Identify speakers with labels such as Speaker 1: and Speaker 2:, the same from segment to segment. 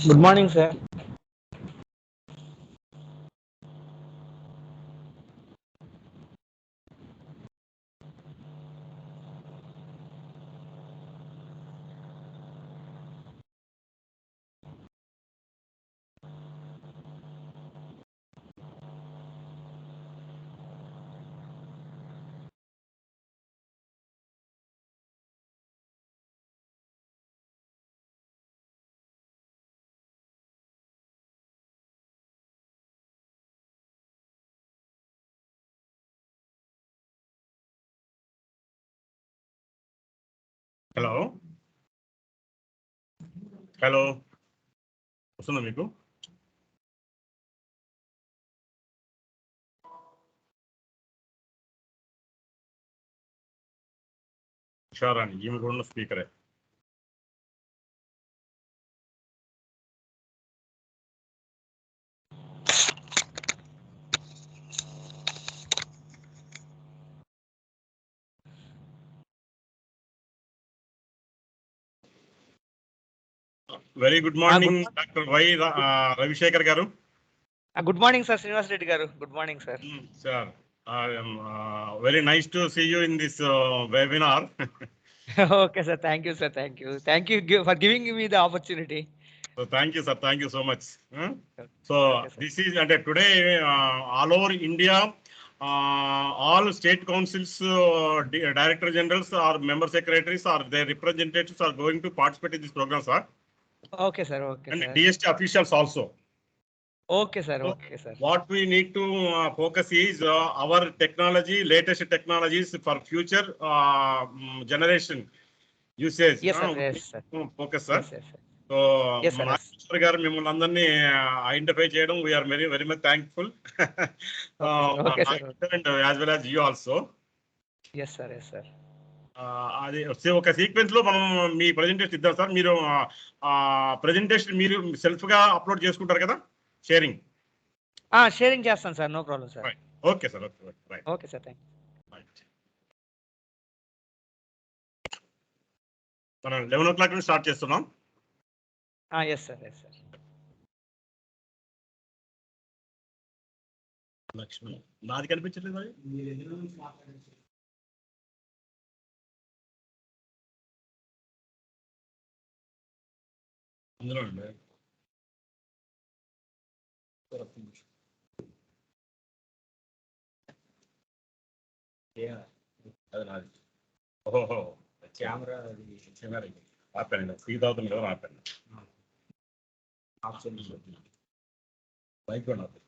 Speaker 1: Good morning, sir.
Speaker 2: Hello hello వస్తుందా మీకు? Sure ఈమె కూడా ఉన్న స్పీకరే. Very good morning doctor Y Ravishekhar garu.
Speaker 1: Good morning, sir. Srinivas Reddy garu. Good morning, sir.
Speaker 2: Sir, very nice to see you in this webinar.
Speaker 1: Okay, sir. Thank you, sir. Thank you. Thank you for giving me the opportunity.
Speaker 2: So thank you, sir. Thank you so much. So
Speaker 1: Okay, sir.
Speaker 2: this is today all over India, all state councils, director generals or member secretaries or their representatives are going to participate in this program, sir.
Speaker 1: Okay, sir. Okay,
Speaker 2: And
Speaker 1: sir.
Speaker 2: DST officials also.
Speaker 1: Okay, sir.
Speaker 2: So
Speaker 1: Okay, sir.
Speaker 2: what we need to focus is our technology, latest technologies for future generation usage.
Speaker 1: Yes, sir. Yes, sir.
Speaker 2: Focus, sir.
Speaker 1: Yes, yes, sir.
Speaker 2: So
Speaker 1: Yes, sir. Yes.
Speaker 2: Nageshwar గారు మిమ్మల్ని అందరినీ identify చేయడం we are very very much thankful.
Speaker 1: Okay, sir.
Speaker 2: And as well as you also.
Speaker 1: Yes, sir. Yes, sir.
Speaker 2: అది ఒక sequence లో మనం మీ presentation ఇద్దాం సార్. మీరు ప్రెజెంటేషన్ మీరు సెల్ఫ్ గా అప్లోడ్ చేసుకుంటారు కదా షేరింగ్?
Speaker 1: Sharing చేస్తాను, sir. No problem, sir.
Speaker 2: Okay sir. Okay right.
Speaker 1: Okay, sir. Thank you.
Speaker 2: మనం 11 o'clock నుంచి స్టార్ట్ చేస్తున్నాం.
Speaker 1: Yes, sir. Yes, sir.
Speaker 2: Lakshmi నాది కనిపించట్లేదు అది. అందులో అండి అది నాది. ఓహో కెమెరా ఆపానండి. టీ తాగుతుంది కదా ఆపాను. బైక్ కూడా ఆపాను.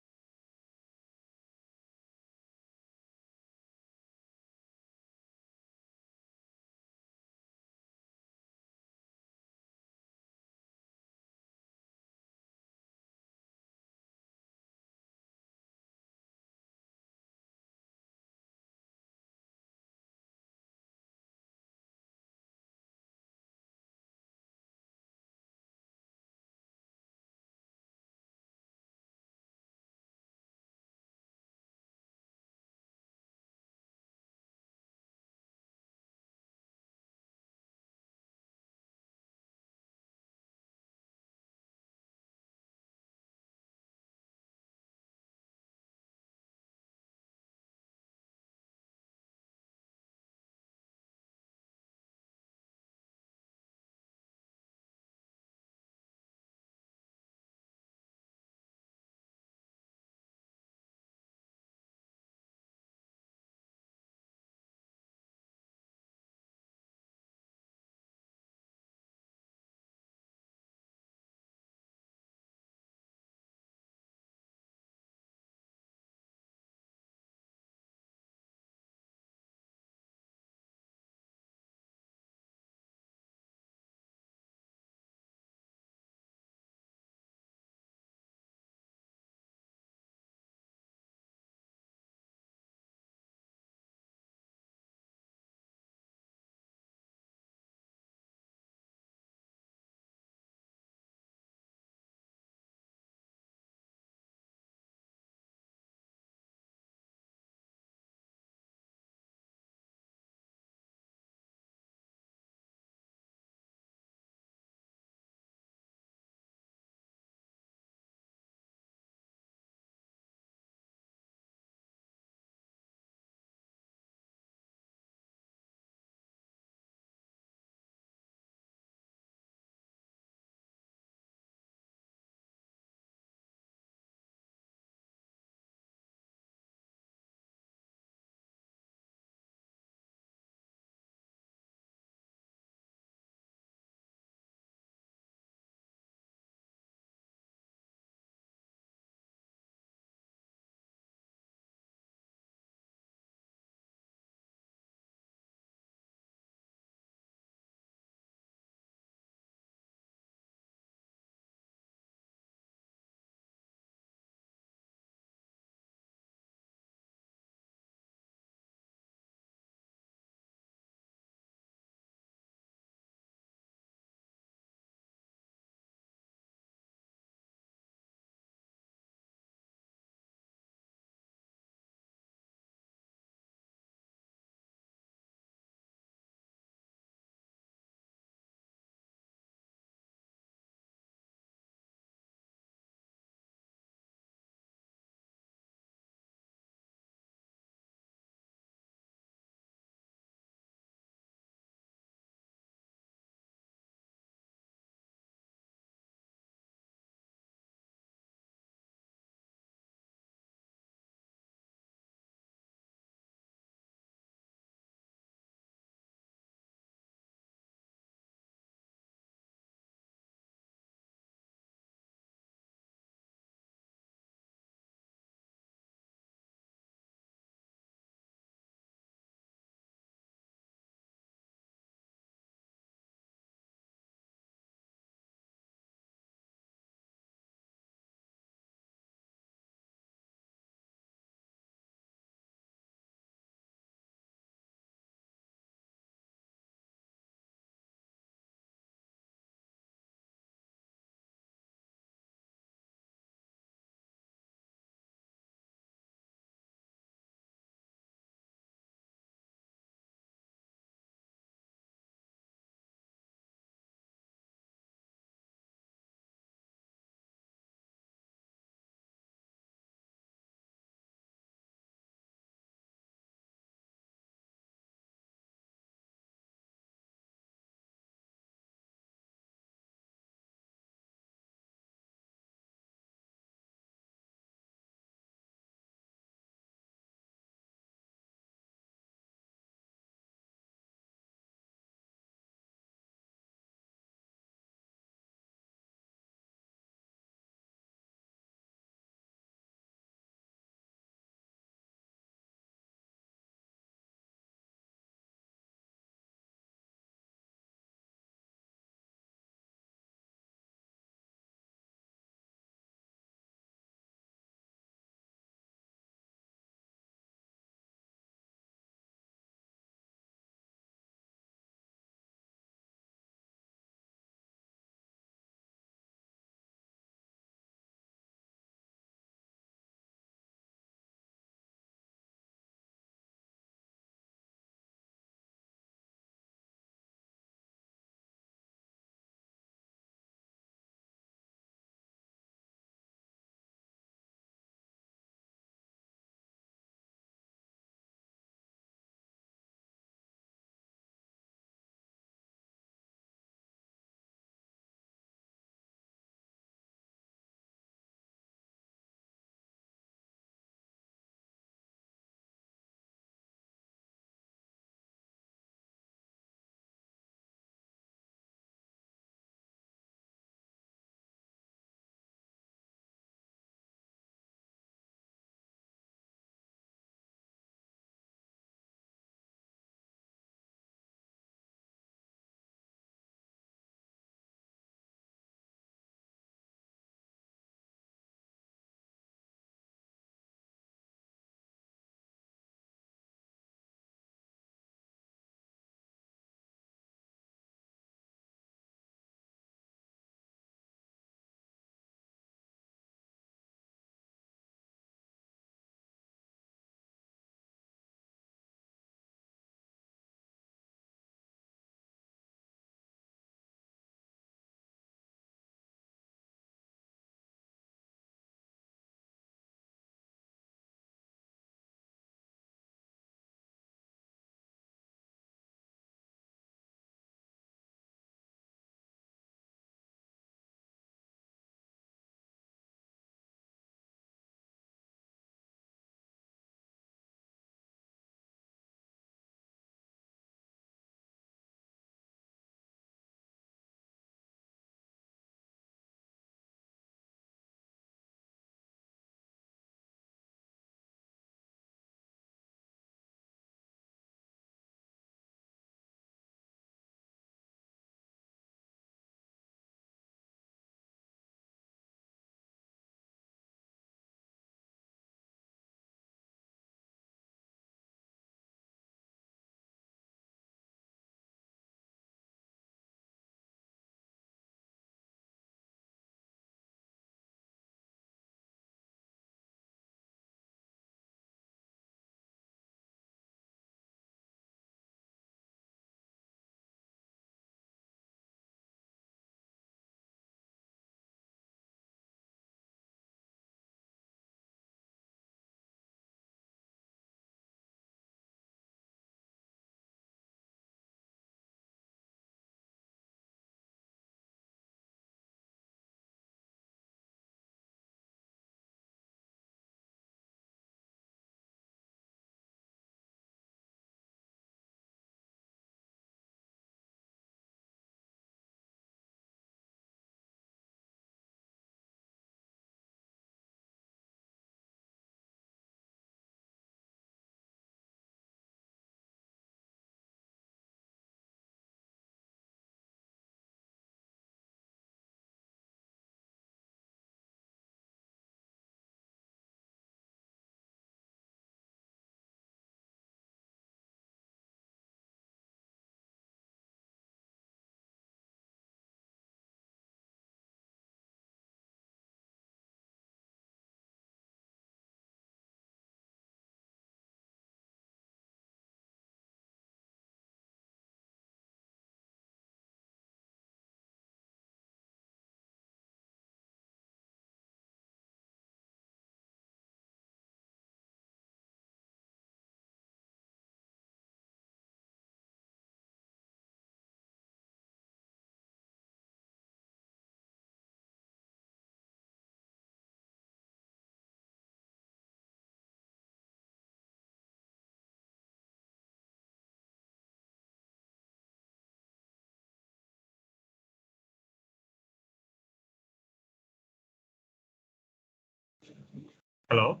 Speaker 2: Hello.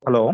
Speaker 3: Hello.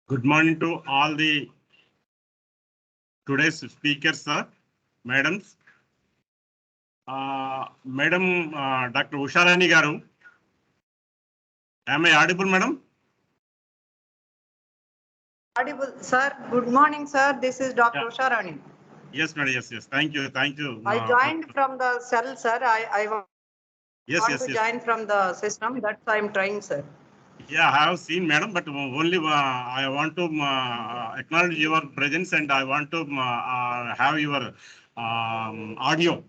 Speaker 2: Good morning to all the today's speakers, sir, madams. Madam Dr. Usharani Garu. Am I audible, madam?
Speaker 4: Audible, sir. Good morning, sir. This is Dr.
Speaker 2: Yeah.
Speaker 4: Usharani.
Speaker 2: Yes, madam. Yes, yes. Thank you. Thank you.
Speaker 4: I joined from the cell, sir. I want
Speaker 2: Yes.
Speaker 4: to join from the system. That's why I'm trying, sir.
Speaker 2: Yeah, I have seen, madam, but only I want to acknowledge your presence and I want to have your audio.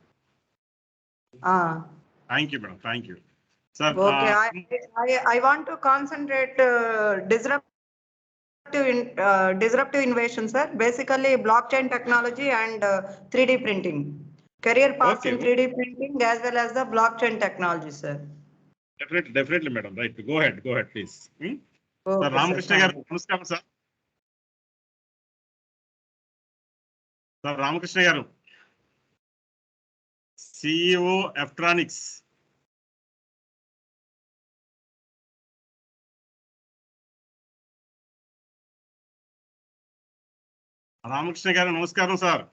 Speaker 2: Thank you, madam. Thank you. Sir,
Speaker 4: Okay, I want to concentrate disruptive innovation, sir. Basically, blockchain technology and 3D printing. Career paths in 3D printing as well as the blockchain technology, sir.
Speaker 2: Definitely, madam. Right. Go ahead, please. Sir,
Speaker 4: Okay,
Speaker 2: Ramakrishna
Speaker 4: sir.
Speaker 2: garu, namaskaram, sir. Sir, Ramakrishna garu, CEO Electronics. Ramakrishna garu, namaskaram, sir.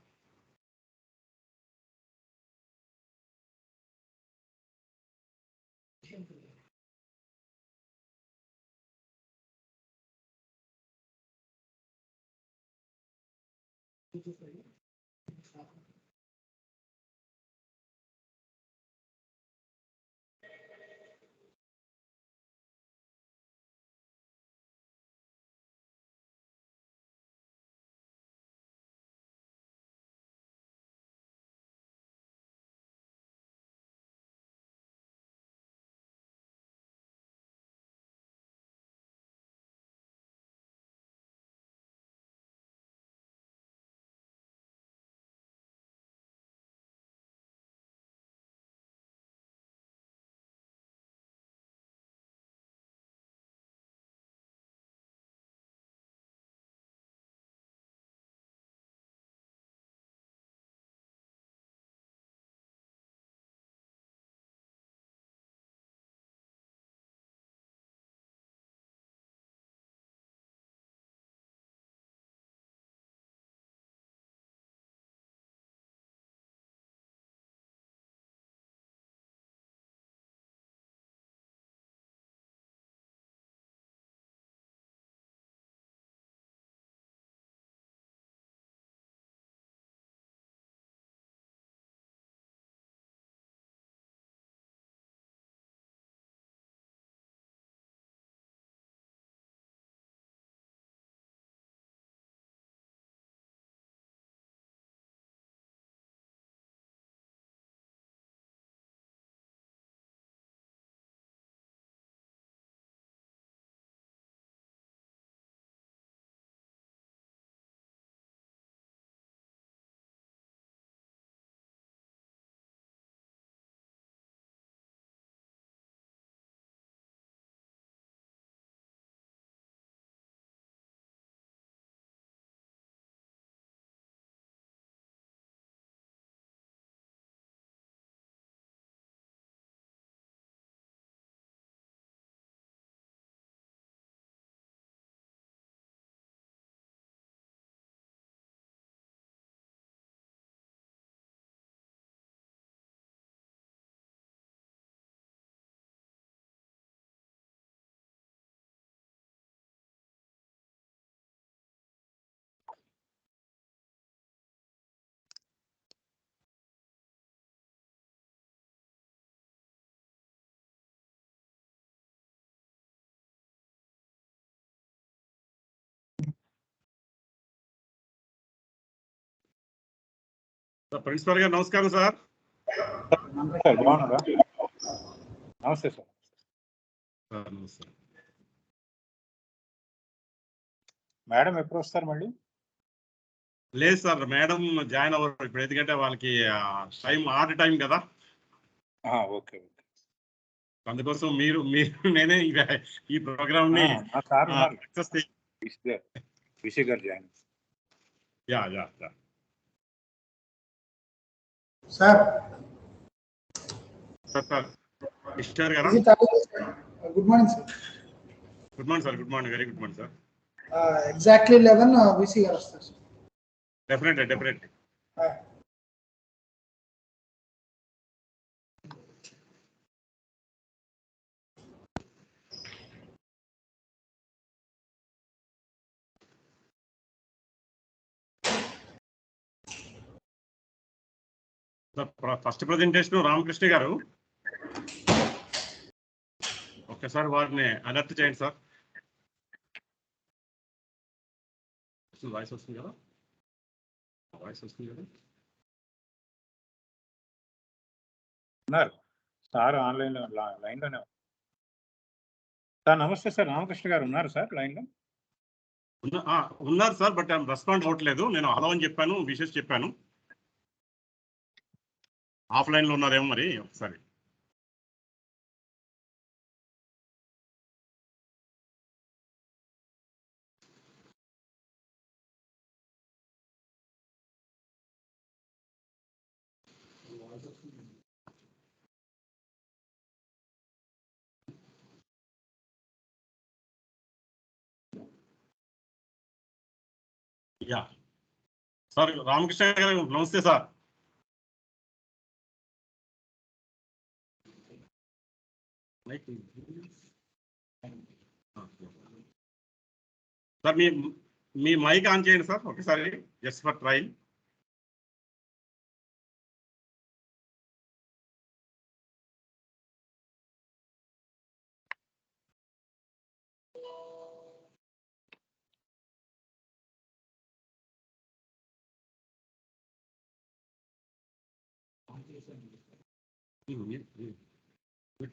Speaker 2: Principal గారు నమస్కారం sir.
Speaker 3: Sir బాగున్నారా? నమస్తే sir.
Speaker 2: నమస్తే.
Speaker 3: Madam ఎప్పుడు వస్తారు మళ్ళీ?
Speaker 2: లేదు sir, madam join అవ్వరు ఇప్పుడు, ఎందుకంటే వాళ్ళకి టైం ఆర్డర్ టైం కదా.
Speaker 3: Okay okay.
Speaker 2: అందుకోసం మీరు నేనే ఈ ప్రోగ్రామ్ ని సక్సెస్.
Speaker 3: విషయ్ గారు జాయిన్.
Speaker 2: యా.
Speaker 5: Sir.
Speaker 2: సార్ ఇష్టారు గారా?
Speaker 5: Good morning, sir.
Speaker 2: Good morning sir. Good morning, very good morning sir.
Speaker 5: Exactly 11 VC గారు వస్తారు, sir.
Speaker 2: Definitely. First presentation Ramakrishna గారు, ఒక్కసారి వారిని అలర్ట్ చేయండి సార్. వాయిస్ వస్తుంది కదా?
Speaker 3: ఉన్నారు సార్, ఆన్లైన్ లైన్ లోనే సార్. నమస్తే సార్, రామకృష్ణ గారు ఉన్నారు సార్ లైన్ లో?
Speaker 2: ఉన్నారు సార్, బట్ ఆయన రెస్పాండ్ అవ్వట్లేదు. నేను హలో అని చెప్పాను, విషెస్ చెప్పాను. ఆఫ్లైన్ లో ఉన్నారేమో మరి, ఒకసారి. యా సార్, రామకృష్ణ గారు నమస్తే సార్. సార్ మీ మైక్ ఆన్ చేయండి సార్ ఒకసారి, జస్ట్ ఫర్ ట్రైల్.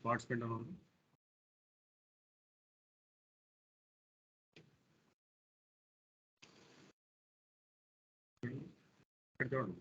Speaker 2: పార్టిసిపెంట్ అన్నారు. చూడండి.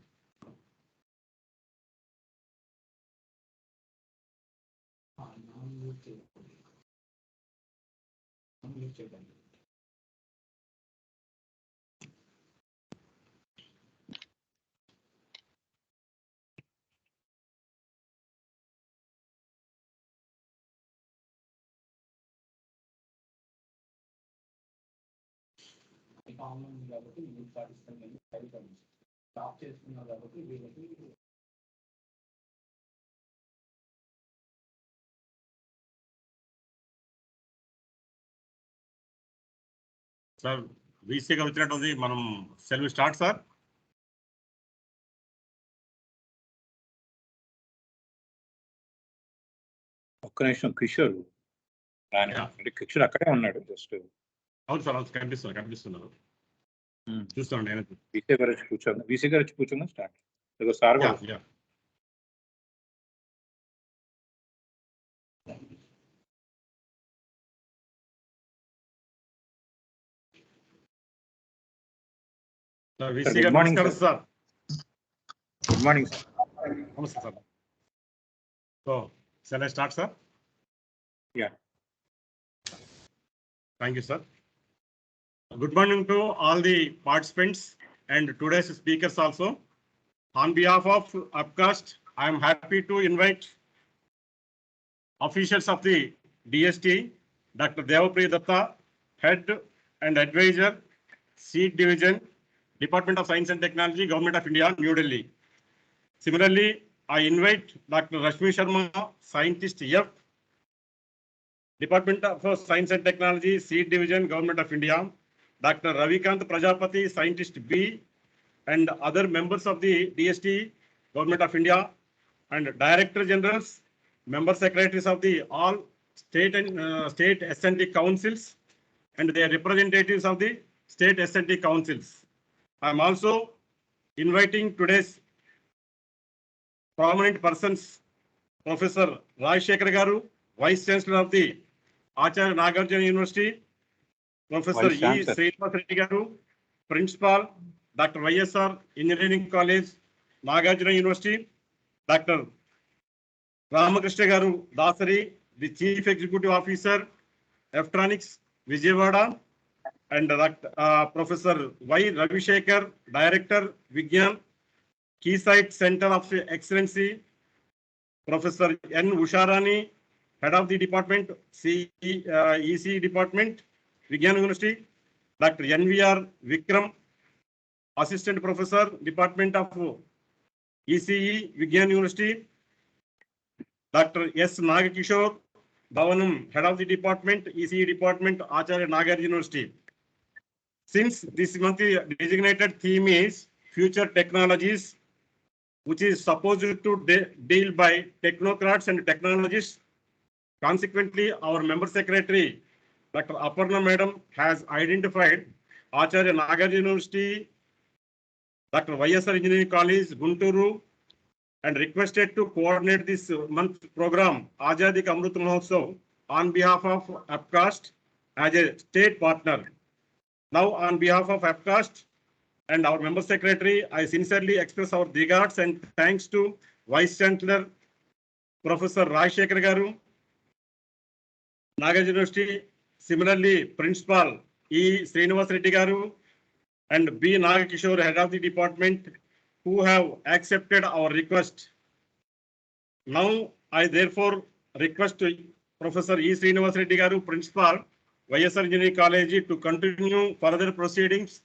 Speaker 2: సార్ వీసీగా వచ్చినట్టుంది, మనం సెలవు స్టార్ట్ సార్.
Speaker 3: ఒక్క నిమిషం, కిషోర్ అంటే కిషోర్ అక్కడే ఉన్నాడు జస్ట్.
Speaker 2: అవును సార్, అవును, కనిపిస్తున్నారు. చూస్తాను నేను.
Speaker 3: విషయ్ గారు వచ్చి కూర్చోండి, విషయ్ గారు వచ్చి కూర్చోండి. Start. Sir
Speaker 2: good morning sir.
Speaker 3: Good morning sir.
Speaker 2: నమస్తే సార్. So shall I start, sir?
Speaker 3: Yeah.
Speaker 2: Thank you, sir. Good morning to all the participants and today's speakers also. On behalf of Upcast, I am happy to invite officials of the DST, Dr. Devapriya Datta, Head and Advisor, Seed Division, Department of Science and Technology, Government of India, New Delhi. Similarly, I invite Dr. Rashmi Sharma, Scientist F, Department of Science and Technology, Seed Division, Government of India, Dr. Ravikant Prajapati, Scientist B, and other members of the DST, Government of India, and Director Generals, Member Secretaries of the all state and state S&T councils, and their representatives of the state S&T councils. I am also inviting today's prominent persons, Professor Rajshekar Garu, Vice Chancellor of the Acharya Nagarjuna University, Professor
Speaker 3: Vice
Speaker 2: E.
Speaker 3: Chancellor.
Speaker 2: Srinivas Reddy Garu, Principal, Dr. YSR Engineering College, Nagarjuna University, Dr. Ramakrishna Garu Dasari, the Chief Executive Officer, Electronics, Vijayawada, and Professor Y. Ravishekar, Director, Vigyan, Keysight Center of Excellency, Professor N. Usharani, Head of the Department, EC Department, Vigyan University, Dr. NVR Vikram, Assistant Professor, Department of ECE, Vigyan University, Dr. S. Nagakishore, Bhavanam, Head of the Department, ECE Department, Acharya Nagarjuna University. Since this month's designated theme is Future Technologies, which is supposed to deal by technocrats and technologists, consequently, our member secretary, Dr. Aparna Madam, has identified Acharya Nagarjuna University, Dr. YSR Engineering College, Gunturu, and requested to coordinate this month's program, Azadi Amrit Mahotsav, on behalf of APCAST as a state partner. Now, on behalf of APCAST and our member secretary, I sincerely express our regards and thanks to Vice Chancellor, Professor Rajshekar Garu, Nagarjuna University, similarly, Principal E. Srinivas Reddy Garu, and B. Nagakishore, Head of the Department, who have accepted our request. Now, I therefore request Professor E. Srinivas Reddy Garu, Principal, YSR Engineering College, to continue further proceedings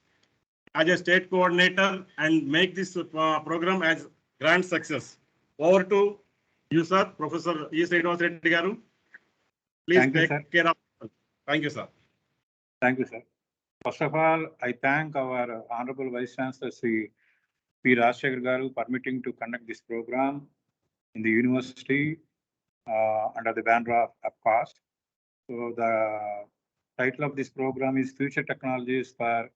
Speaker 2: as a state coordinator and make this program as grand success. Over to you, sir, Professor E. Srinivas Reddy Garu. Please
Speaker 3: Thank you,
Speaker 2: take
Speaker 3: sir.
Speaker 2: care of it. Thank you, sir.
Speaker 3: Thank you, sir. First of all, I thank our Honorable Vice Chancellor, Sri P. Rajshekar Garu, permitting to conduct this program in the university under the banner of APCAST. So the title of this program is Future Technologies for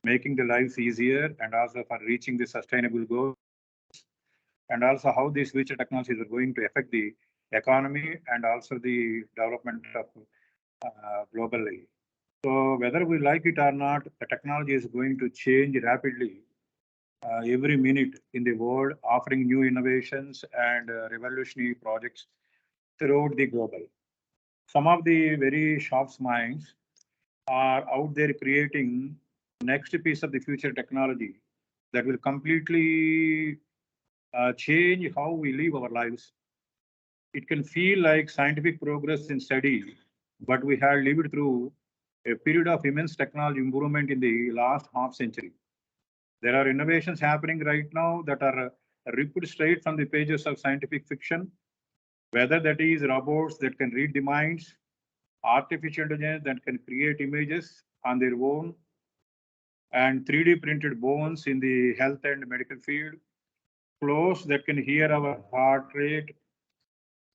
Speaker 3: Making the Lives Easier and also for Reaching the Sustainable Goals, and also how these future technologies are going to affect the economy and also the development of globally. So whether we like it or not, the technology is going to change rapidly every minute in the world, offering new innovations and revolutionary projects throughout the global. Some of the very sharp minds are out there creating next piece of the future technology that will completely change how we live our lives. It can feel like scientific progress in study, but we have lived through a period of immense technology improvement in the last half century. There are innovations happening right now that are ripped straight from the pages of scientific fiction, whether that is robots that can read the minds, artificial intelligence that can create images on their own, and 3D printed bones in the health and medical field, clothes that can hear our heart rate,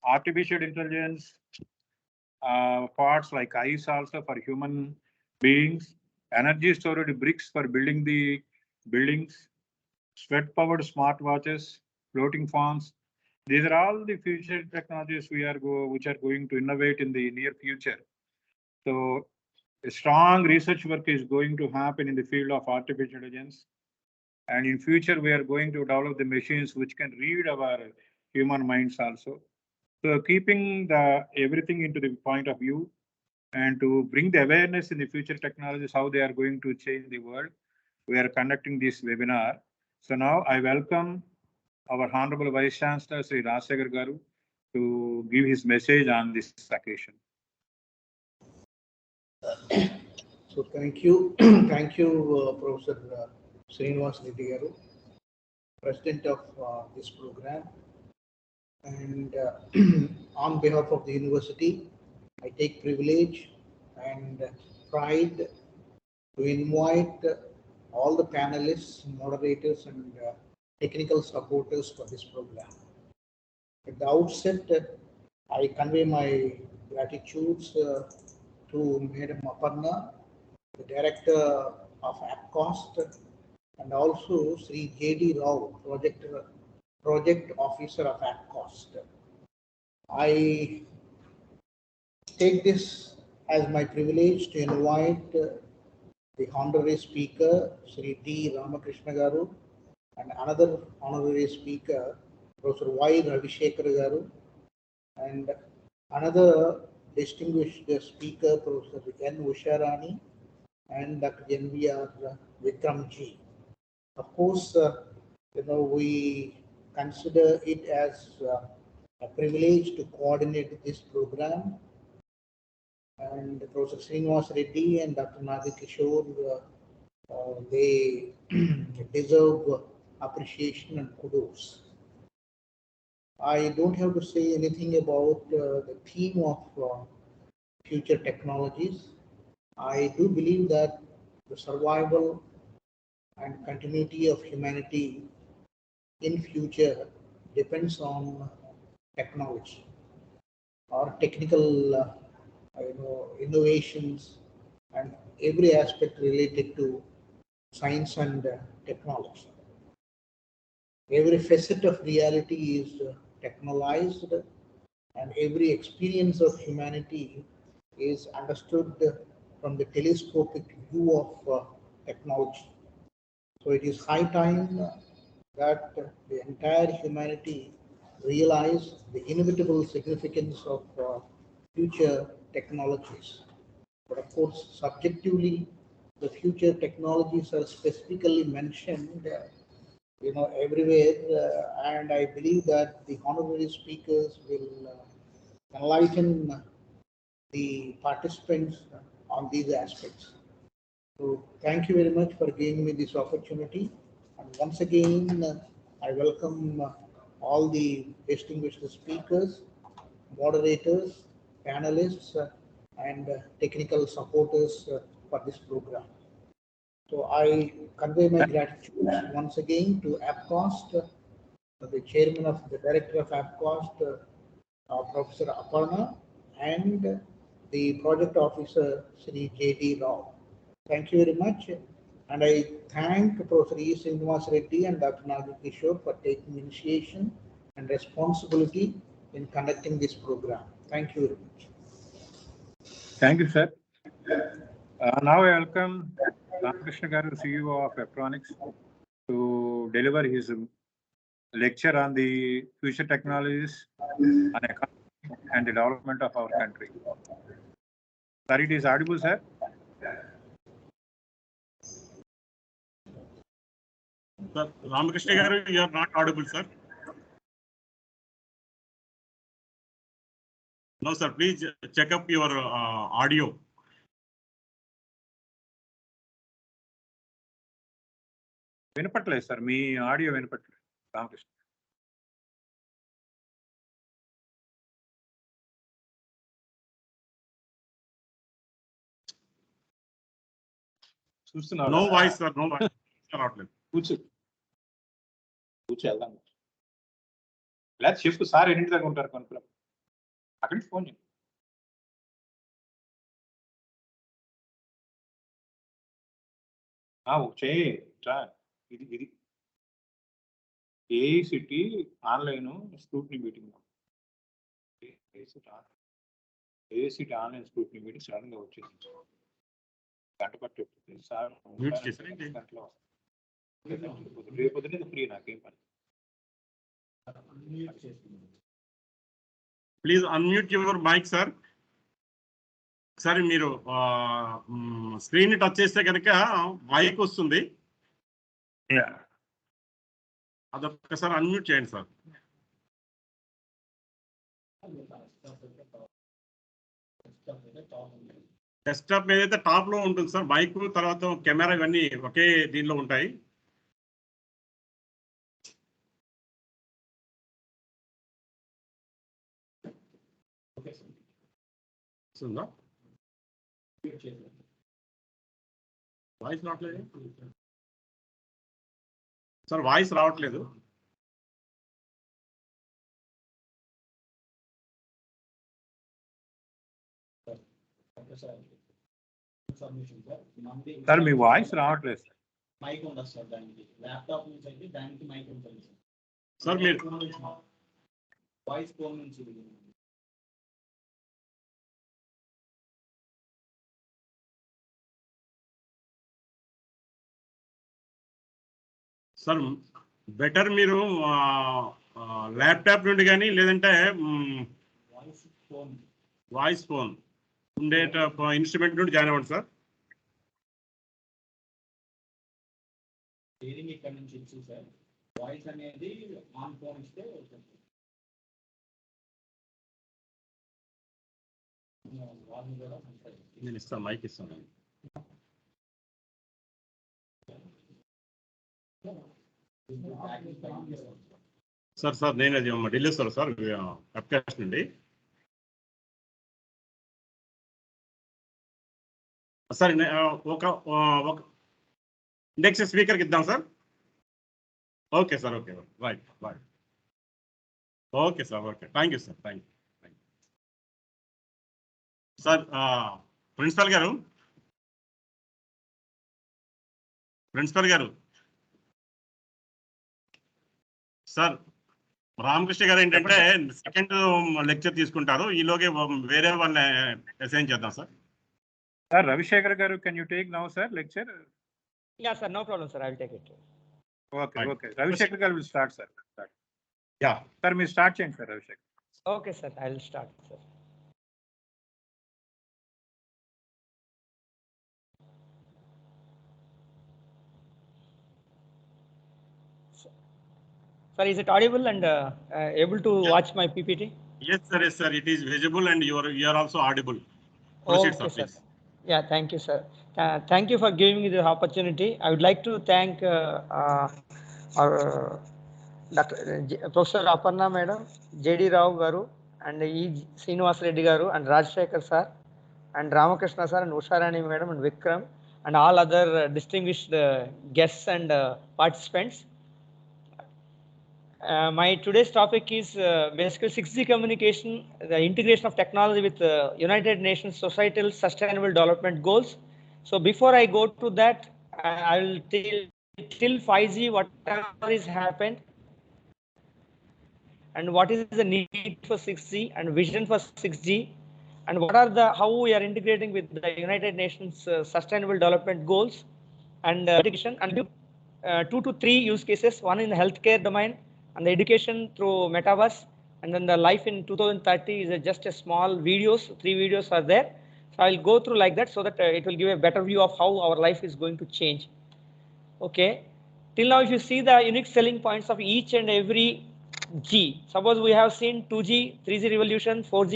Speaker 3: artificial intelligence, parts like eyes also for human beings, energy storage bricks for building the buildings, sweat-powered smartwatches, floating farms. These are all the future technologies which are going to innovate in the near future. So a strong research work is going to happen in the field of artificial intelligence. And in future, we are going to develop the machines which can read our human minds also. So keeping everything into the point of view and to bring the awareness in the future technologies, how they are going to change the world, we are conducting this webinar. So now I welcome our Honorable Vice Chancellor, Sri Rajshekar Garu, to give his message on this occasion.
Speaker 5: So thank you, thank you, Professor Srinivas Reddy Garu, President of this program. And on behalf of the university, I take privilege and pride to invite all the panelists, moderators, and technical supporters for this program. At the outset, I convey my gratitudes to Madam Aparna, the Director of APCOST, and also Sri J.D. Rao, Project Project Officer of AppCost. I take this as my privilege to invite the honorary speaker, Sri T. Ramakrishna Garu, and another honorary speaker, Professor Y. Ravishekar Garu, and another distinguished speaker, Professor N. Usharani, and Dr. N.V.R. Vikramji. Of course, we consider it as a privilege to coordinate this program. And Professor Srinivas Reddy and Dr. Nagi Kishore, they deserve appreciation and kudos. I don't have to say anything about the theme of future technologies. I do believe that the survival and continuity of humanity in future depends on technology or technical innovations and every aspect related to science and technology. Every facet of reality is technologized, and every experience of humanity is understood from the telescopic view of technology. So it is high time that the entire humanity realize the inevitable significance of future technologies. But of course, subjectively, the future technologies are specifically mentioned, everywhere, and I believe that the honorary speakers will enlighten the participants on these aspects. So thank you very much for giving me this opportunity. And once again, I welcome all the distinguished speakers, moderators, panelists, and technical supporters for this program. So I convey my gratitude once again to AppCost, the chairman of the director of AppCost, Professor Aparna, and the project officer, Sri J.D. Rao. Thank you very much. And I thank Professor E. Srinivas Reddy and Dr. Nagi Kishore for taking initiation and responsibility in conducting this program. Thank you very much.
Speaker 3: Thank you, sir. Now I welcome Ramakrishna Garu, CEO of Electronics, to deliver his lecture on the future technologies on economy and the development of our country. Sir, it is audible, sir?
Speaker 2: Sir, Ramakrishna Garu, you are not audible, sir. No, sir, please check up your audio.
Speaker 3: వినపట్లేదు సార్, మీ audio వినపట్లేదు. రామకృష్ణ చూస్తున్నారు?
Speaker 2: No voice, sir, no voice. రావట్లేదు.
Speaker 3: కూర్చో వెళ్దాం. లేదా చెప్పు సార్, ఎన్నింటి దాకా ఉంటారు కనుక అక్కడి నుంచి ఫోన్ చేయండి. చేయి ఇది AICTE online scrutiny meeting, AICTE online scrutiny meeting sudden గా వచ్చేసి గంట పట్టి సార్ గంటలో రేపు పొద్దున ఫ్రీ, నాకేం పని.
Speaker 2: Please unmute your mic sir. ఒకసారి మీరు స్క్రీన్ టచ్ చేస్తే కనుక మైక్ వస్తుంది, అదొక్కసారి అన్మ్యూట్ చేయండి సార్. డెస్క్టాప్ ఏదైతే టాప్ లో ఉంటుంది సార్, మైక్ తర్వాత కెమెరా ఇవన్నీ ఒకే దీనిలో ఉంటాయి. వాయిస్ రావట్లేదు సార్, వాయిస్ రావట్లేదు.
Speaker 3: సార్ మీ వాయిస్ రావట్లేదు సార్.
Speaker 6: మైక్ ఉండదు సార్, దానికి ల్యాప్టాప్ నుంచి అయితే దానికి మైక్ ఉంటుంది సార్.
Speaker 2: సార్ మీరు
Speaker 6: వాయిస్ ఫోన్ నుంచి
Speaker 2: సార్ బెటర్ మీరు ల్యాప్టాప్ నుండి కానీ లేదంటే వాయిస్ ఫోన్ ఉండే ఇన్స్ట్రుమెంట్ నుండి జాయిన్ అవ్వండి సార్.
Speaker 6: ఇక్కడ నుంచి ఇచ్చి సార్ వాయిస్ అనేది ఆన్ ఫోన్ ఇస్తే
Speaker 2: నేను ఇస్తాను, మైక్ ఇస్తాను. సార్ నేను అది ఢిల్లీ సార్ వెబ్కాస్ట్ నుండి సార్ ఒక నెక్స్ట్ స్పీకర్కి ఇద్దాం sir. Okay sir, okay right right, okay sir, okay, thank you sir, thank you sir. Principal గారు సార్, రామకృష్ణ గారు ఏంటంటే సెకండ్ లెక్చర్ తీసుకుంటారు, ఈలోగే వేరే వాళ్ళని అసైన్ చేద్దాం sir.
Speaker 3: Sir, Ravishekar garu, can you take now, sir, lecture?
Speaker 1: Yeah, sir, no problem, sir. I will take it.
Speaker 3: Okay,
Speaker 2: Right.
Speaker 3: okay. Ravishekar garu will start, sir. Start.
Speaker 2: Yeah.
Speaker 3: Sir, me start change, sir, Ravishekar.
Speaker 1: Okay, sir. I will start, sir. Sir, is it audible and able to watch my PPT?
Speaker 2: Yes, sir. It is visible and you are also audible. Proceed,
Speaker 1: Okay,
Speaker 2: sir, please.
Speaker 1: Yeah, thank you, sir. Thank you for giving me the opportunity. I would like to thank our Professor Aparna Madam, J.D. Rao Garu, and E. Srinivas Reddy Garu, and Rajshekar sir, and Ramakrishna sir, and Usharani Madam, and Vikram, and all other distinguished guests and participants. My today's topic is basically 6G communication, the integration of technology with United Nations Societal Sustainable Development Goals. So before I go to that, I will till 5G whatever is happened, and what is the need for 6G and vision for 6G, and what are the how we are integrating with the United Nations Sustainable Development Goals, and education, and 2 to 3 use cases, one in the healthcare domain, and the education through metaverse, and then the life in 2030 is just a small videos, 3 videos are there. So I'll go through like that so that it will give a better view of how our life is going to change. Okay, till now if you see the unique selling points of each and every G, suppose we have seen 2G, 3G revolution, 4G,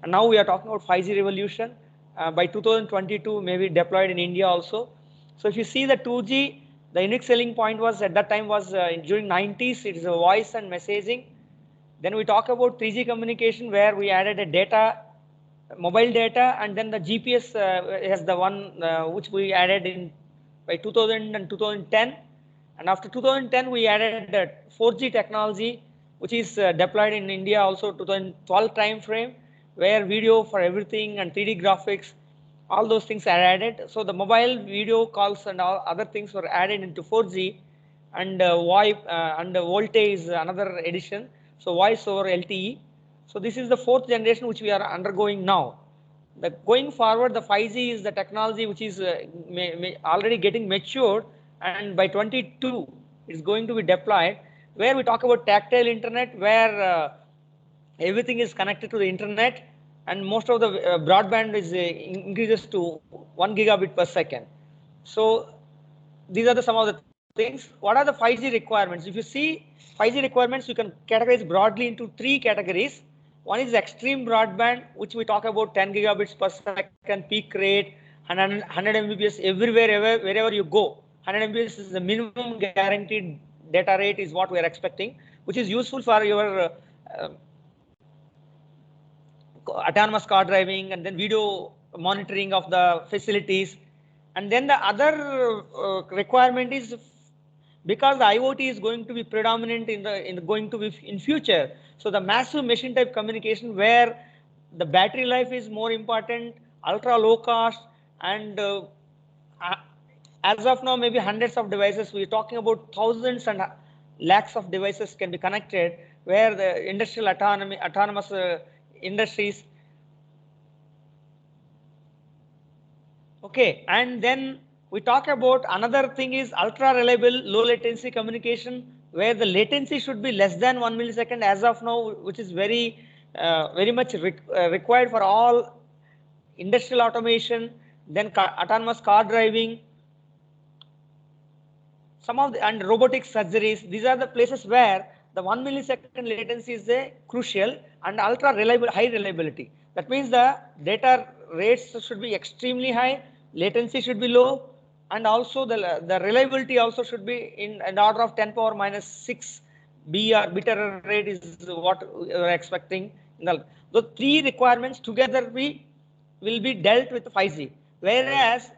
Speaker 1: and now we are talking about 5G revolution. By 2022 maybe deployed in India also. So if you see the 2G, the unique selling point was at that time was during 90s, it is a voice and messaging. Then we talk about 3G communication where we added a data, mobile data, and then the GPS has the one which we added in by 2000 and 2010. And after 2010, we added the 4G technology, which is deployed in India also 2012 time frame, where video for everything and 3D graphics, all those things are added. So the mobile video calls and all other things were added into 4G, and VoIP and VoLTE is another edition. So voice over LTE. So this is the 4th generation which we are undergoing now. Going forward, the 5G is the technology which is already getting matured, and by 22 it's going to be deployed, where we talk about tactile internet, where everything is connected to the internet, and most of the broadband is increases to 1 gigabit per second. So these are some of the things. What are the 5G requirements? If you see 5G requirements, you can categorize broadly into 3 categories. One is extreme broadband, which we talk about 10 gigabits per second peak rate, 100 Mbps everywhere, wherever you go. 100 Mbps is the minimum guaranteed data rate is what we are expecting, which is useful for your autonomous car driving, and then video monitoring of the facilities. And then the other requirement is, because the IoT is going to be predominant in future, so the massive machine type communication, where the battery life is more important, ultra low cost, and as of now maybe hundreds of devices. We're talking about thousands and lakhs of devices can be connected, where the industrial autonomous industries. Okay, and then we talk about another thing is ultra reliable low latency communication, where the latency should be less than 1 millisecond as of now, which is very much required for all industrial automation, then autonomous car driving, some of the, and robotic surgeries. These are the places where the 1 millisecond latency is a crucial and ultra reliable, high reliability. That means the data rates should be extremely high, latency should be low, and also the reliability also should be in an order of 10 power minus 6 bit error rate is what we are expecting. The three requirements together will be dealt with 5G, whereas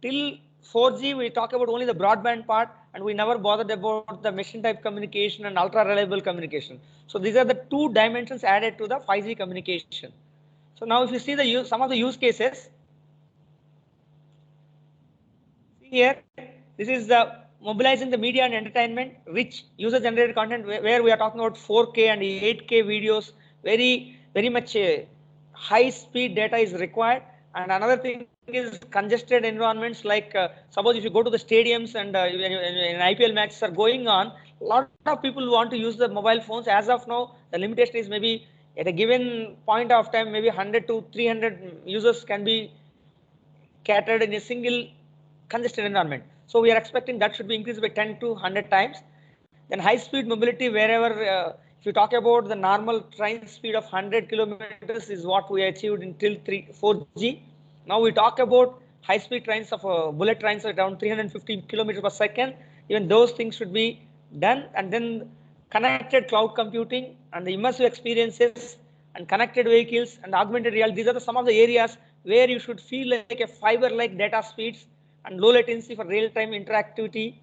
Speaker 1: till 4G we talk about only the broadband part, and we never bothered about the machine type communication and ultra reliable communication. So these are the two dimensions added to the 5G communication. So now if you see the some of the use cases, see here, this is the mobilizing the media and entertainment, rich user generated content, where we are talking about 4K and 8K videos, very much high speed data is required. And another thing is congested environments, like suppose if you go to the stadiums and when IPL matches are going on, a lot of people want to use the mobile phones. As of now, the limitation is maybe at a given point of time, maybe 100 to 300 users can be catered in a single congested environment. So we are expecting that should be increased by 10 to 100 times. Then high speed mobility, wherever if you talk about the normal train speed of 100 kilometers is what we achieved until 4G. Now we talk about high speed trains of bullet trains around 350 kilometers per second. Even those things should be done. And then connected cloud computing and the immersive experiences and connected vehicles and augmented reality. These are some of the areas where you should feel like a fiber-like data speeds and low latency for real-time interactivity.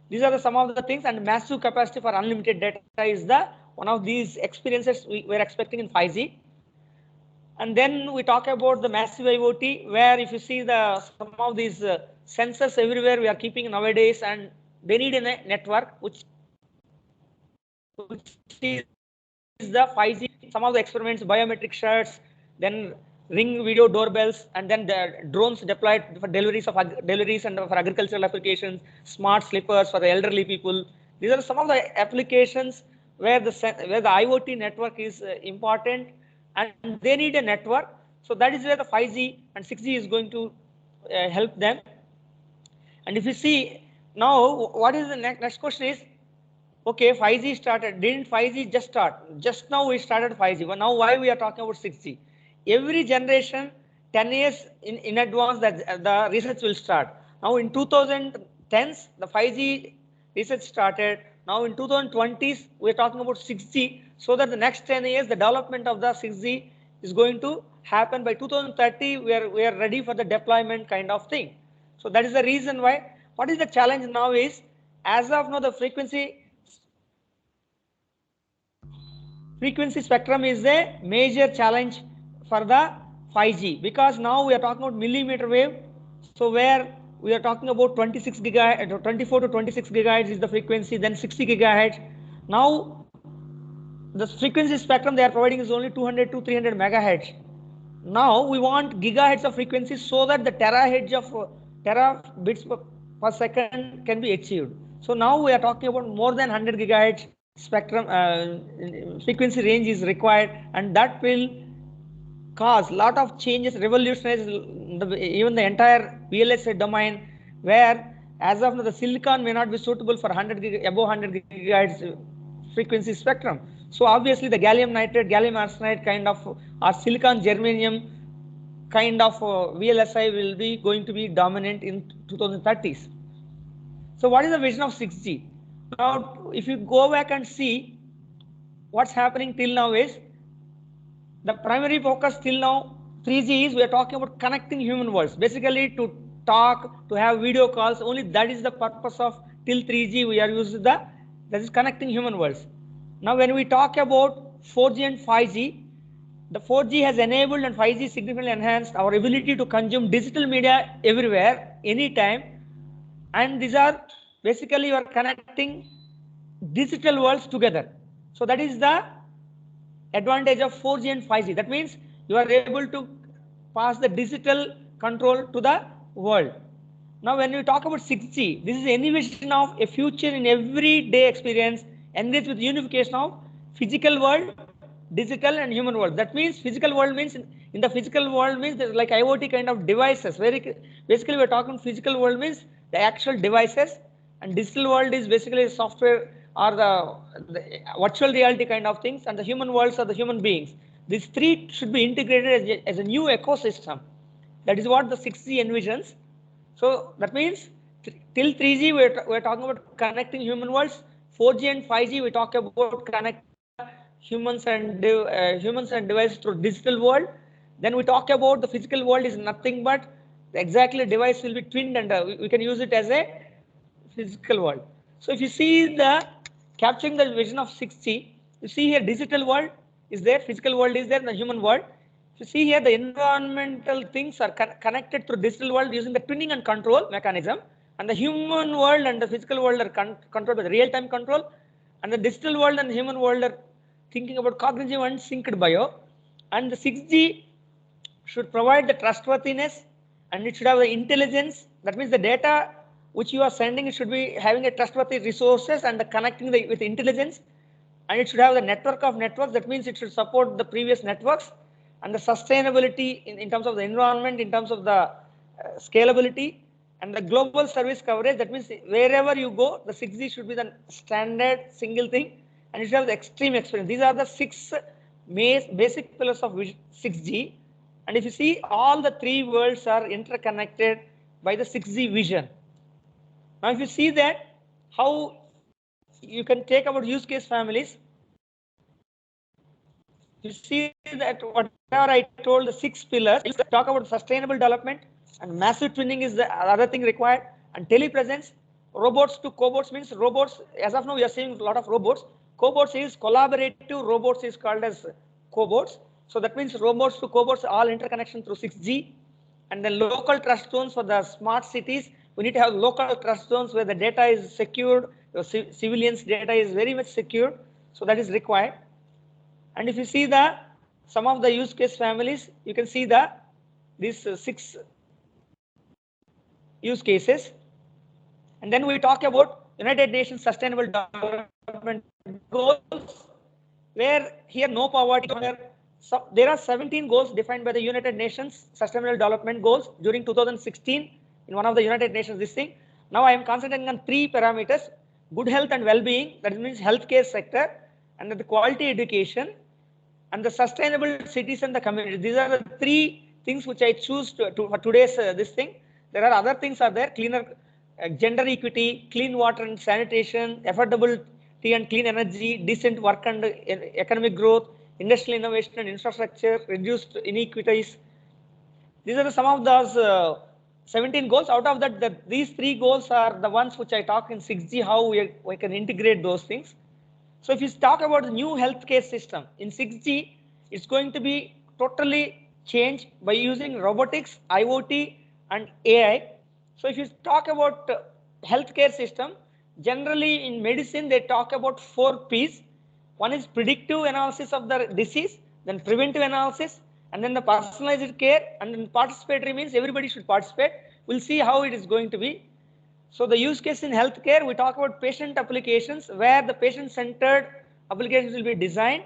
Speaker 1: These are some of the things, and massive capacity for unlimited data is the one of these experiences we were expecting in 5G. And then we talk about the massive IoT, where if you see some of these sensors everywhere we are keeping nowadays, and they need a network which is the 5G. Some of the experiments, biometric shirts, then Ring video doorbells, and then the drones deployed for deliveries and for agricultural applications, smart slippers for the elderly people. These are some of the applications where the IoT network is important, and they need a network. So that is where the 5G and 6G is going to help them. And if you see now, what is the next question is, okay, 5G started. Didn't 5G just start? Just now we started 5G. But now why we are talking about 6G? Every generation, 10 years in advance, that the research will start. Now in 2010s, the 5G research started. Now in 2020s, we are talking about 6G. So that the next 10 years, the development of the 6G is going to happen. By 2030, we are ready for the deployment kind of thing. So that is the reason why. What is the challenge now is, as of now, the frequency spectrum is a major challenge for the 5G, because now we are talking about millimeter wave. So where we are talking about 26 gigahertz, 24 to 26 gigahertz is the frequency, then 60 gigahertz. Now the frequency spectrum they are providing is only 200 to 300 megahertz. Now we want gigahertz of frequency, so that the terabits per second can be achieved. So now we are talking about more than 100 gigahertz spectrum frequency range is required, and that will cause lot of changes, revolutionize even the entire VLSI domain, where as of now the silicon may not be suitable for above 100 gigahertz frequency spectrum. So obviously the gallium nitride, gallium arsenide kind of, or silicon germanium kind of VLSI will be going to be dominant in 2030s. So what is the vision of 6G? Now, if you go back and see what's happening till now is, the primary focus till now 3G is we are talking about connecting human worlds, basically to talk, to have video calls. Only that is the purpose of till 3G we are using that is connecting human worlds. Now when we talk about 4G and 5G, the 4G has enabled and 5G significantly enhanced our ability to consume digital media everywhere, anytime. And these are basically you are connecting digital worlds together. So that is the advantage of 4G and 5G. That means you are able to pass the digital control to the world. Now, when we talk about 6G, this is any vision of a future in everyday experience enriched with unification of physical world, digital and human world. That means physical world means in the physical world means there's like IoT kind of devices. Basically we're talking physical world means the actual devices, and digital world is basically software or the virtual reality kind of things, and the human worlds are the human beings. These three should be integrated as a new ecosystem. That is what the 6G envisions. So that means till 3G we're talking about connecting human worlds. 4G and 5G we talk about connecting humans and devices through digital world. Then we talk about the physical world is nothing but exactly device will be twinned, and we can use it as a physical world. So if you see the capturing the vision of 6G, you see here digital world is there, physical world is there, and the human world. You see here the environmental things are connected through digital world using the twinning and control mechanism, and the human world and the physical world are controlled by the real-time control, and the digital world and the human world are thinking about cognitive and synced bio. And the 6G should provide the trustworthiness, and it should have the intelligence. That means the data which you are sending, it should be having a trustworthy resources and connecting with intelligence, and it should have the network of networks. That means it should support the previous networks, and the sustainability in terms of the environment, in terms of the scalability, and the global service coverage. That means wherever you go, the 6G should be the standard single thing, and it should have the extreme experience. These are the six basic pillars of 6G. And if you see, all the three worlds are interconnected by the 6G vision. Now, if you see that, how you can take about use case families, you see that whatever I told, the 6 pillars, you talk about sustainable development, and massive twinning is the other thing required, and telepresence, robots to cobots means robots. As of now, we are seeing a lot of robots. Cobots is collaborative, robots is called as cobots. So that means robots to cobots, all interconnection through 6G. And then local trust zones for the smart cities. We need to have local trust zones where the data is secured, the civilians' data is very much secure. So that is required. And if you see the some of the use case families, you can see the these 6 use cases. And then we talk about United Nations Sustainable Development Goals, where here no poverty. So there are 17 goals defined by the United Nations Sustainable Development Goals during 2016 in one of the United Nations this thing. Now I am concentrating on 3 parameters: good health and well-being, that means healthcare sector, and the quality education, and the sustainable cities and the community. These are the 3 things which I choose for today's this thing. There are other things are there: cleaner, gender equity, clean water and sanitation, affordability and clean energy, decent work and economic growth, industrial innovation and infrastructure, reduced inequities. These are some of those 17 goals. Out of that, these 3 goals are the ones which I talk in 6G, how we can integrate those things. So if you talk about the new healthcare system in 6G, it's going to be totally changed by using robotics, IoT, and AI. So if you talk about healthcare system, generally in medicine, they talk about 4 Ps. One is predictive analysis of the disease, then preventive analysis, and then the personalized care, and then participatory means everybody should participate. We'll see how it is going to be. So the use case in healthcare, we talk about patient applications, where the patient-centered applications will be designed,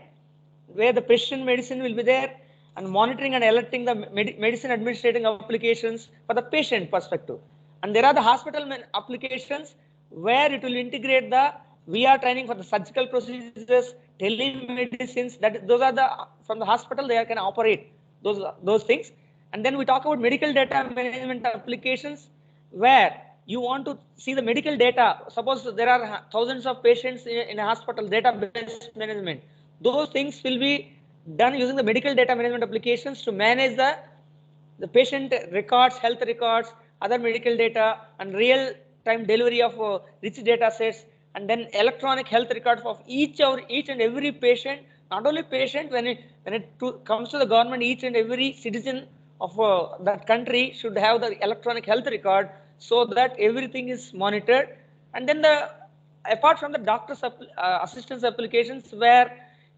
Speaker 1: where the precision medicine will be there, and monitoring and alerting the medicine administrating applications for the patient perspective. And there are the hospital applications where it will integrate the VR training for the surgical procedures, telemedicines. Those are the from the hospital they can operate those things. And then we talk about medical data management applications, where you want to see the medical data. Suppose there are thousands of patients in a hospital, database management. Those things will be done using the medical data management applications to manage the patient records, health records, other medical data, and real-time delivery of rich data sets, and then electronic health records of each and every patient. Not only patient, when it comes to the government, each and every citizen of that country should have the electronic health record, so that everything is monitored. And then the apart from the doctor's assistance applications where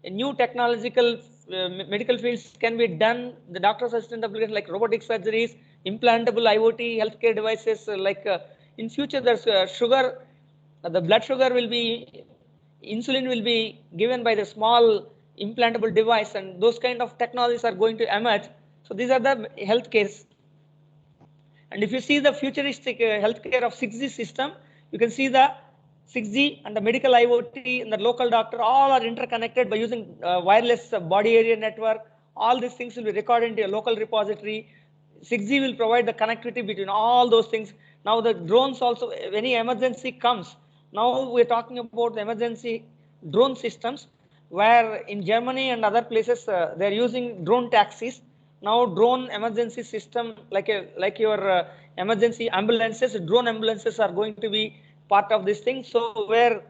Speaker 1: new technological medical fields can be done, the doctor's assistant applications like robotic surgeries, implantable IoT, healthcare devices, in future there's sugar, the blood sugar will be, insulin will be given by the small implantable device, and those kind of technologies are going to emerge. So these are the healthcare. And if you see the futuristic healthcare of 6G system, you can see the 6G and the medical IoT and the local doctor all are interconnected by using wireless body area network. All these things will be recorded into a local repository. 6G will provide the connectivity between all those things. Now the drones also, if any emergency comes, now we're talking about the emergency drone systems, where in Germany and other places they're using drone taxis. Now drone emergency system, like your emergency ambulances, drone ambulances are going to be part of this thing. So where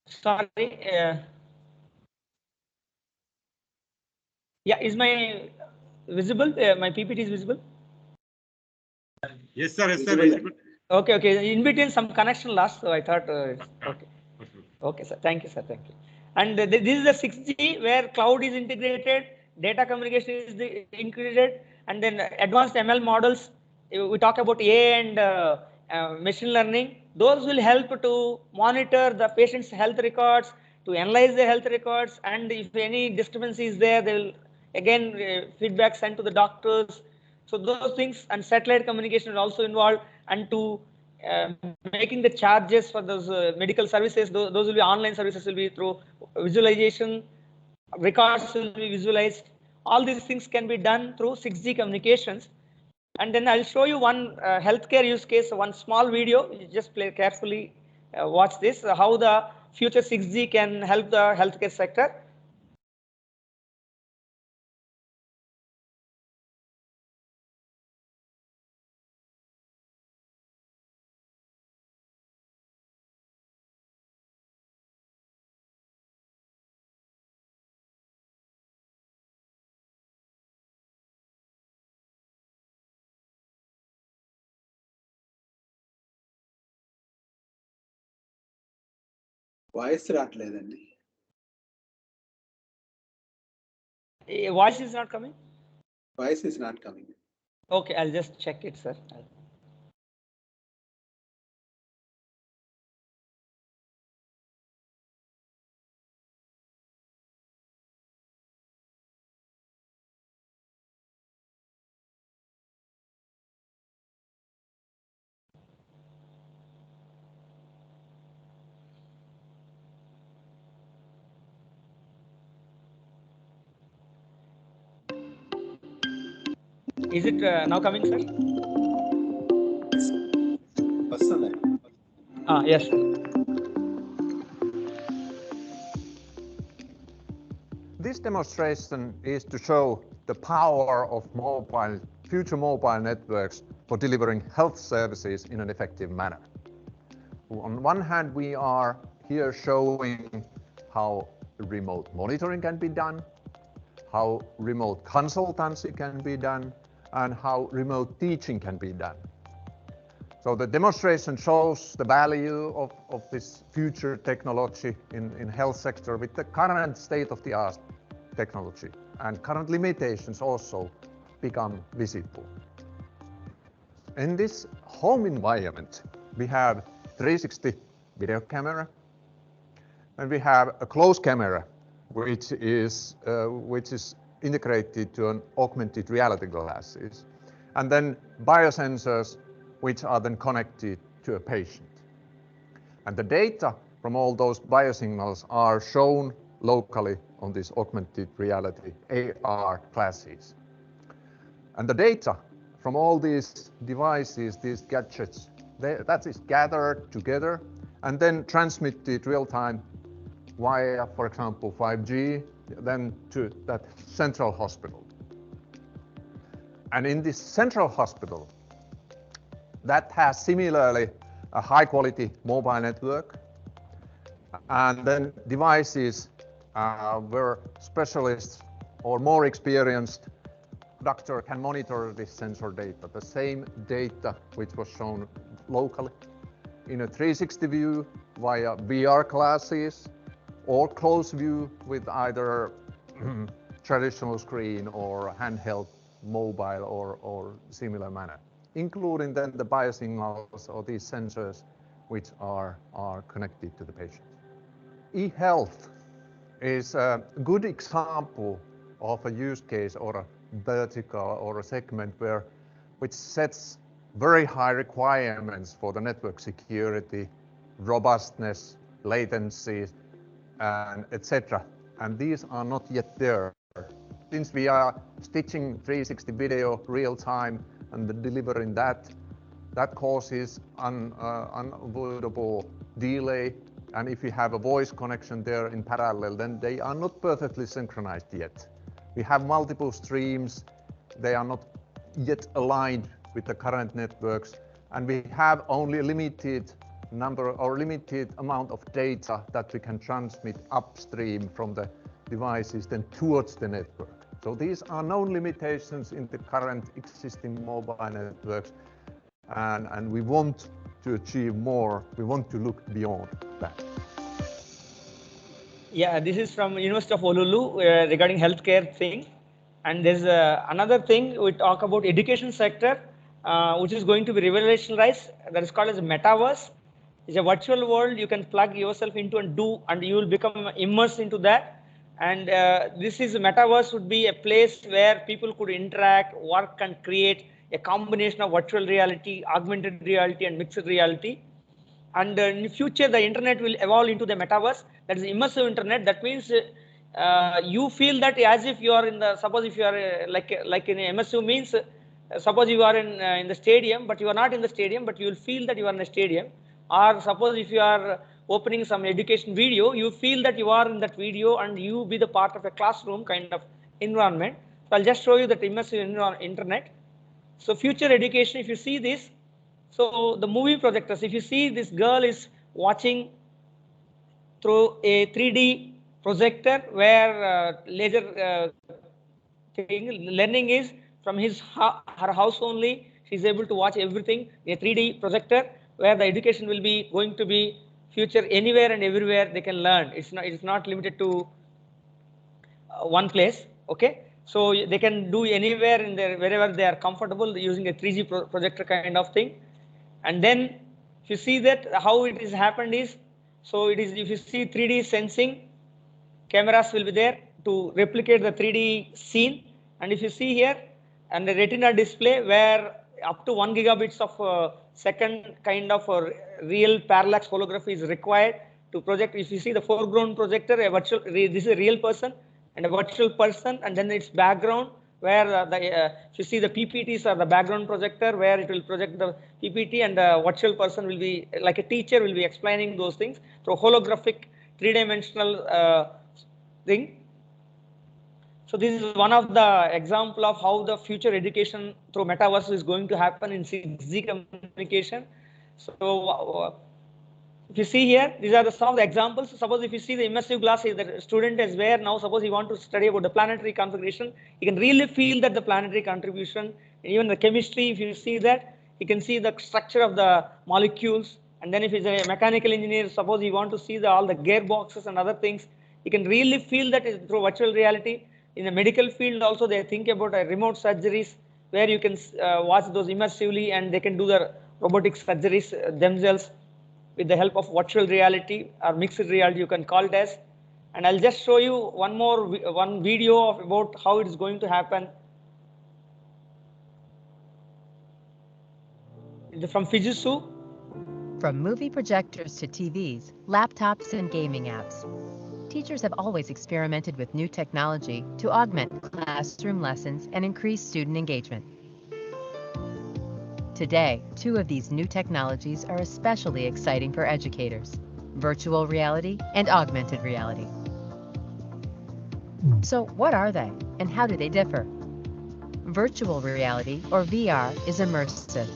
Speaker 1: sorry, yeah, is my visible? My PPT is visible?
Speaker 2: Yes, sir. Yes, sir.
Speaker 1: Okay, okay. In between some connection lost, so I thought okay. Okay, sir. Thank you, sir. Thank you. And this is the 6G where cloud is integrated, data communication is integrated, and then advanced ML models. We talk about AI and machine learning. Those will help to monitor the patient's health records, to analyze the health records, and if any disturbance is there, they will again feedback sent to the doctors. So those things, and satellite communication is also involved, and to making the charges for those medical services, those will be online services, will be through visualization, records will be visualized. All these things can be done through 6G communications. And then I'll show you one healthcare use case, one small video. You just play carefully, watch this, how the future 6G can help the healthcare sector.
Speaker 7: Voice రావట్లేదండి.
Speaker 1: Voice is not coming?
Speaker 7: Voice is not coming.
Speaker 1: Okay, I'll just check it, sir. Is it now coming, sir?
Speaker 7: వస్తుందా?
Speaker 1: Yes, sir.
Speaker 8: This demonstration is to show the power of future mobile networks for delivering health services in an effective manner. On one hand, we are here showing how remote monitoring can be done, how remote consultancy can be done, and how remote teaching can be done. So the demonstration shows the value of this future technology in health sector with the current state-of-the-art technology, and current limitations also become visible. In this home environment, we have 360 video camera, and we have a close camera which is integrated to an augmented reality glasses, and then biosensors which are then connected to a patient. And the data from all those biosignals are shown locally on these augmented reality AR glasses. And the data from all these devices, these gadgets, that is gathered together and then transmitted real time via, for example, 5G, then to that central hospital. And in this central hospital, that has similarly a high quality mobile network, and then devices where specialists or more experienced doctor can monitor this sensor data, the same data which was shown locally in a 360 view via VR glasses or close view with either traditional screen or handheld mobile or similar manner, including then the biosignals or these sensors which are connected to the patient. E-health is a good example of a use case or a vertical or a segment which sets very high requirements for the network security, robustness, latency, and etc. And these are not yet there. Since we are stitching 360 video real time and delivering that causes unavoidable delay. And if you have a voice connection there in parallel, then they are not perfectly synchronized yet. We have multiple streams. They are not yet aligned with the current networks. And we have only a limited number or limited amount of data that we can transmit upstream from the devices then towards the network. So these are known limitations in the current existing mobile networks. And we want to achieve more. We want to look beyond that.
Speaker 1: Yeah, this is from University of Honolulu regarding healthcare thing. And there's another thing we talk about education sector, which is going to be revolutionized. That is called as metaverse. It's a virtual world you can plug yourself into and you will become immersed into that. And this is metaverse would be a place where people could interact, work, and create a combination of virtual reality, augmented reality, and mixed reality. And in the future, the internet will evolve into the metaverse. That is immersive internet. That means you feel that as if you are in the, suppose if you are like in immersive means, suppose you are in the stadium, but you are not in the stadium, but you will feel that you are in the stadium. Or suppose if you are opening some education video, you feel that you are in that video and you be the part of a classroom kind of environment. So I'll just show you that immersive internet. So future education, if you see this, so the movie projectors, if you see this girl is watching through a 3D projector where laser learning is from her house only. She's able to watch everything in a 3D projector where the education will be going to be future anywhere and everywhere they can learn. It's not limited to one place. Okay. So they can do anywhere in there, wherever they are comfortable using a 3D projector kind of thing. And then if you see that how it is happened is, so it is, if you see 3D sensing, cameras will be there to replicate the 3D scene. And if you see here, and the retina display where up to 1 gigabits of second kind of real parallax holography is required to project. If you see the foreground projector, a virtual, this is a real person and a virtual person, and then its background where if you see the PPTs are the background projector where it will project the PPT, and the virtual person will be like a teacher will be explaining those things through holographic 3-dimensional thing. So this is one of the example of how the future education through metaverse is going to happen in 6G communication. So if you see here, these are some of the examples. Suppose if you see the immersive glasses that the student is wear now, suppose he want to study about the planetary configuration, he can really feel that the planetary contribution, and even the chemistry, if you see that, he can see the structure of the molecules. And then if he's a mechanical engineer, suppose he want to see all the gearboxes and other things, he can really feel that through virtual reality. In the medical field also, they think about remote surgeries where you can watch those immersively, and they can do the robotic surgeries themselves with the help of virtual reality or mixed reality, you can call it as. And I'll just show you one video of about how it is going to happen. From Fujitsu.
Speaker 9: From movie projectors to TVs, laptops, and gaming apps, teachers have always experimented with new technology to augment classroom lessons and increase student engagement. Today, two of these new technologies are especially exciting for educators: virtual reality and augmented reality. So what are they, and how do they differ? Virtual reality, or VR, is immersive.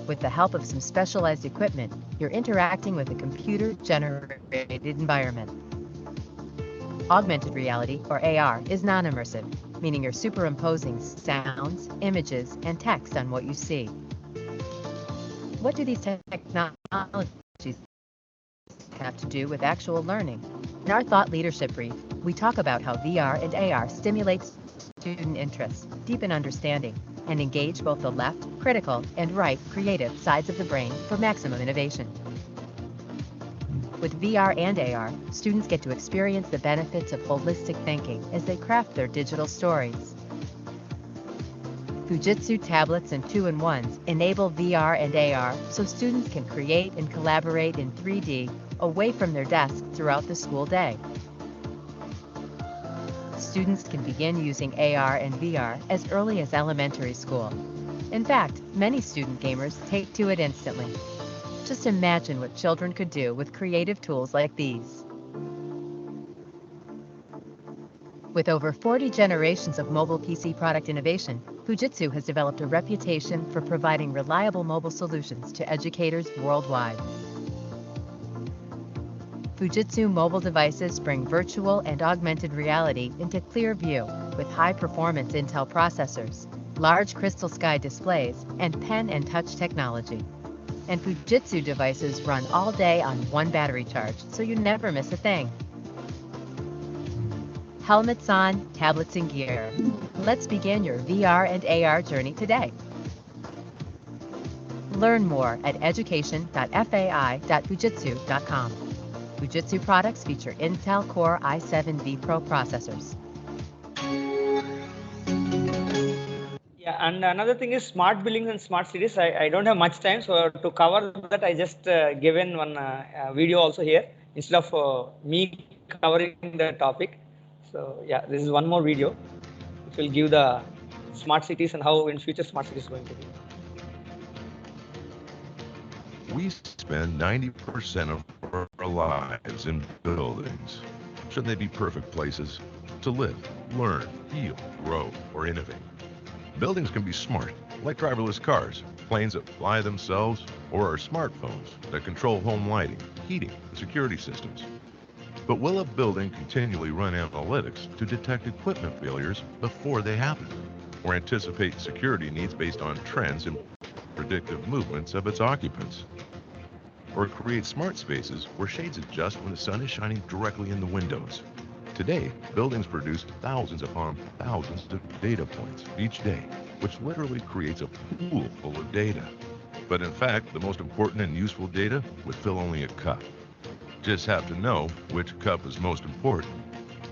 Speaker 9: With the help of some specialized equipment, you're interacting with a computer-generated environment. Augmented reality, or AR, is non-immersive, meaning you're superimposing sounds, images, and text on what you see. What do these technologies have to do with actual learning? In our thought leadership brief, we talk about how VR and AR stimulate student interest, deepen understanding, and engage both the left, critical, and right, creative sides of the brain for maximum innovation. With VR and AR, students get to experience the benefits of holistic thinking as they craft their digital stories. Fujitsu tablets and 2-in-1s enable VR and AR so students can create and collaborate in 3D away from their desk throughout the school day. Students can begin using AR and VR as early as elementary school. In fact, many student gamers take to it instantly. Just imagine what children could do with creative tools like these. With over 40 generations of mobile PC product innovation, Fujitsu has developed a reputation for providing reliable mobile solutions to educators worldwide. Fujitsu mobile devices bring virtual and augmented reality into clear view with high-performance Intel processors, large crystal sky displays, and pen and touch technology. And Fujitsu devices run all day on one battery charge, so you never miss a thing. Helmets on, tablets in gear. Let's begin your VR and AR journey today. Learn more at education.fai.fujitsu.com. Fujitsu products feature Intel Core i7 vPro processors.
Speaker 1: Yeah, and another thing is smart buildings and smart cities. I don't have much time, so to cover that, I just given one video also here instead of me covering the topic. So yeah, this is one more video which will give the smart cities and how in future smart cities is going to be.
Speaker 10: We spend 90% of our lives in buildings. Should they be perfect places to live, learn, heal, grow, or innovate? Buildings can be smart, like driverless cars, planes that fly themselves, or our smartphones that control home lighting, heating, and security systems. But will a building continually run analytics to detect equipment failures before they happen, or anticipate security needs based on trends and predictive movements of its occupants? Or create smart spaces where shades adjust when the sun is shining directly in the windows? Today, buildings produce thousands upon thousands of data points each day, which literally creates a pool full of data. But in fact, the most important and useful data would fill only a cup. Just have to know which cup is most important.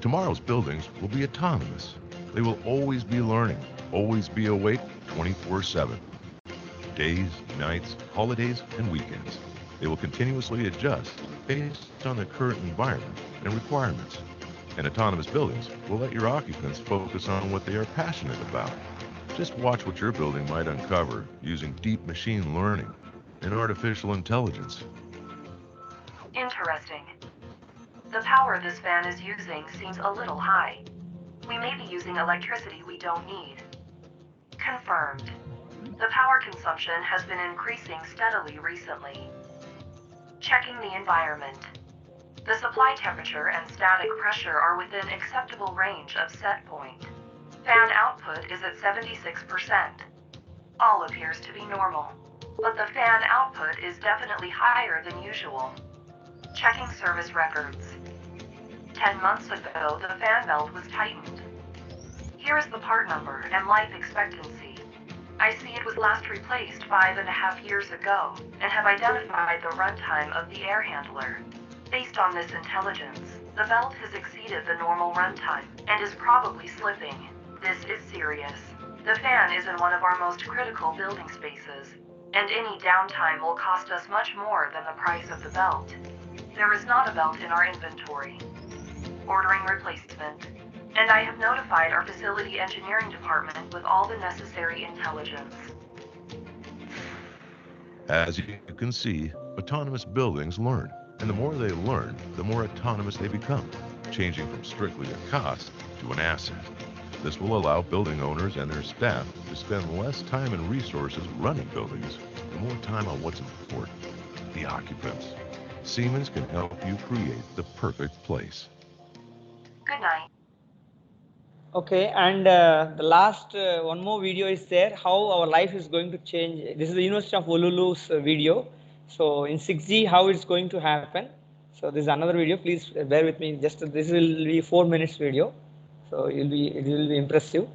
Speaker 10: Tomorrow's buildings will be autonomous. They will always be learning, always be awake 24/7. Days, nights, holidays, and weekends. They will continuously adjust based on the current environment and requirements. And autonomous buildings will let your occupants focus on what they are passionate about. Just watch what your building might uncover using deep machine learning and artificial intelligence.
Speaker 11: Interesting. The power this fan is using seems a little high. We may be using electricity we don't need. Confirmed. The power consumption has been increasing steadily recently. Checking the environment. The supply temperature and static pressure are within acceptable range of set point. Fan output is at 76%. All appears to be normal, but the fan output is definitely higher than usual. Checking service records. 10 months ago, the fan belt was tightened. Here is the part number and life expectancy. I see it was last replaced 5.5 years ago, and have identified the runtime of the air handler. Based on this intelligence, the belt has exceeded the normal runtime, and is probably slipping. This is serious. The fan is in one of our most critical building spaces, and any downtime will cost us much more than the price of the belt. There is not a belt in our inventory. Ordering replacement. And I have notified our facility engineering department with all the necessary intelligence.
Speaker 10: As you can see, autonomous buildings learn, and the more they learn, the more autonomous they become, changing from strictly a cost to an asset. This will allow building owners and their staff to spend less time and resources running buildings and more time on what's important, the occupants. Siemens can help you create the perfect place.
Speaker 11: Good night.
Speaker 1: Okay, and the last one more video is there, how our life is going to change. This is the University of Honolulu's video. So in 6G, how it's going to happen. So this is another video. Please bear with me. Just this will be 4 minutes video. So it will be impressive.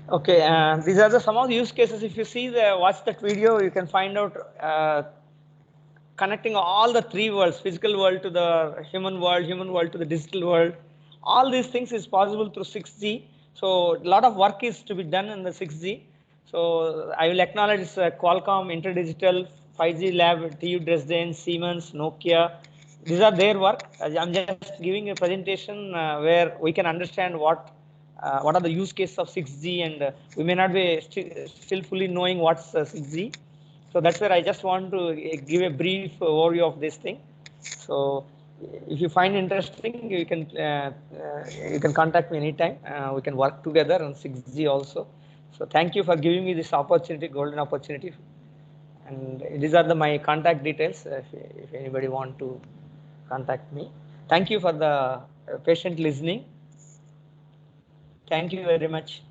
Speaker 1: Okay, these are some of the use cases. If you see watch that video, you can find out connecting all the three worlds: physical world to the human world to the digital world. All these things is possible through 6G. So a lot of work is to be done in the 6G. So I will acknowledge Qualcomm, Interdigital, 5G Lab, TU Dresden, Siemens, Nokia. These are their work. I'm just giving a presentation where we can understand what are the use cases of 6G, and we may not be still fully knowing what's 6G. So that's where I just want to give a brief overview of this thing. So if you find interesting, you can contact me anytime. We can work together on 6G also. So thank you for giving me this opportunity, golden opportunity. And these are my contact details if anybody want to contact me. Thank you for the patient listening. Thank you very much.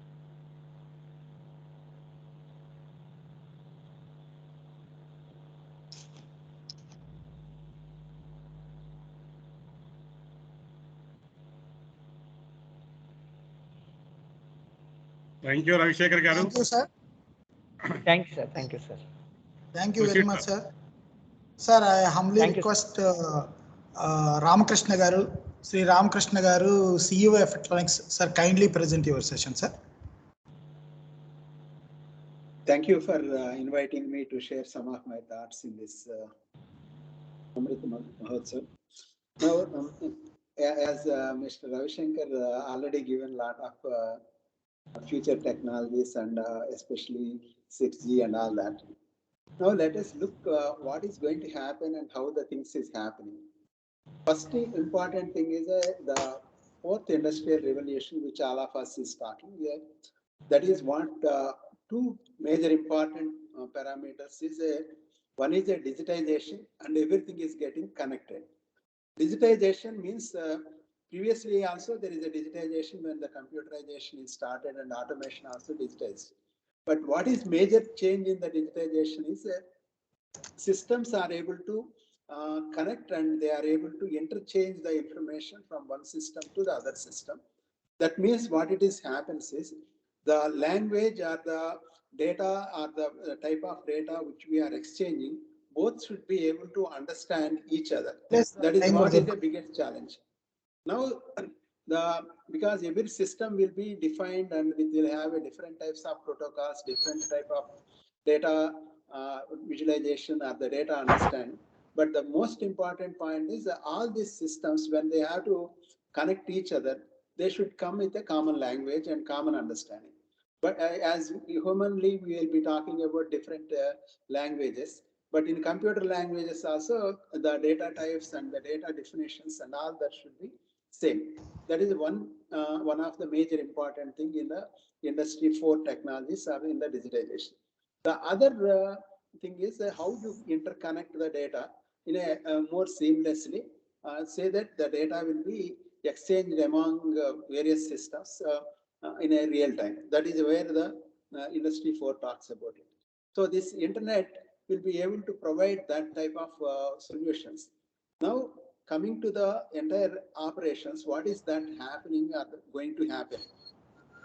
Speaker 2: Thank you, Ravi Shekhar garu.
Speaker 12: Thank you, sir.
Speaker 1: Thank you, sir. Thank you, sir.
Speaker 12: Thank you very much, sir. Sir, I humbly
Speaker 1: Thank you,
Speaker 12: request Ramakrishna garu, Sri Ramakrishna garu, CEO of Electronics, sir, kindly present your session, sir.
Speaker 7: Thank you for inviting me to share some of my thoughts in this Amrit Mahotsav. Now, as Mr. Ravi Shankar already given a lot of future technologies and especially 6G and all that. Now let us look what is going to happen and how the things is happening. First important thing is the fourth industrial revolution, which all of us is talking here. That is what two major important parameters is one is a digitization, and everything is getting connected. Digitization means previously also there is a digitization when the computerization is started and automation also digitized. But what is major change in the digitization is systems are able to connect and they are able to interchange the information from one system to the other system. That means what it is happens is the language or the data or the type of data which we are exchanging, both should be able to understand each other. Yes, that is what is the biggest challenge. Now, because every system will be defined and it will have a different types of protocols, different type of data visualization or the data understanding. But the most important point is that all these systems, when they have to connect each other, they should come with a common language and common understanding. But as humanly, we will be talking about different languages. But in computer languages also, the data types and the data definitions and all that should be same. That is one of the major important thing in the Industry 4 technologies or in the digitization. The other thing is how you interconnect the data in a more seamlessly. Say that the data will be exchanged among various systems in a real time. That is where the Industry 4 talks about it. So this internet will be able to provide that type of solutions. Now, coming to the entire operations, what is that happening or going to happen?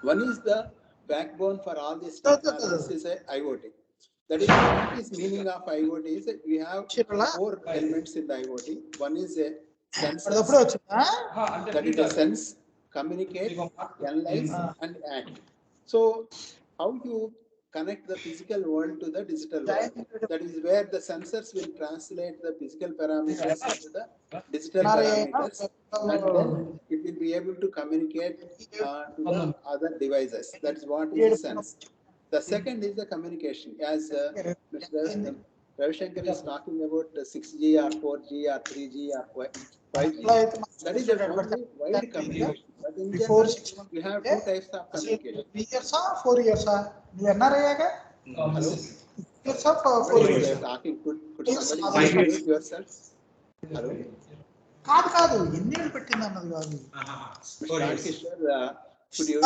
Speaker 7: One is the backbone for all these technologies is a IoT. That is, what is meaning of IoT is that we have 4 elements in the IoT. One is a sensor, that is a sense, communicate, analyze, and act. So, how you connect the physical world to the digital world? That is where the sensors will translate the physical parameters into the digital parameters, and then it will be able to communicate to the other devices. That is what is a sense. The second is the communication. As Mr. Ravi Shankar is talking about 6G or 4G or 3G or 5G. That is a only wide communication. But in general, we have 2 types of communication.
Speaker 12: 3 years or 4 years? You are not
Speaker 7: Hello?
Speaker 12: years or 4 years?
Speaker 7: You are talking. Could somebody unmute yourself? Hello?
Speaker 12: కాదు ఎన్నేళ్ళు పెట్టింది అన్నది కాదు.
Speaker 7: Could you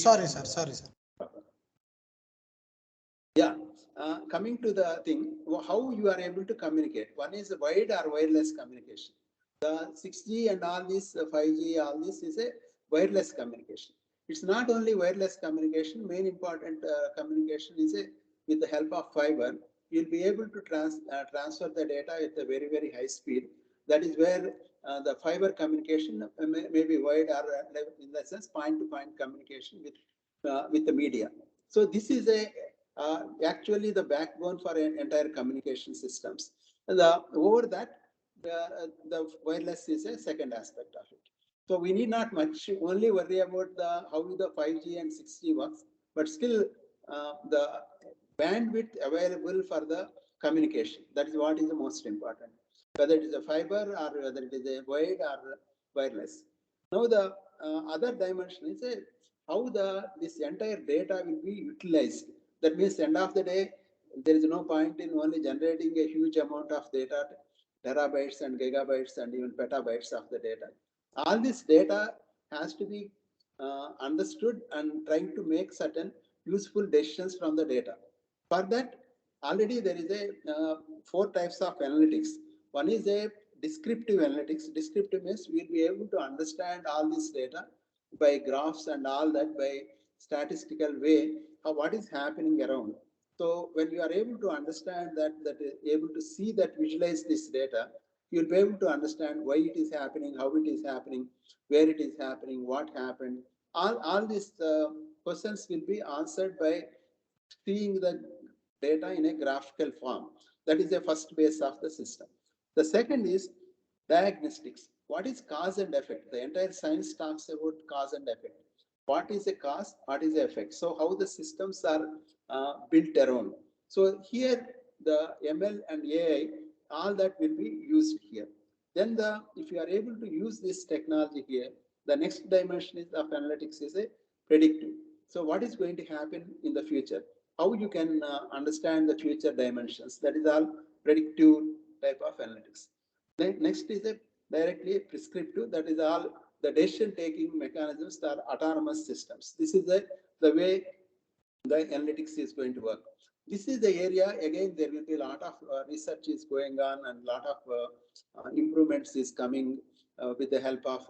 Speaker 12: sorry sir.
Speaker 7: Yeah, coming to the thing, how you are able to communicate. One is wired or wireless communication. The 6G and all this 5G, all this is a wireless communication. It's not only wireless communication. Main important communication is with the help of fiber. You'll be able to transfer the data at a very, very high speed. That is where the fiber communication may be wide or in the sense point-to-point communication with the media. So this is actually the backbone for entire communication systems. Over that, the wireless is a second aspect of it. So we need not much only worry about how the 5G and 6G works, but still the bandwidth available for the communication. That is what is the most important, whether it is a fiber or whether it is a wide or wireless. Now the other dimension is how this entire data will be utilized. That means end of the day, there is no point in only generating a huge amount of data, terabytes and gigabytes and even petabytes of the data. All this data has to be understood and trying to make certain useful decisions from the data. For that, already there is a 4 types of analytics. One is a descriptive analytics. Descriptive means we'll be able to understand all this data by graphs and all that by statistical way, what is happening around. So when you are able to understand that, able to see that, visualize this data, you'll be able to understand why it is happening, how it is happening, where it is happening, what happened. All these questions will be answered by seeing the data in a graphical form. That is the first base of the system. The second is diagnostics. What is cause and effect? The entire science talks about cause and effect. What is the cause? What is the effect? So how the systems are built around. So here the ML and AI, all that will be used here. Then if you are able to use this technology here, the next dimension is of analytics is a predictive. So what is going to happen in the future? How you can understand the future dimensions? That is all predictive type of analytics. Then next is a directly prescriptive. That is all the decision-taking mechanisms that are autonomous systems. This is the way the analytics is going to work. This is the area, again, there will be a lot of research is going on and a lot of improvements is coming with the help of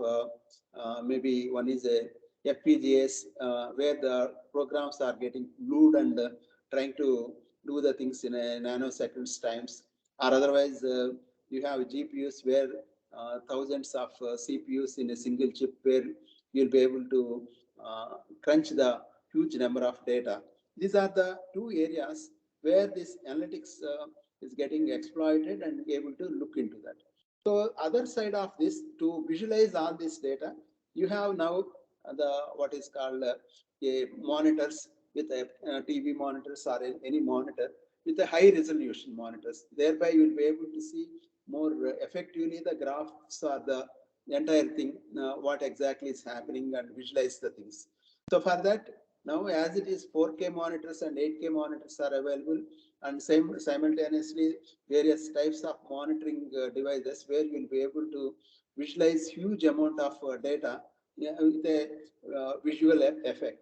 Speaker 7: maybe one is a FPGAs where the programs are getting glued and trying to do the things in a nanoseconds times, or otherwise you have GPUs where thousands of CPUs in a single chip where you'll be able to crunch the huge number of data. These are the 2 areas where this analytics is getting exploited and able to look into that. So other side of this, to visualize all this data, you have now what is called a monitors with a TV monitors or any monitor with a high resolution monitors. Thereby you will be able to see more effectively the graphs or the entire thing, what exactly is happening, and visualize the things. So for that, now as it is 4K monitors and 8K monitors are available, and simultaneously various types of monitoring devices where you will be able to visualize huge amount of data with a visual effect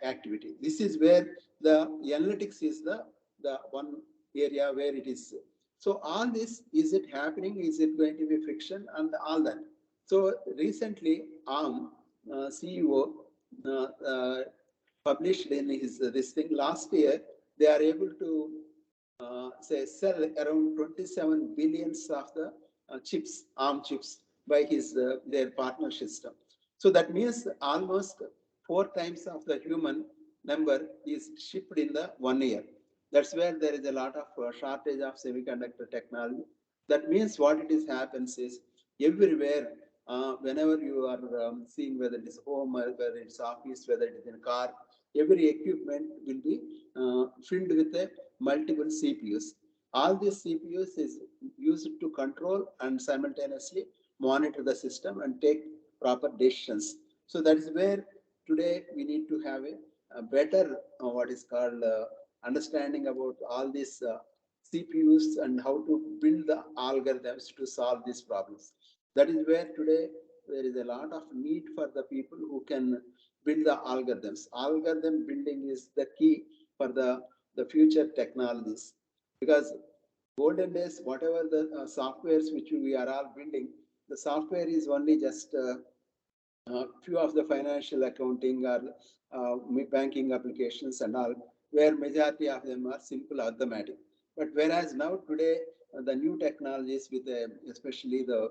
Speaker 7: activity. This is where the analytics is the one area where it is. So all this, is it happening? Is it going to be friction and all that? So recently, ARM CEO published in his this thing last year. They are able to say sell around 27 billions of the chips, ARM chips, by his their partner system. So that means almost 4 times of the human number is shipped in the 1 year. That's where there is a lot of shortage of semiconductor technology. That means what it is happens is everywhere, whenever you are seeing whether it is home, whether it's office, whether it is in a car, every equipment will be filled with a multiple CPUs. All these CPUs is used to control and simultaneously monitor the system and take proper decisions. So that is where today we need to have a better what is called understanding about all these CPUs and how to build the algorithms to solve these problems. That is where today there is a lot of need for the people who can build the algorithms. Algorithm building is the key for the future technologies, because golden days, whatever the softwares which we are all building, the software is only just few of the financial accounting or banking applications and all, where majority of them are simple arithmetic. But whereas now today, the new technologies with especially the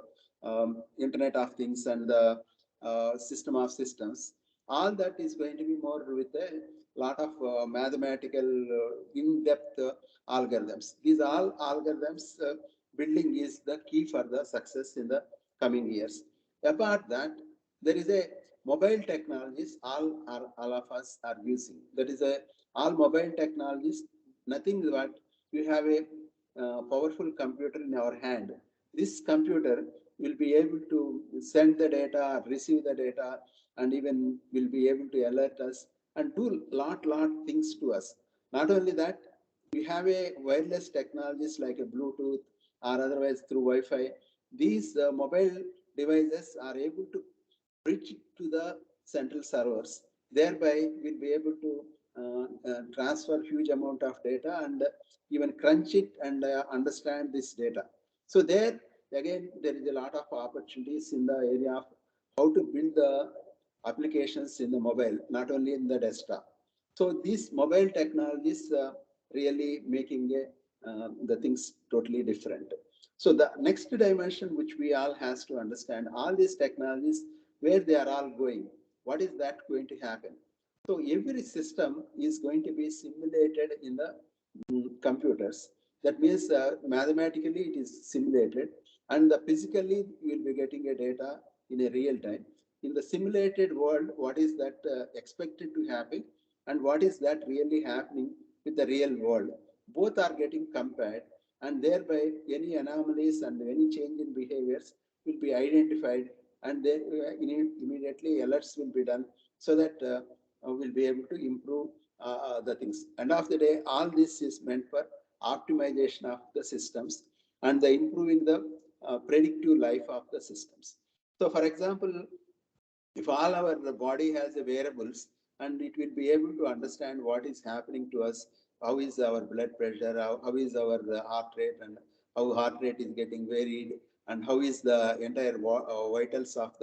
Speaker 7: Internet of Things and the system of systems, all that is going to be more with a lot of mathematical in-depth algorithms. These all algorithms building is the key for the success in the coming years. Apart that, there is a mobile technologies all of us are using. That is a all mobile technologies, nothing but you have a powerful computer in our hand. This computer will be able to send the data, receive the data, and even will be able to alert us and do lot things to us. Not only that, we have a wireless technologies like a Bluetooth or otherwise through Wi-Fi. These mobile devices are able to bridge to the central servers. Thereby, we'll be able to transfer huge amount of data and even crunch it and understand this data. So there, again, there is a lot of opportunities in the area of how to build the applications in the mobile, not only in the desktop. So these mobile technologies really making the things totally different. So the next dimension which we all has to understand, all these technologies, where they are all going, what is that going to happen? So every system is going to be simulated in the computers. That means mathematically it is simulated, and physically you will be getting a data in a real time. In the simulated world, what is that expected to happen, and what is that really happening with the real world? Both are getting compared, and thereby any anomalies and any change in behaviors will be identified, and then immediately alerts will be done so that we'll be able to improve the things. End of the day, all this is meant for optimization of the systems and the improving the predictive life of the systems. So for example, if all our body has a wearables, and it will be able to understand what is happening to us, how is our blood pressure, how is our heart rate, and how heart rate is getting varied, and how is the entire vitals of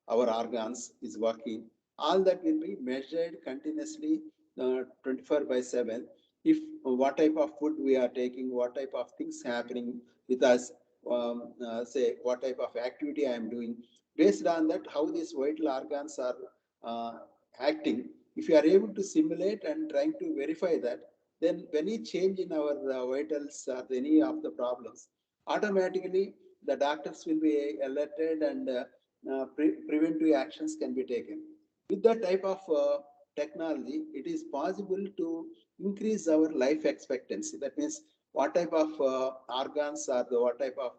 Speaker 7: our organs is working. All that will be measured continuously 24/7. If what type of food we are taking, what type of things happening with us, say what type of activity I am doing, based on that, how these vital organs are acting. If you are able to simulate and trying to verify that, then any change in our vitals or any of the problems, automatically the doctors will be alerted, and preventive actions can be taken. With that type of technology, it is possible to increase our life expectancy. That means what type of organs are what type of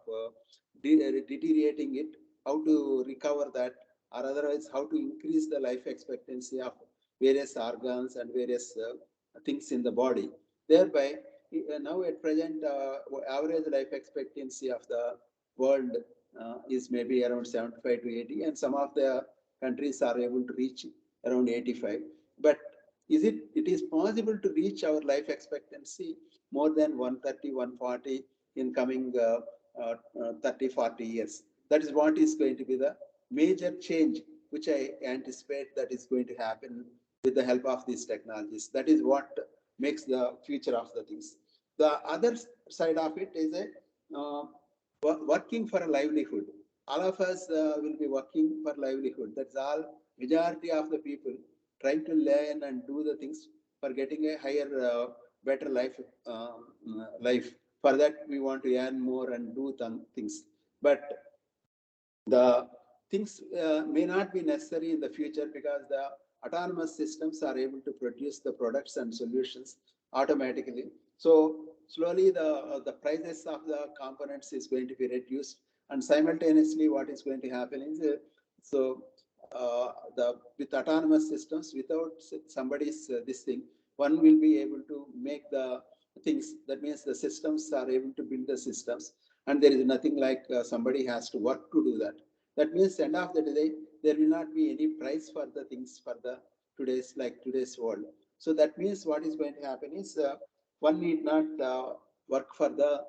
Speaker 7: deteriorating it, how to recover that, or otherwise how to increase the life expectancy of various organs and various things in the body. Thereby, now at present, average life expectancy of the world is maybe around 75 to 80, and some of the countries are able to reach around 85. But it is possible to reach our life expectancy more than 130, 140 in coming 30, 40 years. That is what is going to be the major change which I anticipate that is going to happen with the help of these technologies. That is what makes the future of the things. The other side of it is working for a livelihood. All of us will be working for livelihood. That's all. Majority of the people trying to learn and do the things for getting a higher, better life. Life. For that, we want to earn more and do things. But the things may not be necessary in the future, because the autonomous systems are able to produce the products and solutions automatically. So slowly the prices of the components is going to be reduced, and simultaneously what is going to happen is with autonomous systems, without somebody's this thing, one will be able to make the things. That means the systems are able to build the systems, and there is nothing like somebody has to work to do that. That means end of the day, there will not be any price for the things for the today's world. So that means what is going to happen is one need not work for the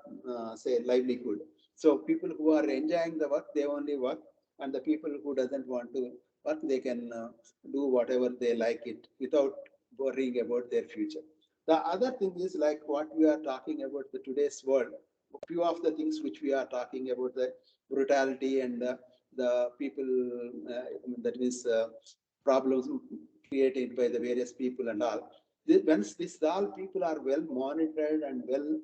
Speaker 7: say livelihood. So people who are enjoying the work, they only work, and the people who doesn't want to work, they can do whatever they like it without worrying about their future. The other thing is like what we are talking about the today's world. Few of the things which we are talking about, the brutality and the people that is problems created by the various people and all. Once these all people are well monitored and well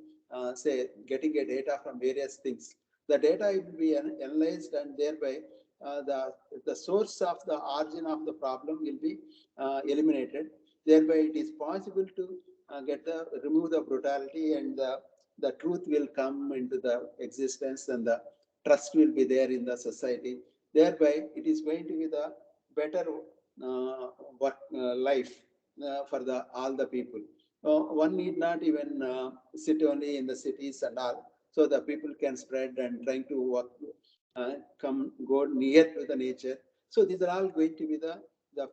Speaker 7: say getting a data from various things, the data will be analyzed and thereby the source of the origin of the problem will be eliminated. Thereby it is possible to remove the brutality, and the truth will come into the existence, and the trust will be there in the society. Thereby it is going to be the better work life for all the people. One need not even sit only in the cities and all, so the people can spread and trying to work, go near to the nature. So these are all going to be the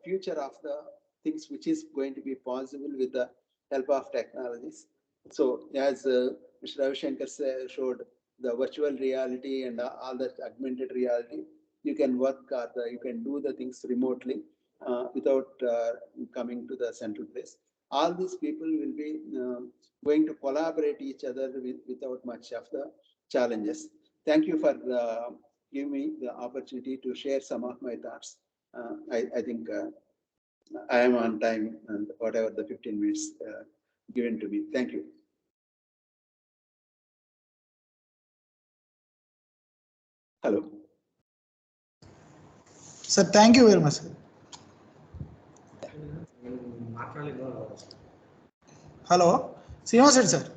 Speaker 7: future of the things which is going to be possible with the help of technologies. So as Mr. Ravi Shankar showed, the virtual reality and all that augmented reality, you can work or you can do the things remotely without coming to the central place. All these people will be going to collaborate each other without much of the challenges. Thank you for giving me the opportunity to share some of my thoughts. I think I am on time and whatever the 15 minutes given to me. Thank you. Hello.
Speaker 12: Sir, thank you very much, sir. Hello, Srinivas sir.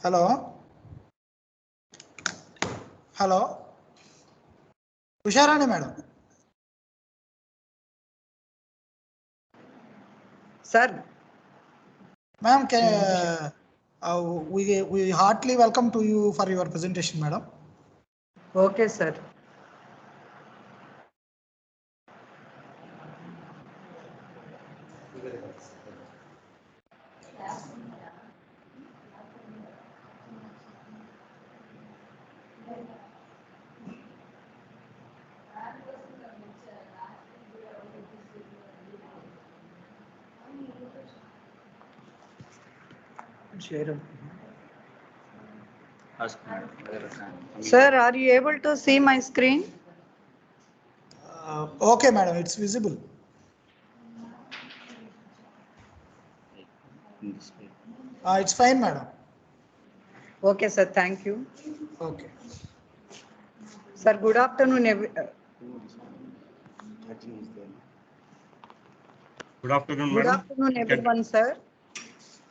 Speaker 12: Hello. Hello. Usharani madam.
Speaker 4: Sir.
Speaker 12: Ma'am, we heartily welcome to you for your presentation, madam.
Speaker 4: Okay, sir. Sir, are you able to see my screen?
Speaker 12: Okay, madam, it's visible. It's fine, madam.
Speaker 4: Okay, sir. Thank you.
Speaker 12: Okay.
Speaker 4: Sir, good afternoon.
Speaker 2: Good afternoon,
Speaker 4: Good
Speaker 2: madam.
Speaker 4: afternoon, everyone, sir.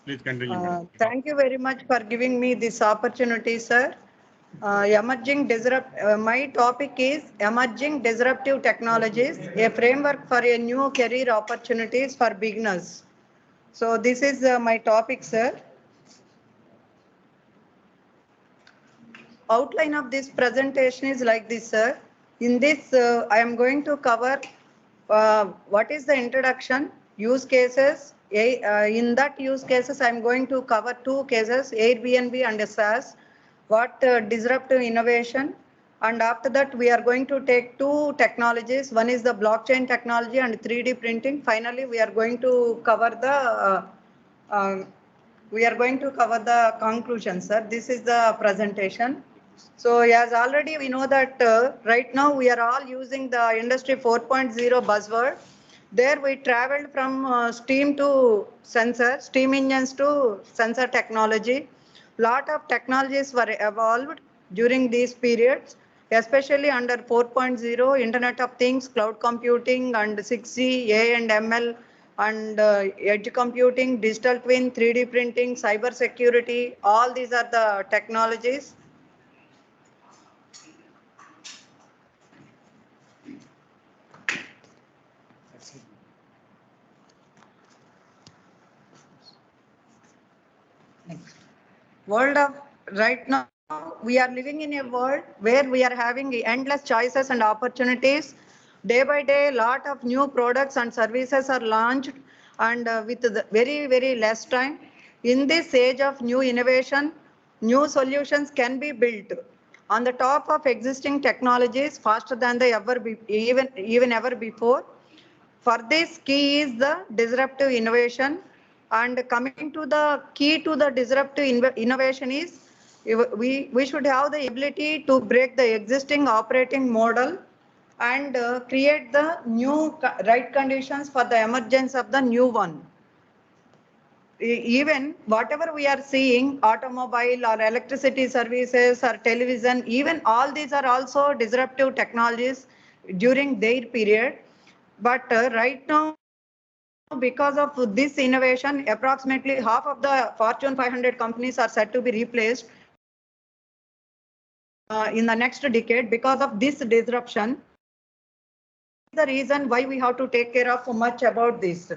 Speaker 2: Please continue.
Speaker 4: Thank you very much for giving me this opportunity, sir. My topic is emerging disruptive technologies, a framework for a new career opportunities for beginners. So this is my topic, sir. Outline of this presentation is like this, sir. In this, I am going to cover what is the introduction, use cases. In that use cases, I am going to cover two cases, Airbnb and SaaS. What disruptive innovation, and after that we are going to take two technologies. One is the blockchain technology and 3D printing. Finally, we are going to cover the conclusion, sir. This is the presentation. So as already we know that right now we are all using the industry 4.0 buzzword. There we traveled from steam to sensor, steam engines to sensor technology. Lot of technologies were evolved during these periods, especially under 4.0, Internet of Things, cloud computing, and 6G, AI and ML, and edge computing, digital twin, 3D printing, cyber security. All these are the technologies. Next. World of right now, we are living in a world where we are having endless choices and opportunities. Day by day, lot of new products and services are launched, and with the very, very less time. In this age of new innovation, new solutions can be built. on the top of existing technologies faster than the even ever before. For this, key is the disruptive innovation. And coming to the key to the disruptive innovation is we should have the ability to break the existing operating model and create the new right conditions for the emergence of the new one. Even whatever we are seeing, automobile or electricity services or television, even all these are also disruptive technologies during their period. But right now, because of this innovation, approximately half of the Fortune 500 companies are said to be replaced in the next decade because of this disruption. The reason why we have to take care of much about this.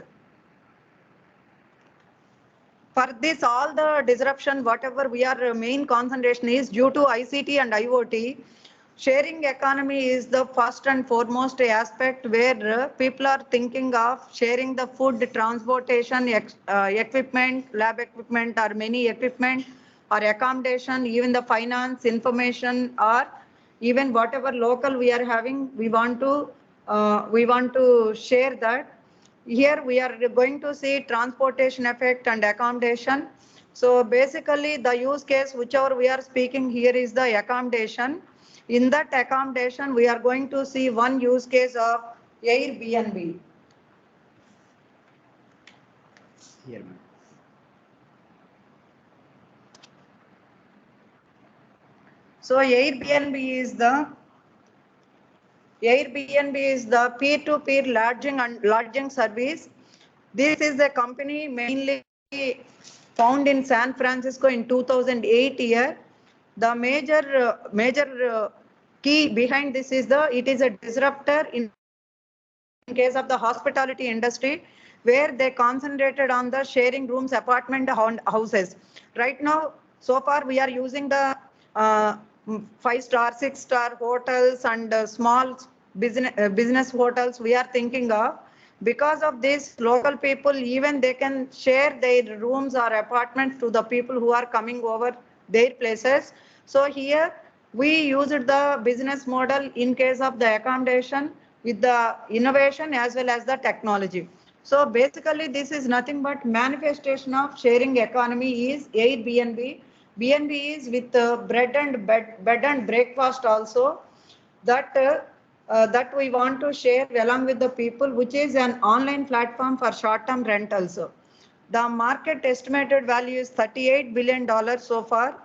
Speaker 4: For this, all the disruption, whatever we are main concentration is due to ICT and IoT. Sharing economy is the first and foremost aspect where people are thinking of sharing the food, transportation, equipment, lab equipment, or many equipment, or accommodation, even the finance, information, or even whatever local we are having, we want to share that. Here we are going to see transportation effect and accommodation. So basically the use case whichever we are speaking here is the accommodation. In that accommodation, we are going to see one use case of Airbnb. Here. So Airbnb is the peer-to-peer lodging service. This is a company mainly found in San Francisco in 2008 year. The major key behind this is it is a disruptor in case of the hospitality industry, where they concentrated on the sharing rooms, apartment houses. Right now, so far we are using the 5-star, 6-star hotels and small business hotels we are thinking of. Because of this, local people, even they can share their rooms or apartments to the people who are coming over their places. So here we used the business model in case of the accommodation with the innovation as well as the technology. So basically this is nothing but manifestation of sharing economy is Airbnb. BNB is with bed and breakfast also, that we want to share along with the people, which is an online platform for short-term rentals. The market estimated value is $38 billion so far.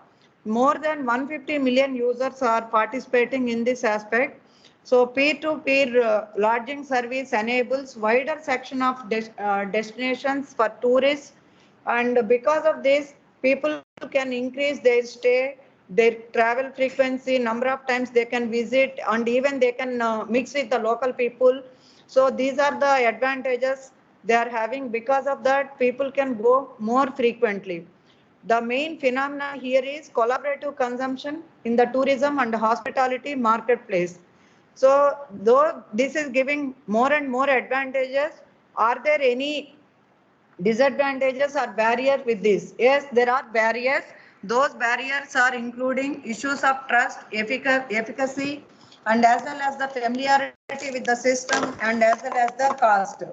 Speaker 4: More than 150 million users are participating in this aspect. So peer-to-peer lodging service enables wider section of destinations for tourists, and because of this, people can increase their stay, their travel frequency, number of times they can visit, and even they can mix with the local people. So these are the advantages they are having. Because of that, people can go more frequently. The main phenomena here is collaborative consumption in the tourism and hospitality marketplace. So though this is giving more and more advantages, are there any disadvantages or barriers with this? Yes, there are barriers. Those barriers are including issues of trust, efficacy, and as well as the familiarity with the system, and as well as the cost.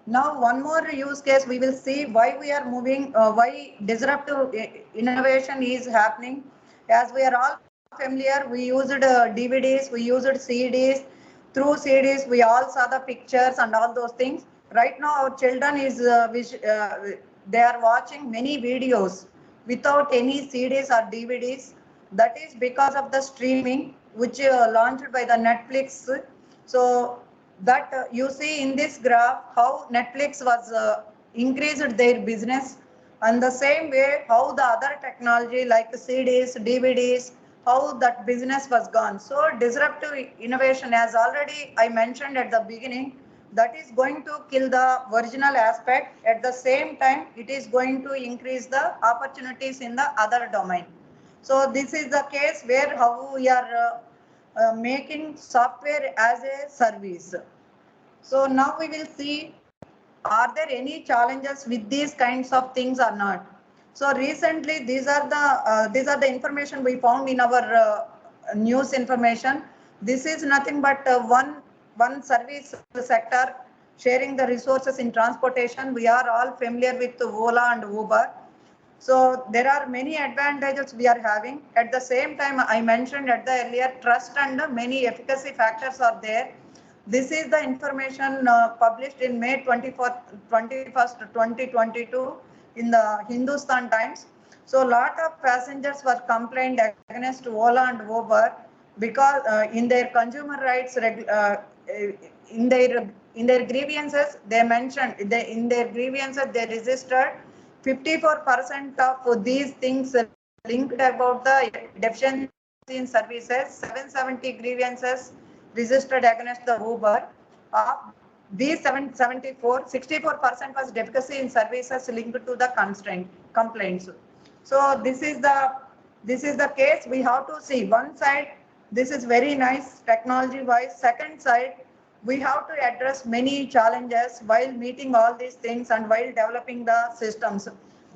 Speaker 4: Now, one more use case, we will see why we are moving, why disruptive innovation is happening. As we are all familiar, we used DVDs, we used CDs. Through CDs, we all saw the pictures and all those things. Right now, our children they are watching many videos without any CDs or DVDs. That is because of the streaming, which launched by the Netflix. So that you see in this graph how Netflix was increased their business, and the same way how the other technology like CDs, DVDs, how that business was gone. So disruptive innovation, as already I mentioned at the beginning, that is going to kill the original aspect. At the same time, it is going to increase the opportunities in the other domain. So this is the case where how we are making software as a service. So now we will see, are there any challenges with these kinds of things or not? So recently, these are the information we found in our news information. This is nothing but one service sector sharing the resources in transportation. We are all familiar with Ola and Uber. So there are many advantages we are having. At the same time, I mentioned at the earlier, trust and many efficacy factors are there. This is the information published in May 21st, 2022 in the Hindustan Times. So a lot of passengers were complained against Ola and Uber because in their consumer rights, in their grievances, they mentioned in their grievances they registered 54% of these things linked about the deficiency in services, 770 grievances registered against the Uber. Of these 774, 64% was deficiency in services linked to the complaints. So this is the case. We have to see one side. This is very nice technology wise. Second side, we have to address many challenges while meeting all these things and while developing the systems.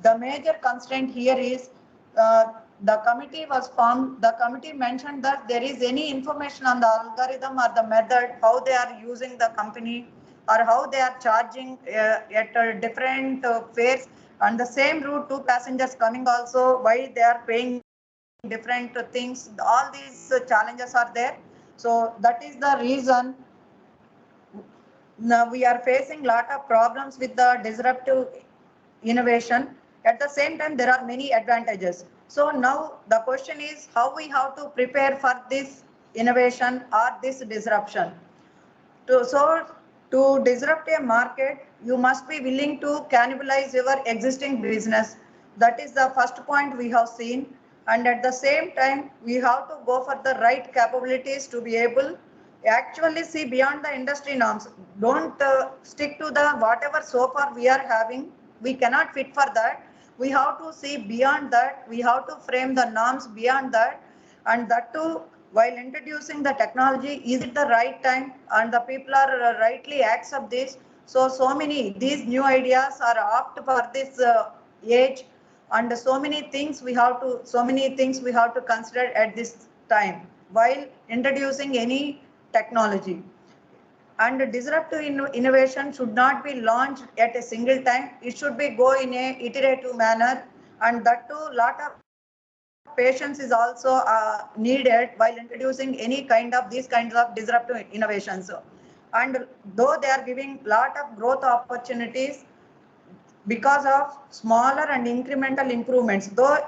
Speaker 4: The major constraint here is the committee was formed. The committee mentioned that there is any information on the algorithm or the method, how they are using the company or how they are charging at different fares on the same route, two passengers coming also, why they are paying different things. All these challenges are there. So that is the reason now we are facing lot of problems with the disruptive innovation. At the same time, there are many advantages. So now the question is how we have to prepare for this innovation or this disruption. To disrupt a market, you must be willing to cannibalize your existing business. That is the first point we have seen. And at the same time, we have to go for the right capabilities to be able actually see beyond the industry norms. Don't stick to the whatever so far we are having. We cannot fit for that. We have to see beyond that. We have to frame the norms beyond that, and that too while introducing the technology. Is it the right time and the people are rightly accept this? So many these new ideas are apt for this age, and so many things we have to consider at this time while introducing any technology. And disruptive innovation should not be launched at a single time. It should be go in a iterative manner, and that too lot of patience is also needed while introducing any kind of these kinds of disruptive innovations. And though they are giving lot of growth opportunities because of smaller and incremental improvements, though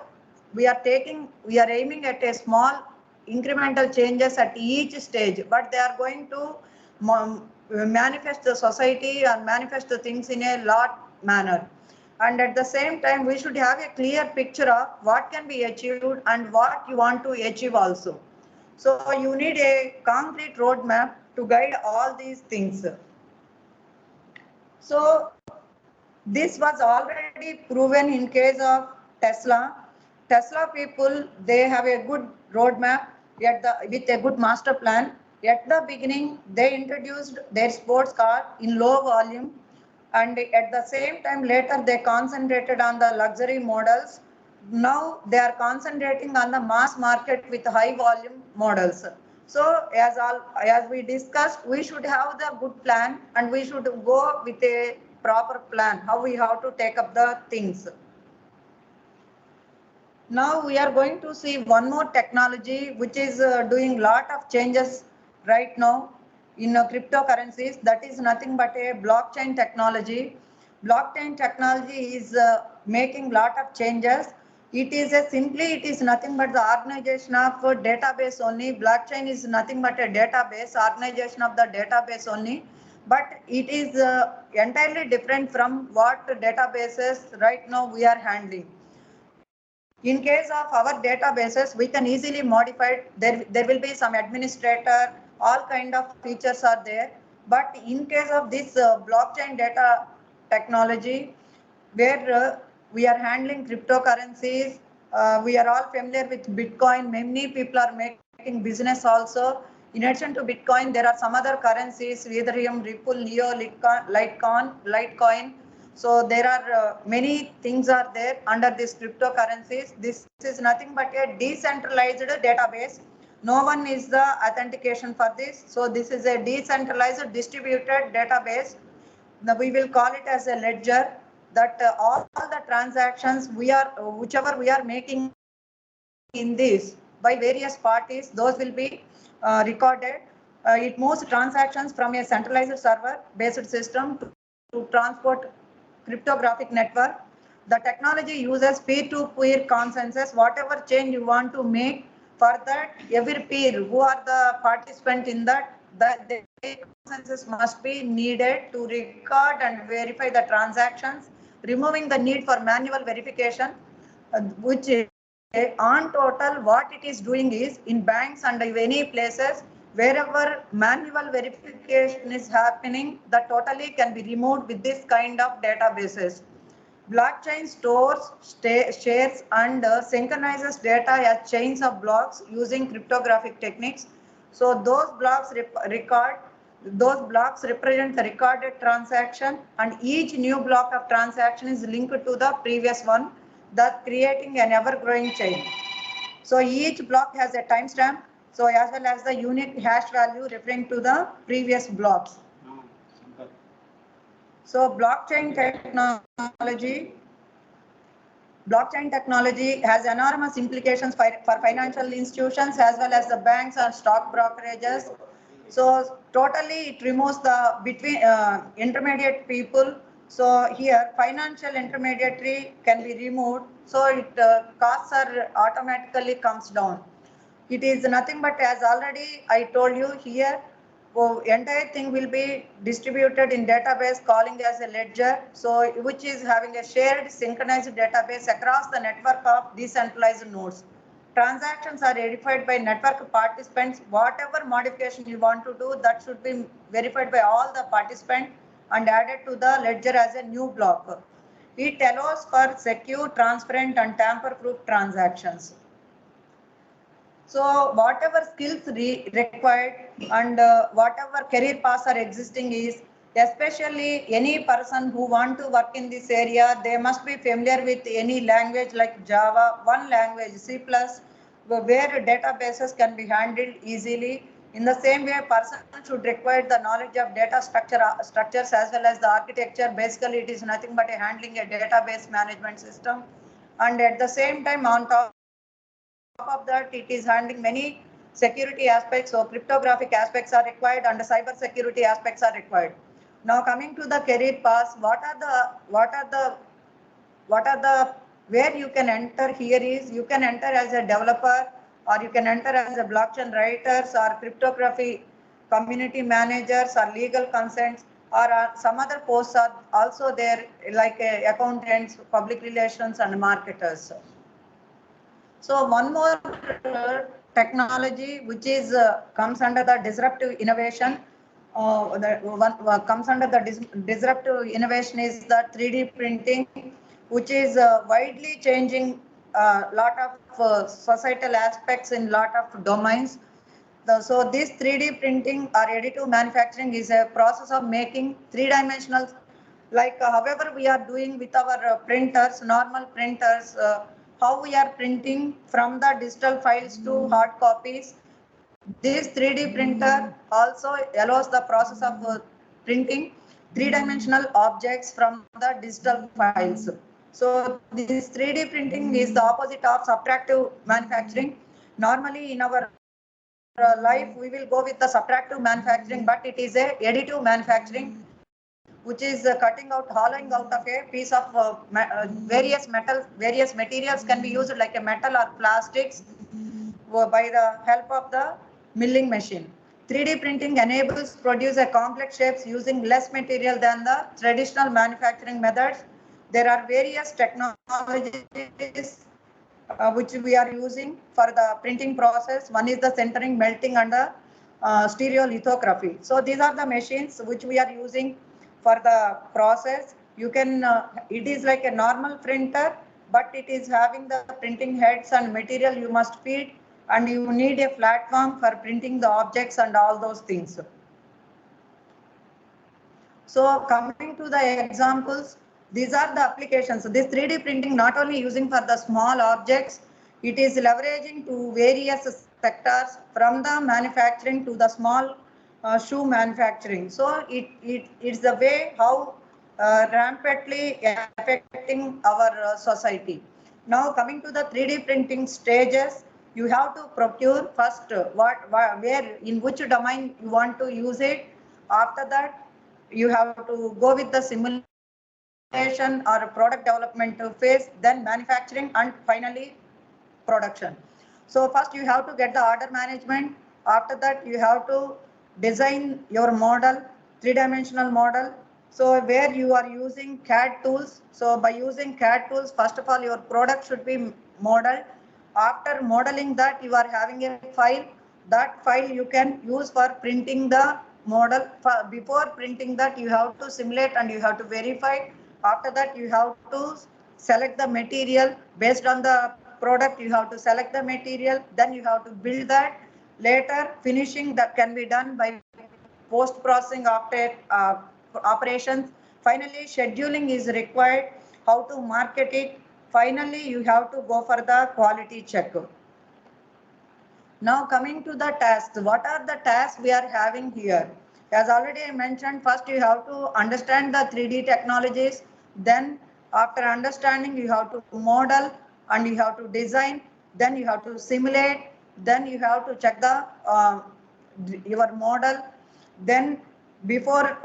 Speaker 4: we are aiming at a small incremental changes at each stage, but they are going to manifest the society and manifest the things in a lot manner. And at the same time, we should have a clear picture of what can be achieved and what you want to achieve also. So you need a concrete roadmap to guide all these things. So this was already proven in case of Tesla. Tesla people, they have a good roadmap with a good master plan. At the beginning, they introduced their sports car in low volume, and at the same time later they concentrated on the luxury models. Now they are concentrating on the mass market with high volume models. So as we discussed, we should have the good plan and we should go with a proper plan how we have to take up the things. Now we are going to see one more technology which is doing lot of changes right now in cryptocurrencies. That is nothing but a blockchain technology. Blockchain technology is making lot of changes. It is nothing but the organization of database only. Blockchain is nothing but a database, organization of the database only. But it is entirely different from what databases right now we are handling. In case of our databases, we can easily modify it. There will be some administrator, all kind of features are there. But in case of this blockchain data technology, where we are handling cryptocurrencies, we are all familiar with Bitcoin. Many people are making business also. In addition to Bitcoin, there are some other currencies, Ethereum, Ripple, Neo, Litecoin. So there are many things are there under this cryptocurrencies. This is nothing but a decentralized database. No one is the authentication for this. So this is a decentralized distributed database. Now we will call it as a ledger, that all the transactions whichever we are making in this by various parties, those will be recorded. It moves transactions from a centralized server based system to transport cryptographic network. The technology uses peer-to-peer consensus. Whatever change you want to make, for that every peer who are the participant in that, the consensus must be needed to record and verify the transactions, removing the need for manual verification, which on total what it is doing is in banks and any places wherever manual verification is happening, that totally can be removed with this kind of databases. Blockchain stores, shares and synchronizes data as chains of blocks using cryptographic techniques. So those blocks represent the recorded transaction, and each new block of transaction is linked to the previous one, thus creating an ever-growing chain. So each block has a timestamp, so as well as the unique hash value referring to the previous blocks. So blockchain technology has enormous implications for financial institutions as well as the banks and stock brokerages. So totally it removes the between intermediate people. So here financial intermediary can be removed. So it costs are automatically comes down. It is nothing but, as already I told you here, entire thing will be distributed in database calling as a ledger, so which is having a shared synchronized database across the network of decentralized nodes. Transactions are verified by network participants. Whatever modification you want to do, that should be verified by all the participants and added to the ledger as a new block. It allows for secure, transparent and tamper-proof transactions. So whatever skills required and whatever career paths are existing is, especially any person who want to work in this area, they must be familiar with any language like Java, one language, C++, where databases can be handled easily. In the same way, a person should require the knowledge of data structures as well as the architecture. Basically, it is nothing but handling a database management system. And at the same time, on top of that, it is handling many security aspects. So cryptographic aspects are required and cyber security aspects are required. Now coming to the career paths, where you can enter here is, you can enter as a developer, or you can enter as a blockchain writers or cryptography community managers or legal consents, or some other posts are also there like accountants, public relations and marketers. So one more technology which is comes under the disruptive innovation. Comes under the disruptive innovation is the 3D printing, which is widely changing a lot of societal aspects in lot of domains. So this 3D printing or additive manufacturing is a process of making three-dimensional, like however we are doing with our printers, normal printers, how we are printing from the digital files to hard copies. This 3D printer also allows the process of printing three-dimensional objects from the digital files. So this 3D printing is the opposite of subtractive manufacturing. Normally in our life we will go with the subtractive manufacturing, but it is a additive manufacturing, which is cutting out, hollowing out of a piece of various materials can be used like a metal or plastics by the help of the milling machine. 3D printing enables produce a complex shapes using less material than the traditional manufacturing methods. There are various technologies which we are using for the printing process. One is the centering, melting and the stereolithography. So these are the machines which we are using for the process. You can, it is like a normal printer, but it is having the printing heads and material you must feed, and you need a platform for printing the objects and all those things. So coming to the examples, These are the applications. So this 3D printing not only using for the small objects, it is leveraging to various sectors from the manufacturing to the small shoe manufacturing. So it's the way how rampantly affecting our society. Now coming to the 3D printing stages, you have to procure first where, in which domain you want to use it. After that, you have to go with the simulation or product development phase, then manufacturing, and finally production. So first you have to get the order management. After that you have to design your model, three-dimensional model. So where you are using CAD tools. So by using CAD tools, first of all, your product should be modeled. After modeling that, you are having a file. That file you can use for printing the model. Before printing that, you have to simulate and you have to verify. After that, you have to select the material. Based on the product, you have to select the material. Then you have to build that. Later, finishing that can be done by post-processing after operations. Finally, scheduling is required. How to market it. Finally, you have to go for the quality check. Now coming to the tasks, what are the tasks we are having here? As already I mentioned, first you have to understand the 3D technologies. Then after understanding, you have to model and you have to design. Then you have to simulate. Then you have to check the your model. Then before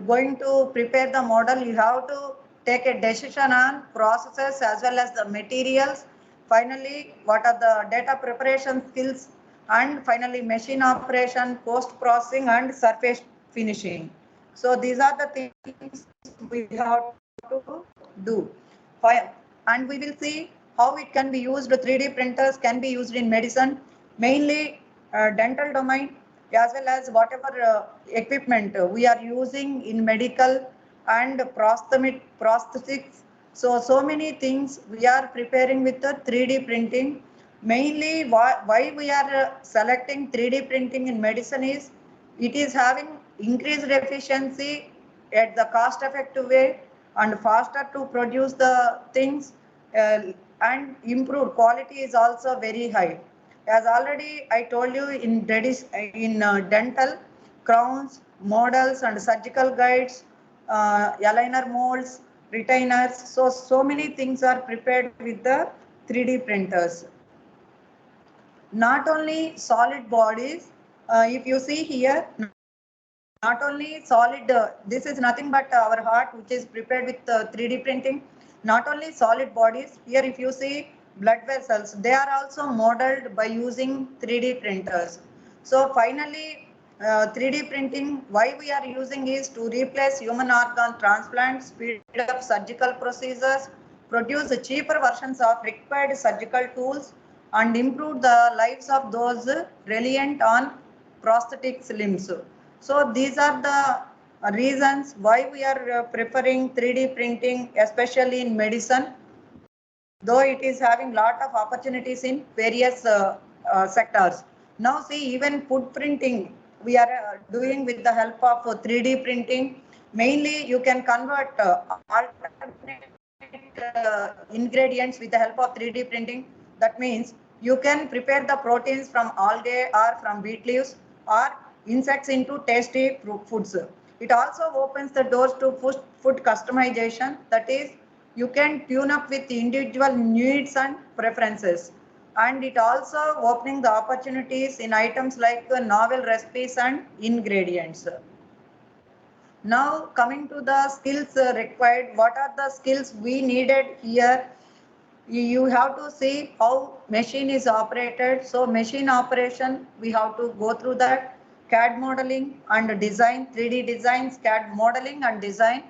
Speaker 4: going to prepare the model, you have to take a decision on processes as well as the materials. Finally, what are the data preparation skills, and finally machine operation, post processing, and surface finishing. So these are the things we have to do. And we will see how it can be used. 3D printers can be used in medicine, mainly dental domain, as well as whatever equipment we are using in medical and prosthetics. So many things we are preparing with the 3D printing. Mainly why we are selecting 3D printing in medicine is it is having increased efficiency at the cost effective way and faster to produce the things, and improved quality is also very high. As already I told you, in dental, crowns, models and surgical guides, aligner molds, retainers. So many things are prepared with the 3D printers. Not only solid bodies, if you see here, not only solid, this is nothing but our heart, which is prepared with 3D printing. Not only solid bodies, here if you see blood vessels, they are also modeled by using 3D printers. So finally, 3D printing, why we are using is to replace human organ transplants, speed up surgical procedures, produce cheaper versions of required surgical tools, and improve the lives of those reliant on prosthetics limbs. So these are the reasons why we are preferring 3D printing, especially in medicine, though it is having lot of opportunities in various sectors. Now see, even food printing, we are doing with the help of 3D printing. Mainly you can convert alternate ingredients with the help of 3D printing. That means you can prepare the proteins from algae or from beet leaves or insects into tasty foods. It also opens the doors to food customization. That is, you can tune up with individual needs and preferences. And it also opening the opportunities in items like novel recipes and ingredients. Now coming to the skills required, what are the skills we needed here? You have to see how machine is operated. So machine operation, we have to go through that. CAD modeling and design, 3D designs, CAD modeling and design,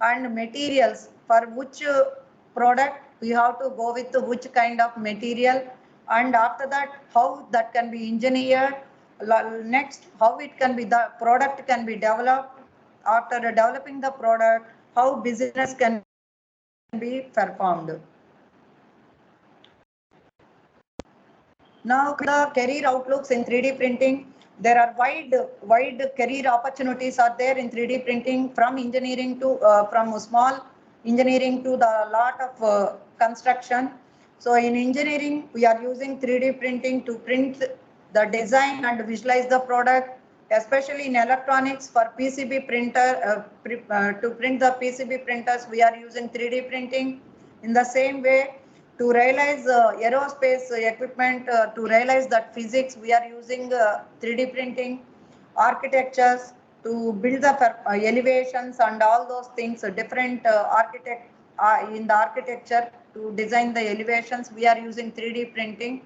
Speaker 4: and materials for which product we have to go with which kind of material, and after that how that can be engineered. Next, how it can be, the product can be developed. After developing the product, how business can be performed. Now the career outlooks in 3D printing. There are wide career opportunities are there in 3D printing, from engineering to from small engineering to the lot of construction. So in engineering, we are using 3D printing to print the design and visualize the product, especially in electronics for PCB printer, to print the PCB printers, we are using 3D printing. In the same way, to realize aerospace equipment, to realize that physics, we are using 3D printing, architectures, to build the elevations and all those things, different in the architecture to design the elevations, we are using 3D printing.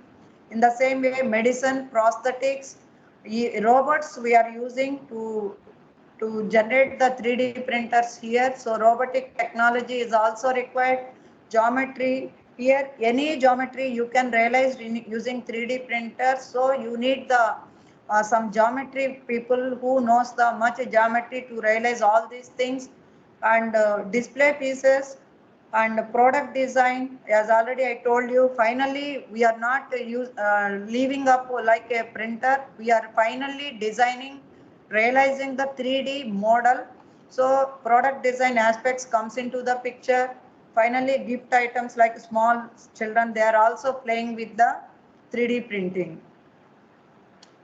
Speaker 4: In the same way, medicine, prosthetics, robots we are using to generate the 3D printers here. So robotic technology is also required. Geometry, here any geometry you can realize using 3D printers. So you need the some geometry people who knows the much geometry to realize all these things, and display pieces and product design. As already I told you, finally we are not leaving up like a printer. We are finally designing, realizing the 3D model. So product design aspects comes into the picture. Finally, gift items like small children, they are also playing with the 3D printing.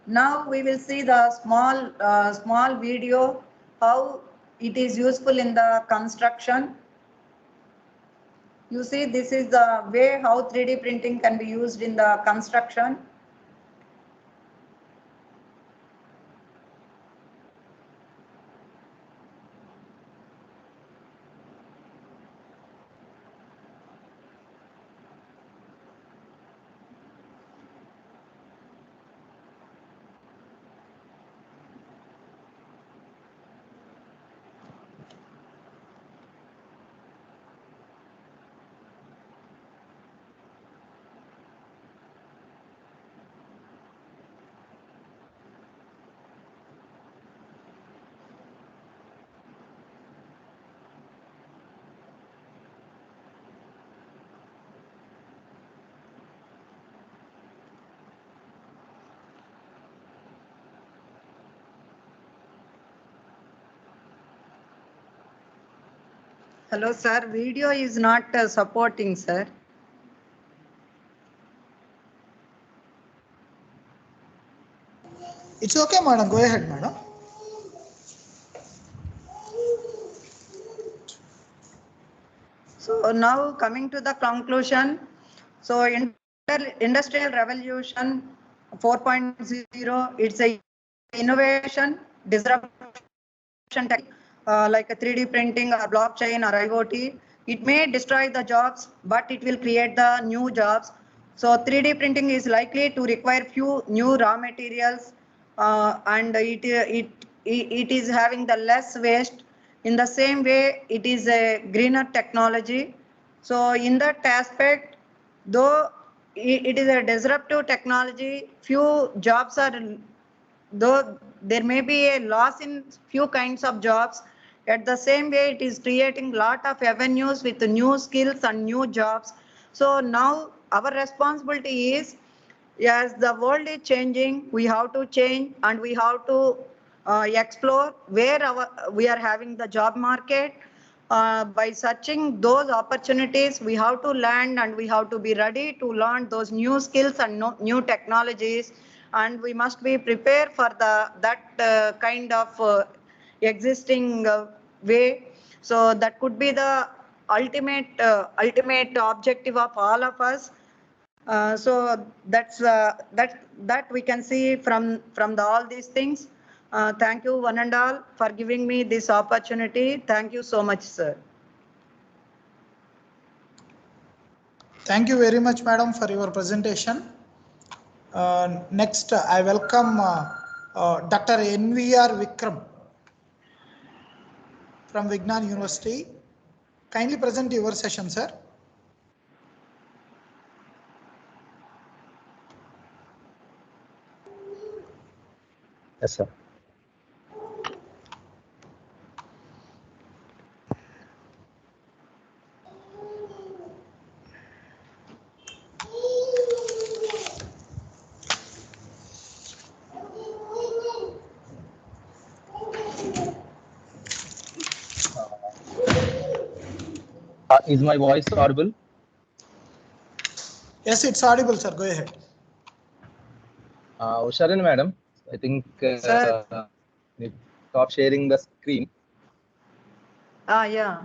Speaker 4: Now we will see the small video how it is useful in the construction. You see, this is the way how 3D printing can be used in the construction. Hello, sir. Video is not supporting, sir.
Speaker 12: It's okay, madam. Go ahead, madam.
Speaker 4: So now coming to the conclusion. So industrial revolution 4.0, it's a innovation, disruption, like a 3D printing or blockchain or IoT. It may destroy the jobs, but it will create the new jobs. So 3D printing is likely to require few new raw materials, and it is having the less waste. In the same way, it is a greener technology. So in that aspect, though it is a disruptive technology, few jobs are, though there may be a loss in few kinds of jobs, at the same way it is creating lot of avenues with new skills and new jobs. So now our responsibility is, as the world is changing, we have to change and we have to explore where we are having the job market. By searching those opportunities, we have to learn and we have to be ready to learn those new skills and new technologies, and we must be prepared for that kind of existing way. So that could be the ultimate objective of all of us. So that we can see from all these things. Thank you one and all for giving me this opportunity. Thank you so much, sir.
Speaker 12: Thank you very much, madam, for your presentation. Next, I welcome Dr. NVR Vikram from Vigyan University. Kindly present your session, sir.
Speaker 13: Yes, sir. Is my voice audible?
Speaker 12: Yes, it's audible, sir. Go ahead.
Speaker 13: Sharan madam, I think
Speaker 4: Sir.
Speaker 13: stop sharing the screen.
Speaker 4: Yeah.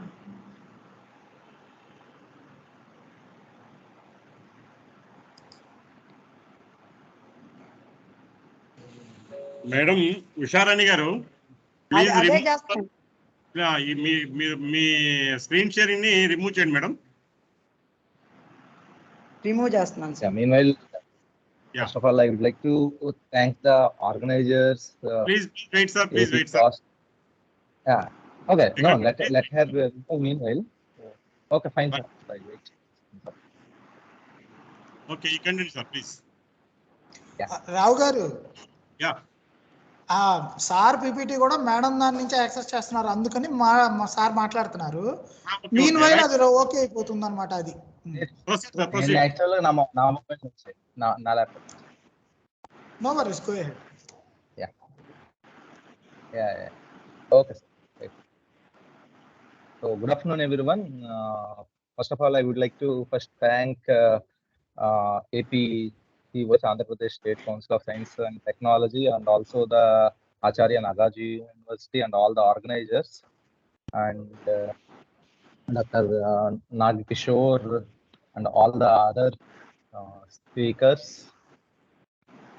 Speaker 2: Madam Usharani గారు please
Speaker 4: అదే
Speaker 2: remove
Speaker 4: చేస్తాను.
Speaker 2: మీ screen sharing ని remove చేయండి madam.
Speaker 4: Remove చేస్తున్నాను
Speaker 13: Yeah,
Speaker 4: sir.
Speaker 13: meanwhile,
Speaker 2: Yeah.
Speaker 13: first of all, I would like to thank the organizers.
Speaker 2: Please wait, sir. Please
Speaker 13: AP
Speaker 2: wait, sir.
Speaker 13: cost. Yeah. Okay. No,
Speaker 2: Because-
Speaker 13: let her meanwhile. Okay, fine, sir. I wait.
Speaker 2: Okay, you continue, sir, please.
Speaker 12: రావు గారు,
Speaker 2: Yeah.
Speaker 12: Sir PPT కూడా madam దాని నుంచి access చేస్తున్నారు, అందుకని మా sir మాట్లాడుతున్నారు. Mean while అది okay అయిపోతుంది అనమాట. అది
Speaker 13: Actually, నా మొబైల్ నుంచి నా laptop.
Speaker 12: No worries, go ahead.
Speaker 13: Yeah. Okay, sir. Right. So, good afternoon, everyone. First of all, I would like to first thank AP Andhra Pradesh State Council of Science and Technology, and also the Acharya Nagaji University and all the organizers, and Dr. Nagkishore and all the other speakers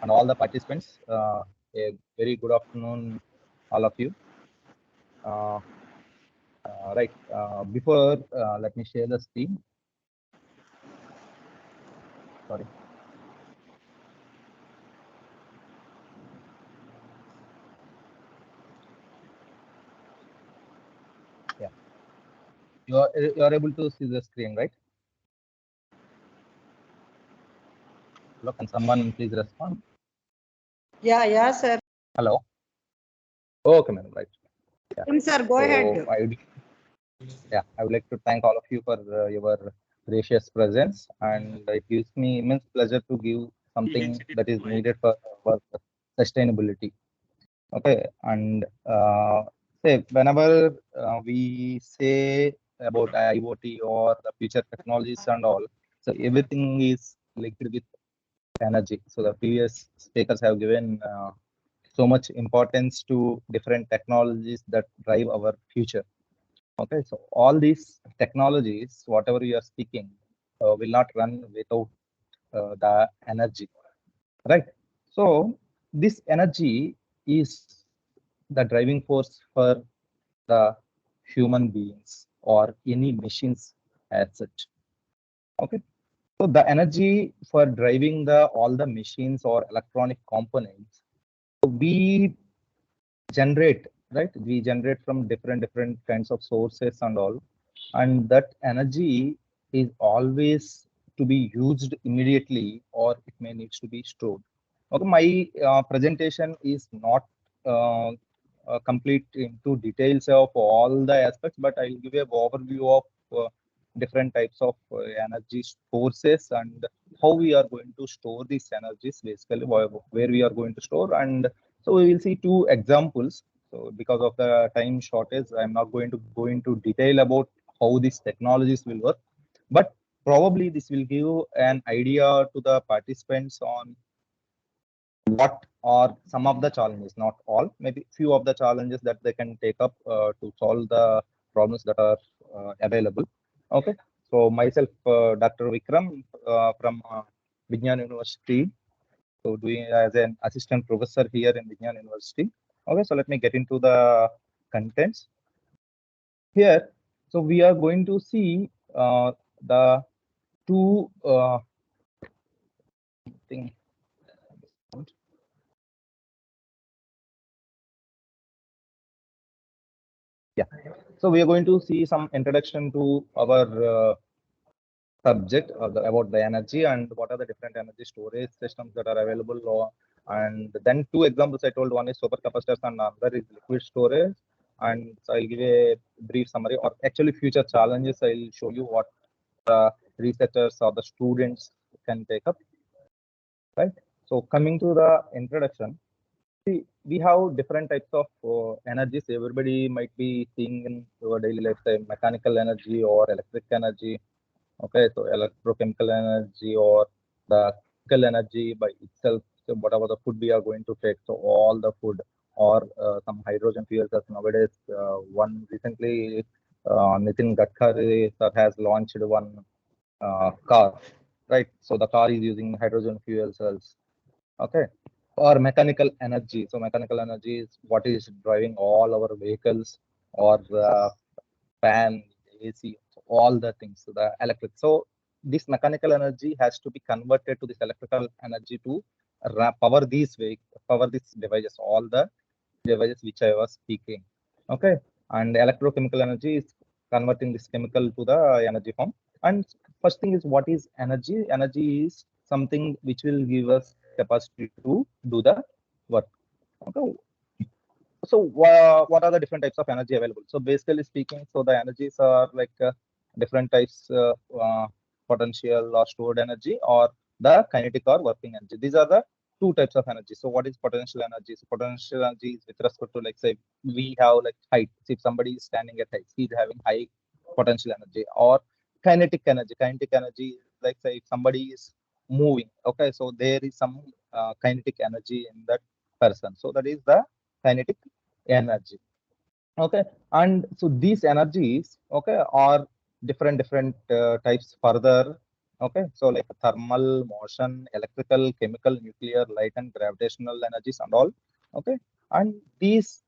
Speaker 13: and all the participants. A very good afternoon, all of you. Right. Before, let me share the screen. Sorry. Yeah. You are able to see the screen, right? Hello, can someone please respond?
Speaker 4: Yeah, sir.
Speaker 13: Hello. Okay, madam. Right. Yeah.
Speaker 4: Sir, go ahead.
Speaker 13: I would like to thank all of you for your gracious presence, and it gives me immense pleasure to give something that is needed for sustainability. Okay, and say whenever we say about IoT or the future technologies and all, so everything is linked with energy. So the previous speakers have given so much importance to different technologies that drive our future. Okay, so all these technologies, whatever you are speaking, will not run without the energy, right? So this energy is the driving force for the human beings or any machines as such. Okay, so the energy for driving all the machines or electronic components, we generate, right? We generate from different kinds of sources and all, and that energy is always to be used immediately, or it may needs to be stored. Okay, my presentation is not complete into details of all the aspects, but I'll give you an overview of different types of energy sources and how we are going to store these energies, basically where we are going to store. And so we will see two examples. So because of the time shortage, I'm not going to go into detail about how these technologies will work, but probably this will give an idea to the participants on what are some of the challenges, not all, maybe few of the challenges that they can take up to solve the problems that are available. Okay, so myself, Dr. Vikram from Vigyan University, so doing as an assistant professor here in Vigyan University. Okay, so let me get into the contents here. So we are going to see the two thing. Yeah, so we are going to see some introduction to our subject about the energy and what are the different energy storage systems that are available. And then two examples I told, one is supercapacitors and another is liquid storage. And so I'll give a brief summary, or actually future challenges. I'll show you what the researchers or the students can take up, right? So coming to the introduction, we have different types of energies. Everybody might be seeing in your daily life, say mechanical energy or electric energy. Okay, so electrochemical energy or the chemical energy by itself. So whatever the food we are going to take, so all the food or some hydrogen fuels. As nowadays, one recently, Nitin Gadkari sir has launched one car, right? So the car is using hydrogen fuel cells. Okay, or mechanical energy. So mechanical energy is what is driving all our vehicles or fan, AC, all the things. So the electric. So this mechanical energy has to be converted to this electrical energy to power these power these devices, all the devices which I was speaking. Okay, and electrochemical energy is converting this chemical to the energy form. And first thing is, what is energy? Energy is something which will give us capacity to do the work. Okay. So what are the different types of energy available? So basically speaking, so the energies are like different types, potential or stored energy, or the kinetic or working energy. These are the two types of energy. So what is potential energy? So potential energy is with respect to, like, say we have like height. So if somebody is standing at height, he's having high potential energy. Or kinetic energy. Kinetic energy is like, say if somebody is moving. Okay, so there is some kinetic energy in that person. So that is the kinetic energy. Okay, and so these energies, okay, are different types further. Okay, so like thermal, motion, electrical, chemical, nuclear, light and gravitational energies and all. Okay, and these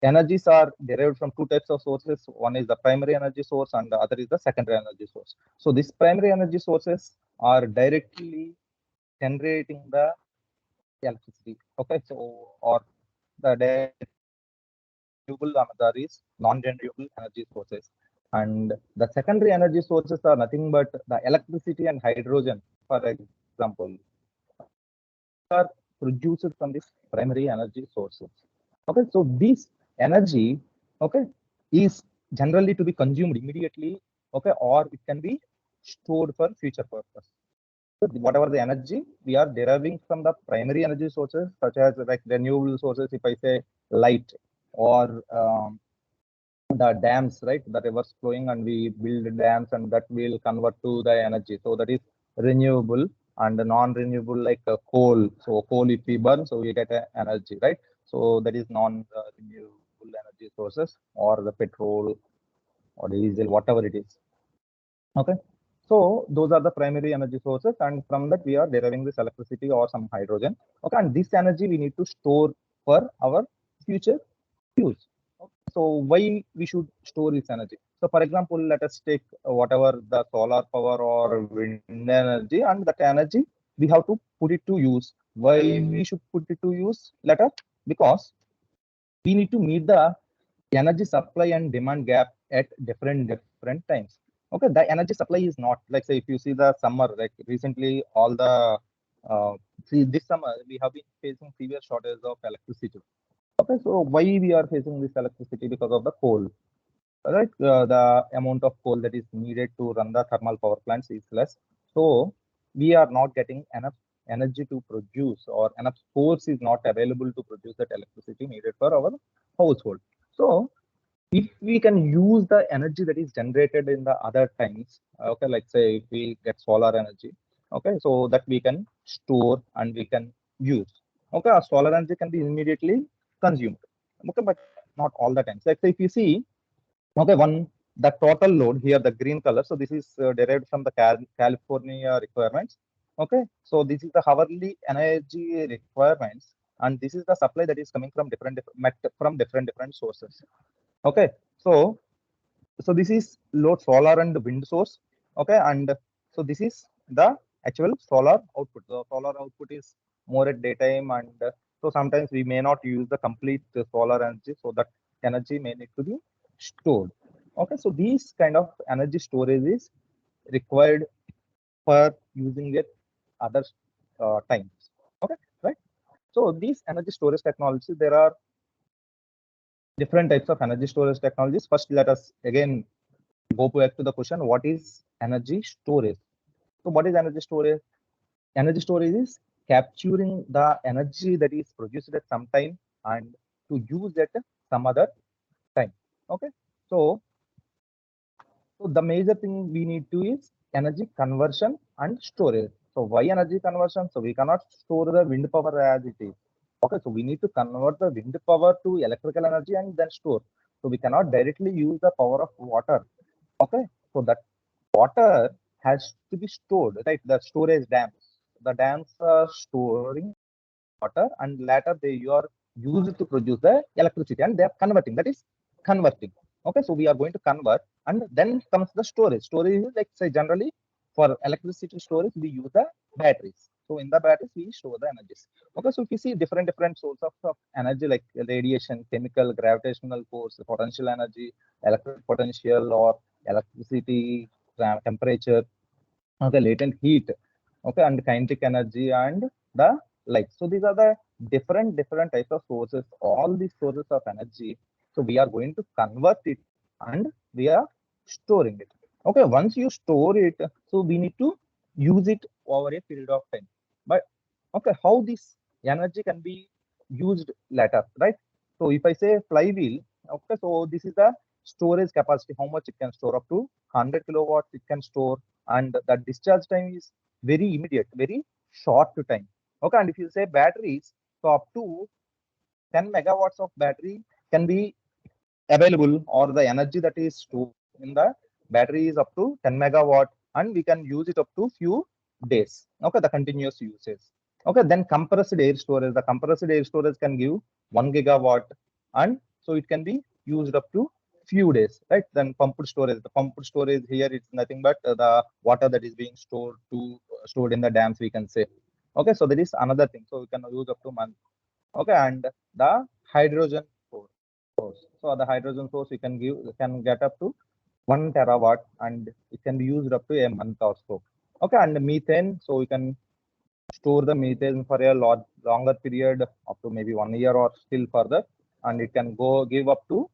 Speaker 13: energies are derived from two types of sources. One is the primary energy source and the other is the secondary energy source. So these primary energy sources are directly generating the electricity. Okay, so or the renewable, another is non-renewable energy sources. And the secondary energy sources are nothing but the electricity and hydrogen, for example, are produced from these primary energy sources. Okay, so this energy, okay, is generally to be consumed immediately, okay, or it can be stored for future purpose. So whatever the energy we are deriving from the primary energy sources, such as like renewable sources, if I say light, or the dams, right? The rivers flowing and we build dams and that will convert to the energy. So that is renewable. And the non-renewable, like coal. So coal, if we burn, so we get energy, right? So that is non-renewable energy sources, or the petrol or diesel, whatever it is. Okay. So those are the primary energy sources, and from that we are deriving this electricity or some hydrogen. Okay, and this energy we need to store for our future use. So why we should store this energy? So for example, let us take whatever the solar power or wind energy, and that energy we have to put it to use. Why we should put it to use later? Because we need to meet the energy supply and demand gap at different times. Okay, the energy supply is not like, say if you see the summer, like recently all the see this summer we have been facing severe shortage of electricity. Okay, so why we are facing this electricity? Because of the coal, right? The amount of coal that is needed to run the thermal power plants is less. So we are not getting enough energy to produce, or enough source is not available to produce that electricity needed for our household. So if we can use the energy that is generated in the other times, okay, like say if we get solar energy, okay, so that we can store and we can use. Okay, our solar energy can be immediately consumed. Okay, but not all the times. Like say if you see, okay, the total load here, the green color. So this is derived from the California requirements. Okay, so this is the hourly energy requirements, and this is the supply that is coming from different sources. Okay, so this is load solar and wind source. Okay, and so this is the actual solar output. The solar output is more at daytime, and so sometimes we may not use the complete solar energy, so that energy may need to be stored. Okay, so these kind of energy storage is required for using it other times. Okay, right? So these energy storage technologies, there are different types of energy storage technologies. First, let us again go back to the question: what is energy storage? So what is energy storage? Energy storage is capturing the energy that is produced at some time and to use at some other time. Okay, so the major thing we need to is energy conversion and storage. So why energy conversion? So we cannot store the wind power as it is. Okay, so we need to convert the wind power to electrical energy and then store. So we cannot directly use the power of water. Okay, so that water has to be stored, right? The storage dams. The dams are storing water and later they are used to produce the electricity and they are converting. That is converting. Okay, so we are going to convert and then comes the storage. Storage is like say generally for electricity storage we use the batteries. So in the batteries we store the energies. Okay, so if you see different sources of energy like radiation, chemical, gravitational force, potential energy, electric potential or electricity, temperature, okay, latent heat, okay, and kinetic energy and the light. So these are the different types of sources, all these sources of energy. So we are going to convert it and we are storing it. Okay, once you store it, so we need to use it over a period of time. But okay, how this energy can be used later, right? So if I say flywheel, okay, so this is the storage capacity, how much it can store, up to 100 kilowatts it can store, and the discharge time is very immediate, very short time. Okay, and if you say batteries, so up to 10 megawatts of battery can be available, or the energy that is stored in the battery is up to 10 megawatt, and we can use it up to few days. Okay, the continuous usage. Okay, then compressed air storage. The compressed air storage can give 1 gigawatt, and so it can be used up to few days, right? Then pumped storage. The pumped storage here it's nothing but the water that is being stored in the dams, we can say. Okay, so that is another thing. So we can use up to month. Okay, and the hydrogen source. So the hydrogen source you can get up to 1 terawatt, and it can be used up to a month or so. Okay, and methane. So we can store the methane for a longer period, up to maybe 1 year or still further, and it can give up to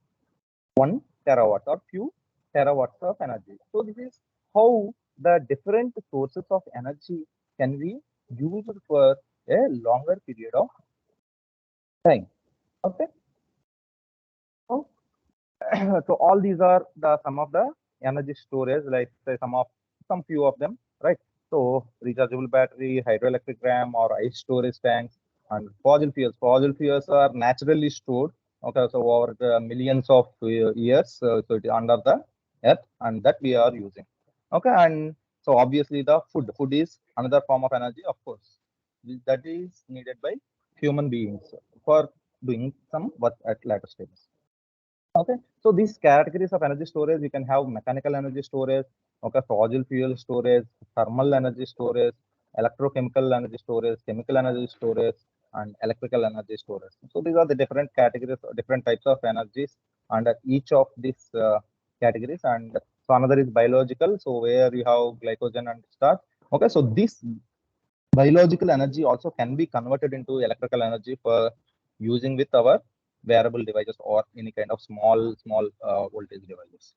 Speaker 13: 1 terawatt or few terawatts of energy. So this is how the different sources of energy can be used for a longer period of time. Okay. So, so all these are some of the energy storage, like say some few of them, right? So rechargeable battery, hydroelectric dam, or ice storage tanks, and fossil fuels. Fossil fuels are naturally stored. Okay, so over the millions of years, so it is under the earth, and that we are using. Okay, and so obviously the food is another form of energy, of course, that is needed by human beings for doing some work at later stages. Okay, so these categories of energy storage, we can have mechanical energy storage, okay, fossil fuel storage, thermal energy storage, electrochemical energy storage, chemical energy storage, and electrical energy storage. So these are the different categories, different types of energies under each of these categories. And so another is biological, so where you have glycogen and starch. Okay, so this biological energy also can be converted into electrical energy for using with our wearable devices or any kind of small voltage devices.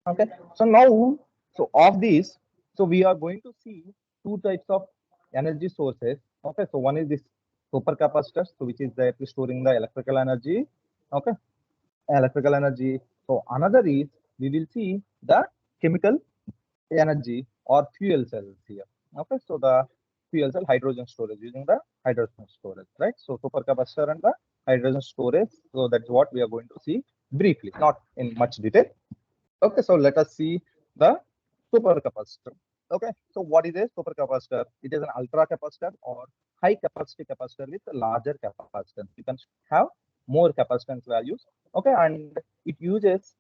Speaker 13: Okay, so now, so of these, so we are going to see two types of energy sources. Okay, so one is this supercapacitors, so which is directly storing the electrical energy. Okay, electrical energy. So another is we will see the chemical energy or fuel cells here. Okay, so the fuel cell hydrogen storage, using the hydrogen storage, right? So supercapacitor and the hydrogen storage. So that's what we are going to see briefly, not in much detail. Okay, so let us see the supercapacitor. Okay, so what is a supercapacitor? It is an ultra capacitor or high capacity capacitor with larger capacitance. You can have more capacitance values. Okay, and it uses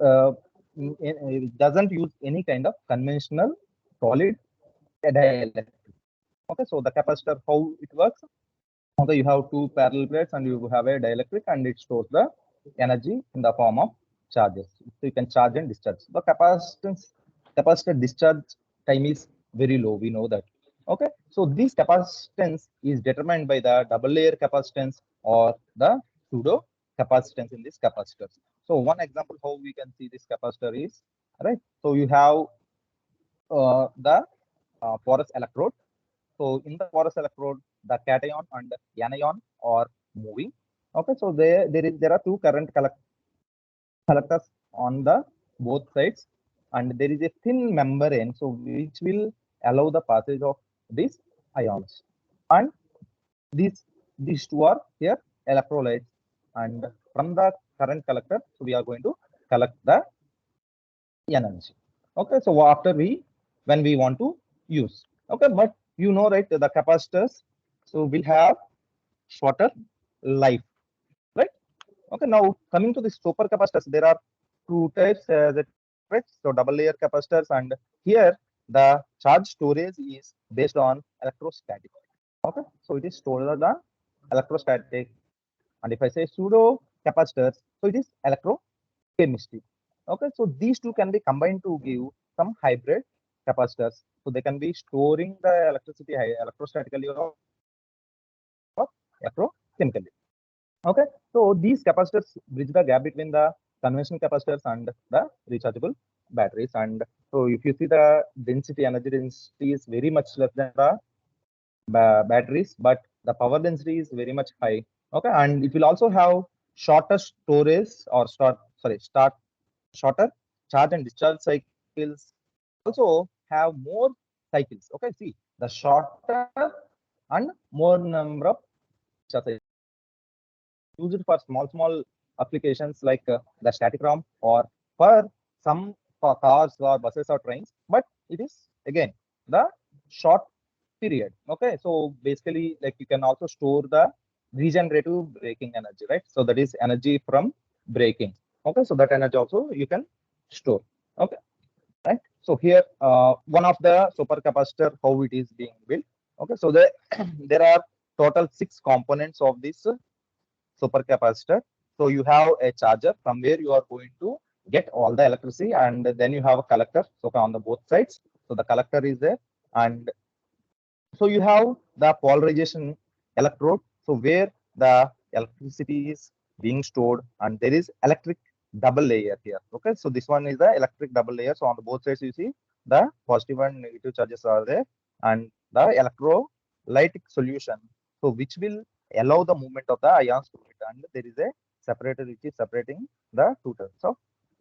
Speaker 13: it doesn't use any kind of conventional solid dielectric. Okay, so the capacitor, how it works? Okay, you have two parallel plates and you have a dielectric, and it stores the energy in the form of charges. So you can charge and discharge. The capacitor discharge time is very low. We know that. Okay, so this capacitance is determined by the double layer capacitance or the pseudo capacitance in this capacitor. So one example how we can see this capacitor is, right? So you have the porous electrode. So in the porous electrode, the cation and anion are moving. Okay, so there are two current collectors on the both sides, and there is a thin membrane, so which will allow the passage of these ions. And these two are here electrolytes, and from the current collector, so we are going to collect the energy. Okay, so after when we want to use. Okay, but you know, right, the capacitors, so will have shorter life, right? Okay, now coming to the super capacitors, there are two types, right? So double layer capacitors, and here the charge storage is based on electrostatic. Okay, so it is stored on the electrostatic, and if I say pseudo capacitors, so it is electrochemistry. Okay, so these two can be combined to give some hybrid capacitors. So they can be storing the electricity electrostatically or electrochemically. Okay, so these capacitors bridge the gap between the conventional capacitors and the rechargeable batteries. And so if you see the density, energy density is very much less than the batteries, but the power density is very much high. Okay, and it will also have shorter storage or shorter charge and discharge cycles. Also have more cycles. Okay, see the shorter and more number of charge use it for small applications like the static ROM or for some for cars or buses or trains, but it is again the short period. Okay, so basically like you can also store the regenerative braking energy, right? So that is energy from braking. Okay, so that energy also you can store. Okay, right? So here one of the supercapacitor, how it is being built. Okay, so there are total 6 components of this supercapacitor. So you have a charger from where you are going to get all the electricity, and then you have a collector. So on the both sides, so the collector is there, and so you have the polarization electrode. So where the electricity is being stored, and there is electric double layer here. Okay, so this one is the electric double layer. So on the both sides, you see the positive and negative charges are there, and the electrolytic solution, so which will allow the movement of the ions to it, and there is a separator which is separating the two terms of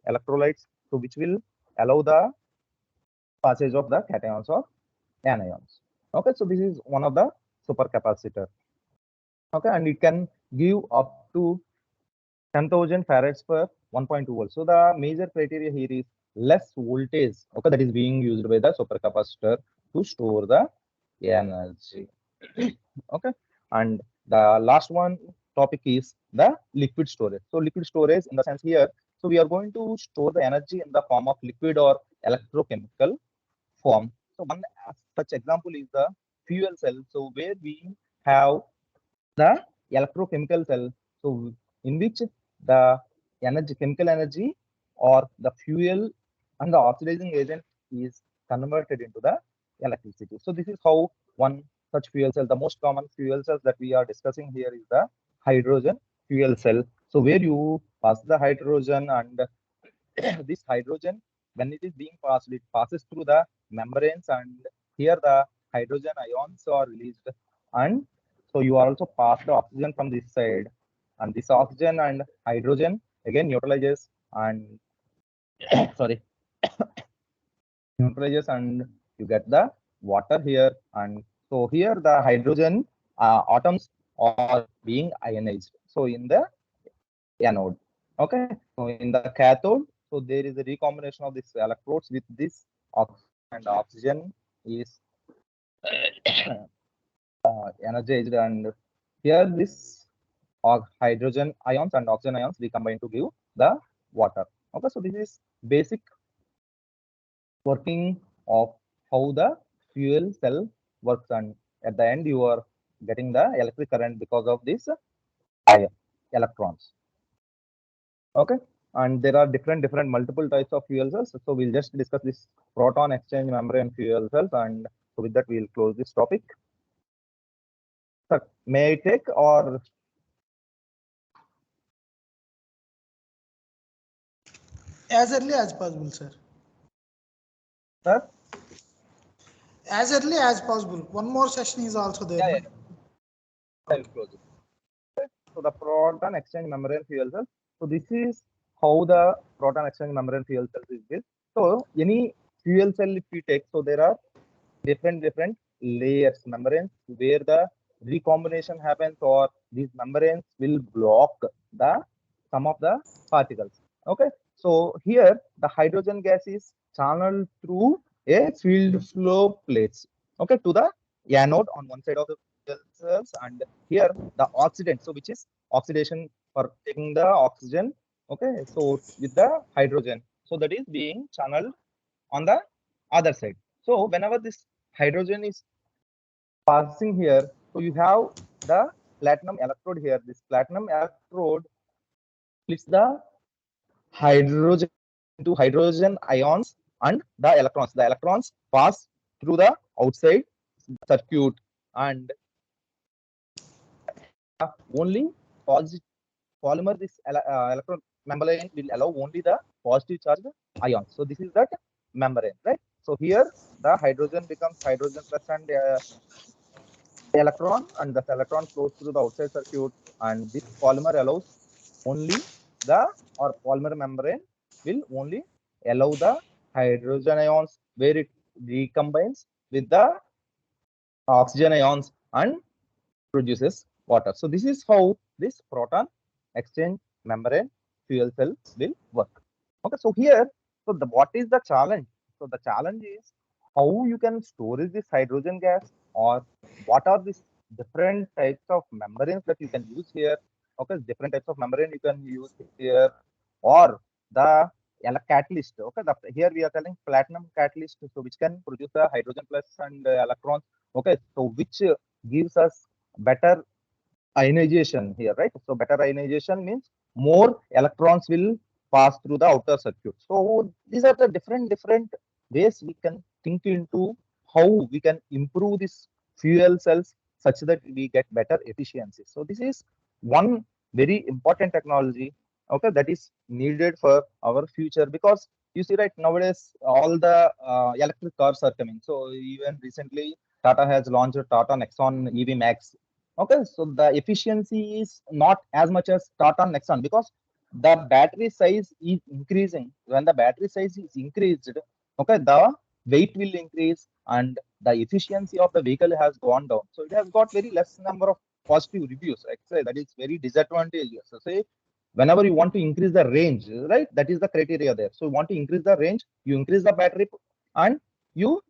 Speaker 13: electrolytes, so which will allow the passage of the cations or anions. Okay, so this is one of the supercapacitor. Okay, and it can give up to 10,000 farads per 1.2 volts. So the major criteria here is less voltage. Okay, that is being used by the supercapacitor to store the energy. Okay, and the last one topic is the liquid storage. So liquid storage in the sense here, so we are going to store the energy in the form of liquid or electrochemical form. So one such example is the fuel cell. So where we have the electrochemical cell, so in which the chemical energy or the fuel and the oxidizing agent is converted into the electricity. So this is how one such fuel cell, the most common fuel cells that we are discussing here is the hydrogen fuel cell. So where you pass the hydrogen, and this hydrogen, when it is being passed, it passes through the membranes, and here the hydrogen ions are released, and so you also pass the oxygen from this side, and this oxygen and hydrogen again neutralizes and neutralizes, and you get the water here. And so here the hydrogen atoms are being ionized, so in the anode. Okay, so in the cathode, so there is a recombination of these electrodes with this oxygen, and oxygen is energized, and here this hydrogen ions and oxygen ions recombine to give the water. Okay, so this is basic working of how the fuel cell works, and at the end you are getting the electric current because of this electrons. Okay, and there are different multiple types of fuel cells. So we'll just discuss this proton exchange membrane fuel cells, and so with that we'll close this topic. Sir, may I take or
Speaker 12: as early as possible, sir.
Speaker 13: sir?
Speaker 12: as early as possible. One more session is also there.
Speaker 13: Yeah. I will close it. So the proton exchange membrane fuel cell. So this is how the proton exchange membrane fuel cells is built. So any fuel cell if we take, so there are different layers, membranes, where the recombination happens, or these membranes will block the some of the particles. Okay, so here the hydrogen gas is channeled through a field flow plates, okay, to the anode on one side of the fuel cells, and here the oxidant, so which is oxidation for taking the oxygen, okay, so with the hydrogen, so that is being channeled on the other side. So whenever this hydrogen is passing here, so you have the platinum electrode here. This platinum electrode splits the hydrogen into hydrogen ions and the electrons. The electrons pass through the outside circuit, and only positive polymer, this electron membrane will allow only the positive charged ions. So this is that membrane, right? So here the hydrogen becomes hydrogen plus and electron, and the electron flows through the outside circuit, and this polymer allows only the, or polymer membrane will only allow the hydrogen ions where it recombines with the oxygen ions and produces water. So this is how this proton exchange membrane fuel cell will work. Okay, so here, so what is the challenge? So the challenge is how you can store this hydrogen gas, or what are these different types of membranes that you can use here. Okay, different types of membrane you can use here, or the catalyst. Okay, here we are telling platinum catalyst, so which can produce the hydrogen plus and electrons. Okay, so which gives us better ionization here, right? So better ionization means more electrons will pass through the outer circuit. So these are the different ways we can think into how we can improve this fuel cells such that we get better efficiency. So this is one very important technology, okay, that is needed for our future, because you see right nowadays all the electric cars are coming. So even recently Tata has launched Tata Nexon EV Max. Okay, so the efficiency is not as much as Tata Nexon, because the battery size is increasing. When the battery size is increased, okay, the weight will increase and the efficiency of the vehicle has gone down. So it has got very less number of positive reviews. Actually, that is very disadvantageous. So say whenever you want to increase the range, right, that is the criteria there. So you want to increase the range, you increase the battery, and you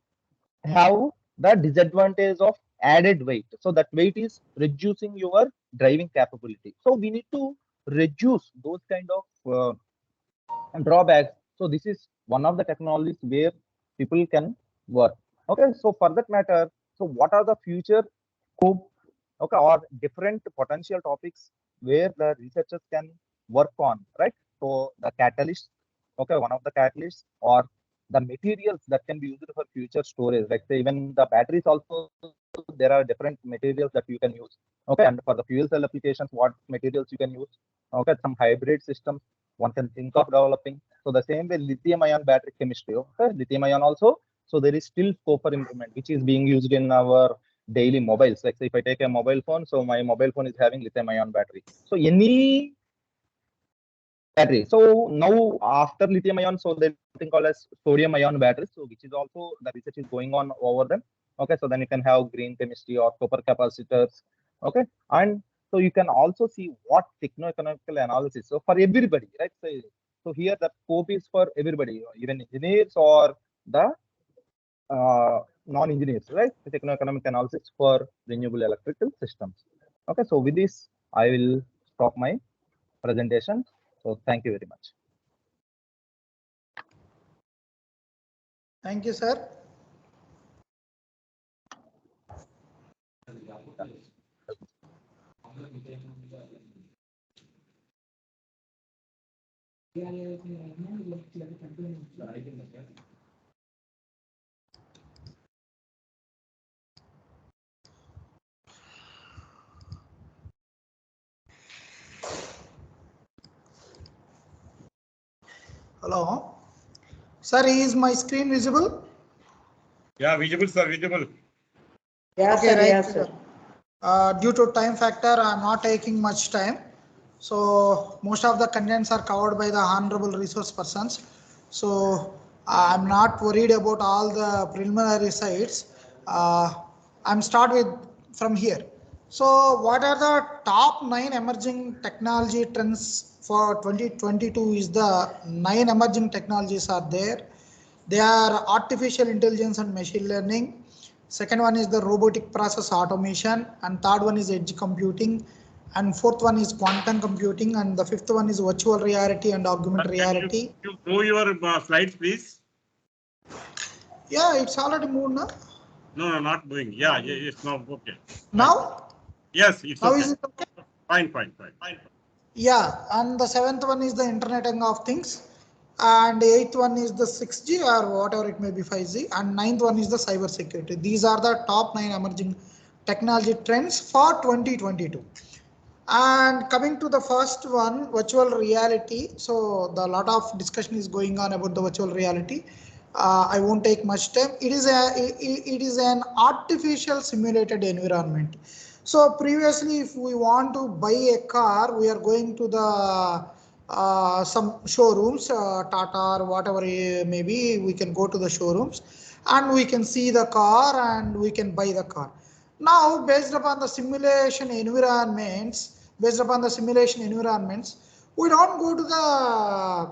Speaker 13: have the disadvantage of added weight. So that weight is reducing your driving capability. So we need to reduce those kind of drawbacks. So this is one of the technologies where people can work. Okay, so for that matter, so what are the future scope, okay, or different potential topics where the researchers can work on, right? So the catalyst, okay, one of the catalysts, or the materials that can be used for future storage, like say even the batteries also, there are different materials that you can use. Okay, and for the fuel cell applications, what materials you can use? Okay, some hybrid systems one can think of developing. So the same way lithium ion battery chemistry, okay, lithium ion also. So there is still scope for improvement, which is being used in our daily mobiles. Like say if I take a mobile phone, so my mobile phone is having lithium ion battery. So any battery. So now after lithium ion, so there's something called as sodium ion batteries. So which is also the research is going on over them. Okay, so then you can have green chemistry or copper capacitors. Okay, and so you can also see what techno-economical analysis. So for everybody, right? So here the scope is for everybody, even engineers or the non-engineers, right? The techno-economic analysis for renewable electrical systems. Okay, so with this, I will stop my presentation. So thank you very much.
Speaker 12: Thank you, sir. Hello. Sir, is my screen visible?
Speaker 2: Yeah, visible, sir, visible.
Speaker 4: Yes,
Speaker 12: Okay,
Speaker 4: sir.
Speaker 12: right.
Speaker 4: Yes, sir.
Speaker 12: Due to time factor, I'm not taking much time. So most of the contents are covered by the honorable resource persons. So I'm not worried about all the preliminary sites. I'm start with from here. So what are the top 9 emerging technology trends for 2022 is the 9 emerging technologies are there. They are artificial intelligence and machine learning. Second one is the robotic process automation, and third one is edge computing, and fourth one is quantum computing, and the fifth one is virtual reality and augmented reality.
Speaker 2: Can you move your slides, please?
Speaker 12: Yeah, it's already moved now.
Speaker 2: No, not moving. Yeah, it's now okay.
Speaker 12: Now?
Speaker 2: Yes, it's
Speaker 12: Now
Speaker 2: okay.
Speaker 12: is it okay?
Speaker 2: Fine.
Speaker 12: Yeah, and the seventh one is the Internet of Things, and eighth one is the 6G or whatever it may be 5G, and ninth one is the cyber security. These are the top 9 emerging technology trends for 2022. And coming to the first one, virtual reality. So the lot of discussion is going on about the virtual reality. I won't take much time. It is an artificial simulated environment. So previously, if we want to buy a car, we are going to the some showrooms, Tata or whatever maybe, we can go to the showrooms and we can see the car and we can buy the car. Now, based upon the simulation environments, we don't go to the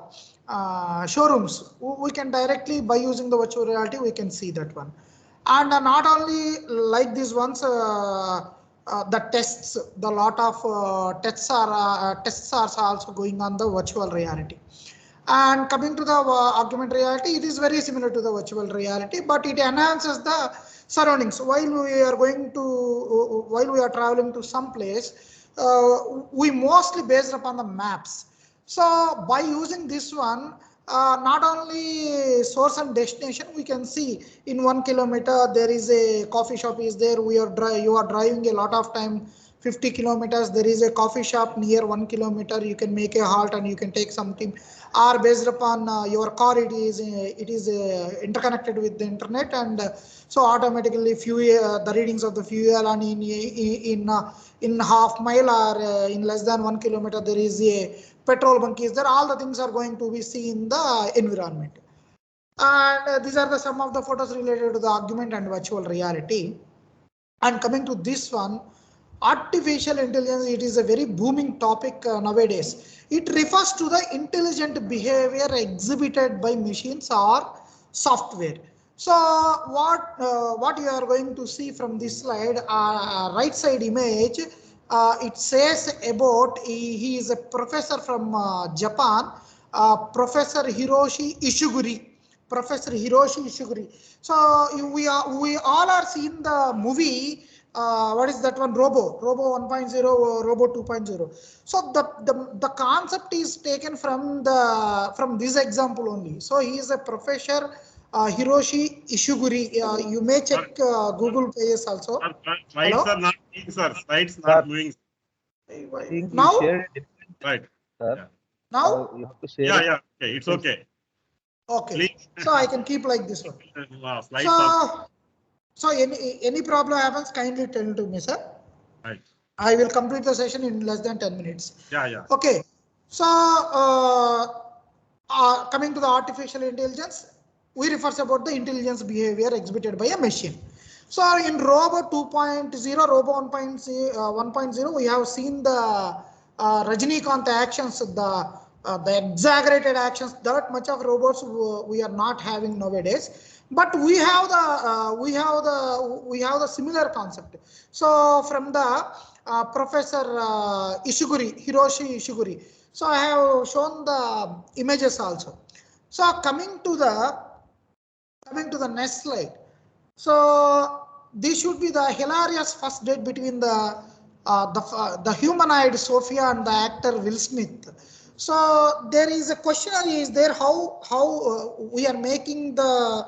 Speaker 12: showrooms. We can directly, by using the virtual reality, we can see that one. And not only like these ones, the tests, the lot of tests are also going on the virtual reality. And coming to the augmented reality, it is very similar to the virtual reality, but it enhances the surroundings. While we are traveling to some place, we mostly based upon the maps. So by using this one, not only source and destination, we can see in 1 kilometer there is a coffee shop is there. You are driving a lot of time, 50 kilometers. There is a coffee shop near 1 kilometer. You can make a halt and you can take something. Or based upon your car, it is interconnected with the internet, and so automatically the readings of the fuel, and in half mile or in less than 1 kilometer there is a petrol bunk is there. All the things are going to be seen in the environment. And these are the some of the photos related to the augmented and virtual reality. And coming to this one, artificial intelligence, it is a very booming topic nowadays. It refers to the intelligent behavior exhibited by machines or software. So what you are going to see from this slide, right side image, it says about he is a professor from Japan, Professor Hiroshi Ishiguro. So we all are seeing the movie. What is that one? Robo 1.0, Robo 2.0. So the concept is taken from this example only. So he is a professor, Hiroshi Ishiguro. You may check Google pages also.
Speaker 2: Slides are not moving, sir. Slides not moving.
Speaker 12: Now?
Speaker 2: Right.
Speaker 13: Sir,
Speaker 12: Now?
Speaker 13: you have to share
Speaker 2: Yeah. Okay, it's okay.
Speaker 12: Okay. So I can keep like this one.
Speaker 2: Slides
Speaker 12: So any problem happens, kindly tell to me, sir.
Speaker 2: Right.
Speaker 12: I will complete the session in less than 10 minutes.
Speaker 2: Yeah.
Speaker 12: Okay. So coming to the artificial intelligence, we refers about the intelligence behavior exhibited by a machine. So in Robo 2.0, Robo 1.0, we have seen the Rajinikanth actions, the exaggerated actions. That much of robots we are not having nowadays. But we have the similar concept. So from the Professor Hiroshi Ishiguro. So I have shown the images also. So coming to the next slide. So this should be the hilarious first date between the humanoid Sophia and the actor Will Smith. So there is a questionnaire is there how we are making the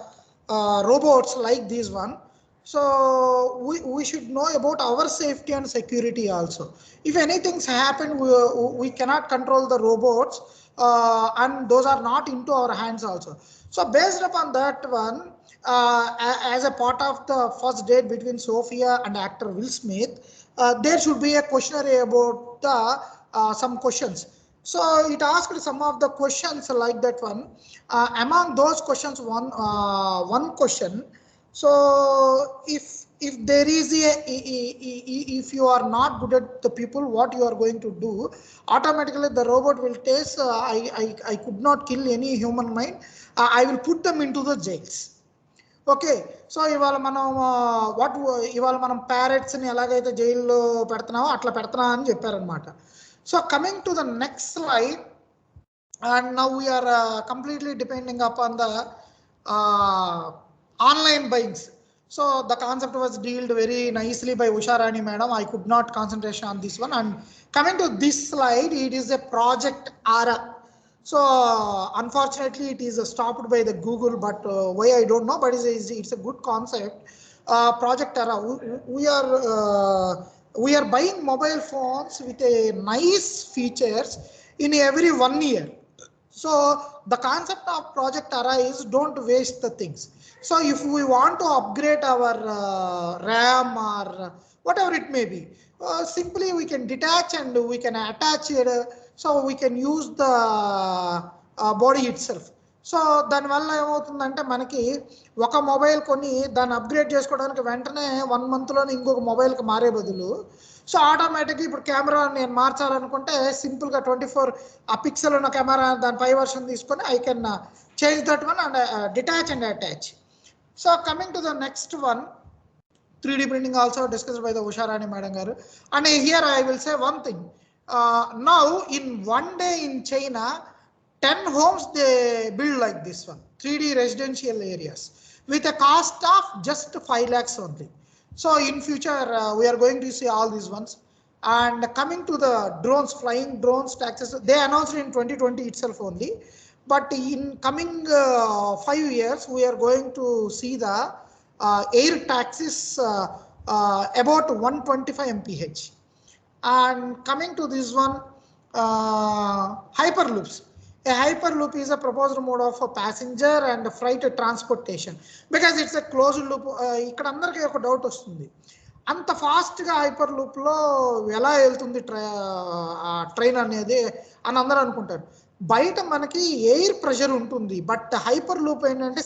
Speaker 12: robots like this one. So we should know about our safety and security also. If anything's happened, we cannot control the robots, and those are not into our hands also. So based upon that one, as a part of the first date between Sophia and actor Will Smith, there should be a questionnaire about the some questions. So it asked some of the questions like that one. Among those questions, one question. So if there is if you are not good at the people, what you are going to do? Automatically the robot will taste. I could not kill any human mind. I will put them into the jails. Okay so ఇవాళ మనం ఇవాళ మనం ప్యారెట్స్ని ఎలాగైతే జైల్లో పెడుతున్నామో అట్లా పెడుతున్నాం అని చెప్పారనమాట. So coming to the next slide, and now we are completely depending upon the online buyings. So the concept was dealt very nicely by Usharani madam. I could not concentrate on this one. And coming to this slide, it is a project ARA. So unfortunately it is stopped by the Google, but why I don't know, but it's a good concept. Project ARA, we are buying mobile phones with a nice features in every 1 year. So the concept of Project ARA is don't waste the things. So if we want to upgrade our RAM or whatever it may be, simply we can detach and we can attach it. So we can use the body itself. So దానివల్ల ఏమవుతుందంటే మనకి ఒక mobile కొని దాన్ని upgrade చేసుకోవడానికి వెంటనే 1 monthలోనే ఇంకొక మొబైల్కి మారే బదులు, సో ఆటోమేటిక్గా ఇప్పుడు కెమెరా నేను మార్చాలనుకుంటే సింపుల్గా 24 ఆ పిక్సెల్ ఉన్న కెమెరా దాని పై వర్షన్ తీసుకొని I can change that one and detach and attach. So coming to the next one, 3D printing also discussed by the Usharani madam garu. And here I will say one thing. Now in 1 day in China, 10 homes they build like this one, 3D residential areas with a cost of just 5 lakhs only. So in future we are going to see all these ones. And coming to the drones, flying drones taxes, they announced in 2020 itself only, but in coming 5 years we are going to see the air taxes about 125 mph. And coming to this one, hyperloops. A hyperloop is a proposed mode of a passenger and freight transportation because it's a closed loop. ఇక్కడ అందరికీ ఒక doubt వస్తుంది, అంత ఫాస్ట్గా hyper లూప్లో ఎలా వెళ్తుంది train అనేది అని అందరూ అనుకుంటారు. బయట మనకి ఎయిర్ ప్రెషర్ ఉంటుంది, బట్ హైపర్ లూప్ ఏంటంటే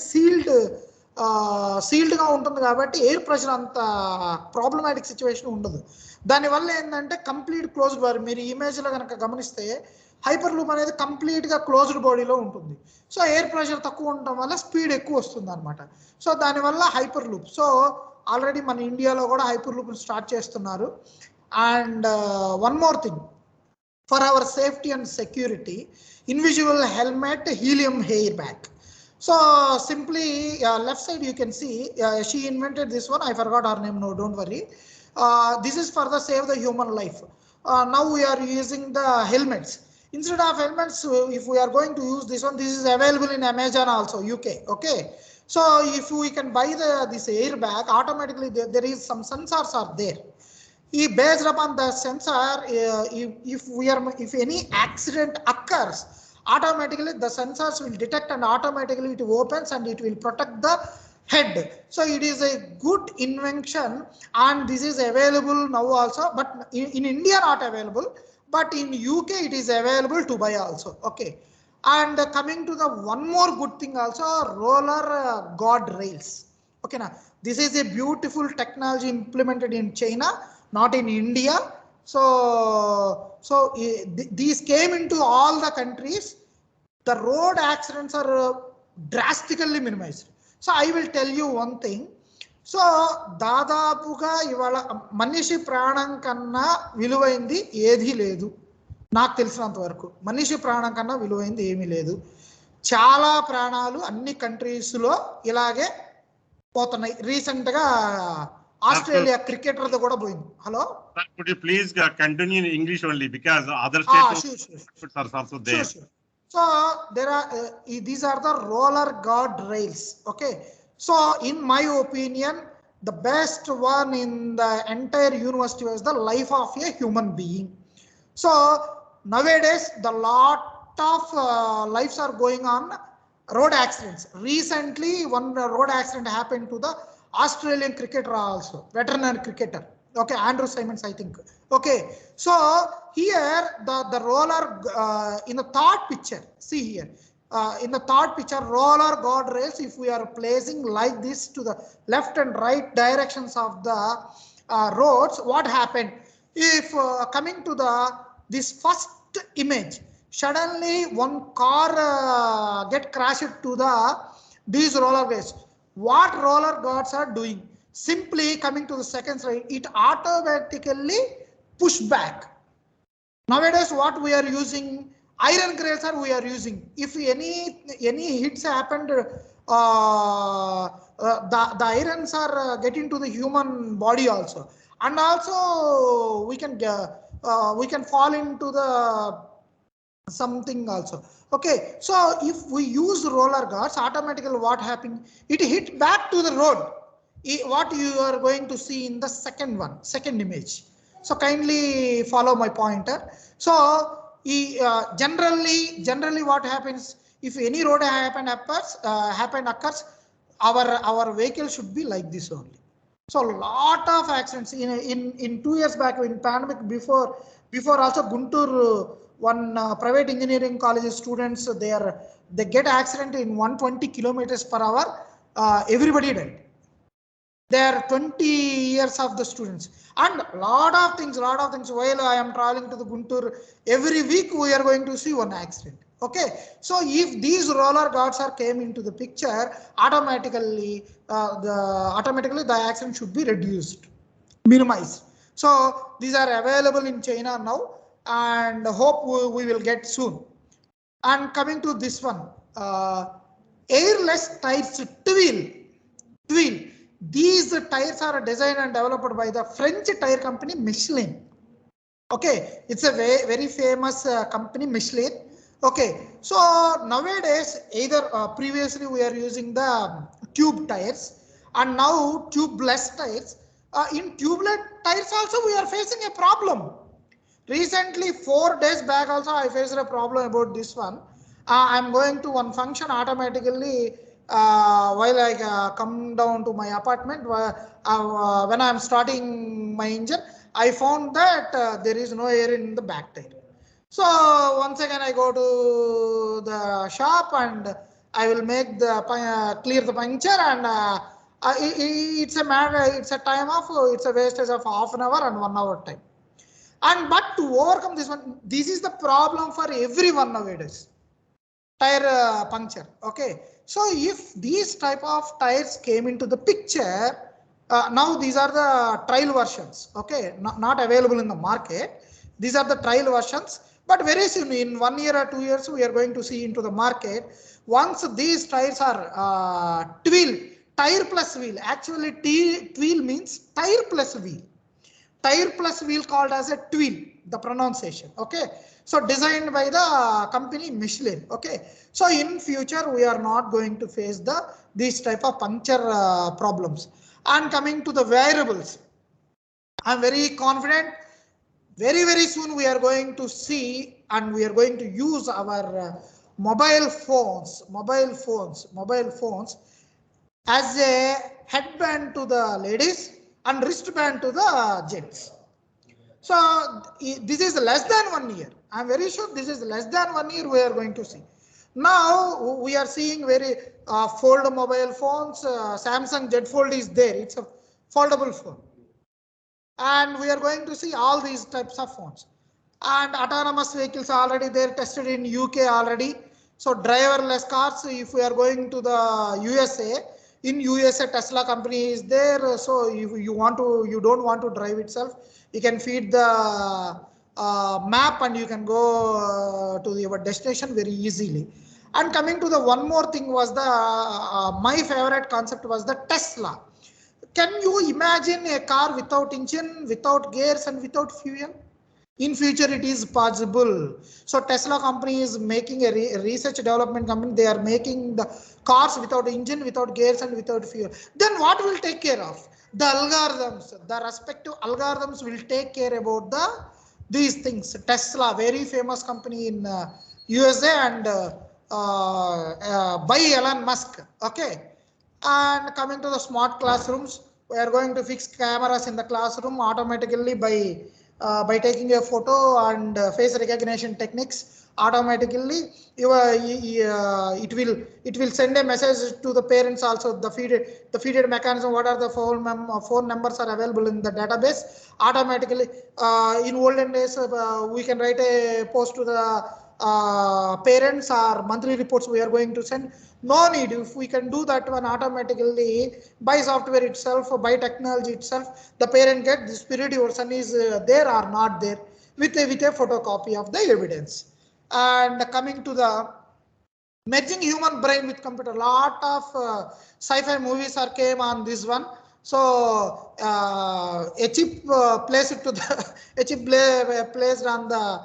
Speaker 12: సీల్డ్గా ఉంటుంది కాబట్టి ఎయిర్ ప్రెషర్ అంత ప్రాబ్లమాటిక్ సిచ్యువేషన్ ఉండదు. దానివల్ల ఏంటంటే కంప్లీట్ క్లోజ్డ్ బాడీ, మీరు ఇమేజ్లో కనుక గమనిస్తే హైపర్ లూప్ అనేది కంప్లీట్గా క్లోజ్డ్ బాడీలో ఉంటుంది. సో ఎయిర్ ప్రెషర్ తక్కువ ఉండటం వల్ల స్పీడ్ ఎక్కువ వస్తుంది అనమాట. సో దానివల్ల హైపర్ లూప్. సో ఆల్రెడీ మన ఇండియాలో కూడా హైపర్ లూప్ స్టార్ట్ చేస్తున్నారు. And one more thing, for hour safety and security, invisible helmet, helium air bag. So simply left side you can see she invented this one. I forgot her name. No, don't worry. This is for the save the human life. Now we are using the helmets. Instead of helmets, if we are going to use this one, this is available in Amazon also, UK. Okay. So if we can buy this airbag, automatically there is some sensors are there. Based upon the sensor, if any accident occurs, automatically the sensors will detect and automatically it opens and it will protect the head. So it is a good invention and this is available now also, but in India not available, but in UK it is available to buy also. Okay. And coming to the one more good thing also, roller guard rails. Okay, now this is a beautiful technology implemented in China, not in India. So these came into all the countries. The road accidents are drastically minimized. So I will tell you one thing. So దాదాపుగా ఇవాళ మనిషి ప్రాణం కన్నా విలువైంది ఏదీ లేదు నాకు తెలిసినంత వరకు. మనిషి ప్రాణం కన్నా విలువైంది ఏమీ లేదు. చాలా ప్రాణాలు అన్ని కంట్రీస్లో ఇలాగే పోతున్నాయి. రీసెంట్గా ఆస్ట్రేలియా క్రికెటర్తో కూడా పోయింది. Hello,
Speaker 2: could you please continue in English only because other states are also there. Sure.
Speaker 12: So there are these are the roller guard rails. Okay, so in my opinion the best one in the entire university was the life of a human being. So nowadays the lot of lives are going on road accidents. Recently, one road accident happened to the Australian cricketer also, veterinary cricketer. Okay, Andrew Simons, I think. Okay, so here the roller in the third picture, see here, in the third picture, roller guardrails, if we are placing like this to the left and right directions of the roads, what happened? If coming to this first image, suddenly one car get crashed to these roller guards. What roller guards are doing? Simply coming to the second slide, it automatically push back. Nowadays, what we are using, iron grills are we are using. If any hits happened, the irons are getting to the human body also, and also we can fall into the something also. Okay, so if we use roller guards, automatically what happened? It hit back to the road. What you are going to see in the second image. So kindly follow my pointer. So generally what happens if any road occurs, our vehicle should be like this only. So a lot of accidents in 2 years back in pandemic before also Guntur one private engineering college students they get accident in 120 kilometers per hour. Everybody died. There are 20 years of the students and lot of things while I am traveling to the Guntur, every week we are going to see one accident. Okay, so if these roller guards are came into the picture, automatically the accident should be reduced, minimized. So these are available in China now and hope we will get soon. And coming to this one, airless tires tweel. These tires are designed and developed by the French tire company Michelin. Okay, it's a very famous company Michelin. Okay, so nowadays either previously we are using the tube tires and now tubeless tires. In tubeless tires also we are facing a problem. Recently 4 days back also I faced a problem about this one. I'm going to one function automatically while I come down to my apartment when I'm starting my engine, I found that there is no air in the back tire. So once again I go to the shop and I will make the clear the puncture and it's a wastage of half an hour and 1 hour time. And but to overcome this one, this is the problem for everyone nowadays. Tire puncture. Okay, so if these type of tires came into the picture, now these are the trial versions. Okay, not available in the market. These are the trial versions, but very soon in 1 year or 2 years we are going to see into the market. Once these tires are tire plus wheel. Actually, tweel means tire plus wheel. Tire plus wheel called as a tweel, the pronunciation. Okay, so designed by the company Michelin. Okay, so in future we are not going to face these type of puncture problems. And coming to the wearables, I'm very confident very soon we are going to see and we are going to use our mobile phones as a headband to the ladies and wristband to the gents. So this is less than 1 year. I'm very sure this is less than 1 year we are going to see. Now we are seeing very fold mobile phones. Samsung Z Fold is there. It's a foldable phone. And we are going to see all these types of phones. And autonomous vehicles are already there, tested in UK already. So driverless cars, if we are going to the USA, in USA Tesla company is there. So if you don't want to drive itself, you can feed the map and you can go to your destination very easily. And coming to the one more thing was my favorite concept was the Tesla. Can you imagine a car without engine, without gears and without fuel? In future it is possible. So Tesla company is making a research development company. They are making the cars without engine, without gears and without fuel. Then what will take care of? The algorithms, the respective algorithms will take care about these things. Tesla, very famous company in USA and by Elon Musk. Okay, and coming to the smart classrooms, we are going to fix cameras in the classroom automatically by taking a photo and face recognition techniques. Automatically, it will send a message to the parents also. The feeded mechanism. What are the phone numbers are available in the database automatically. In olden days, we can write a post to the parents or monthly reports we are going to send. No need. If we can do that one automatically by software itself, by technology itself, the parent get the spirit your son is there or not there with a photocopy of the evidence. And coming to the merging human brain with computer, lot of sci-fi movies are came on this one. So a chip placed to the a chip placed on the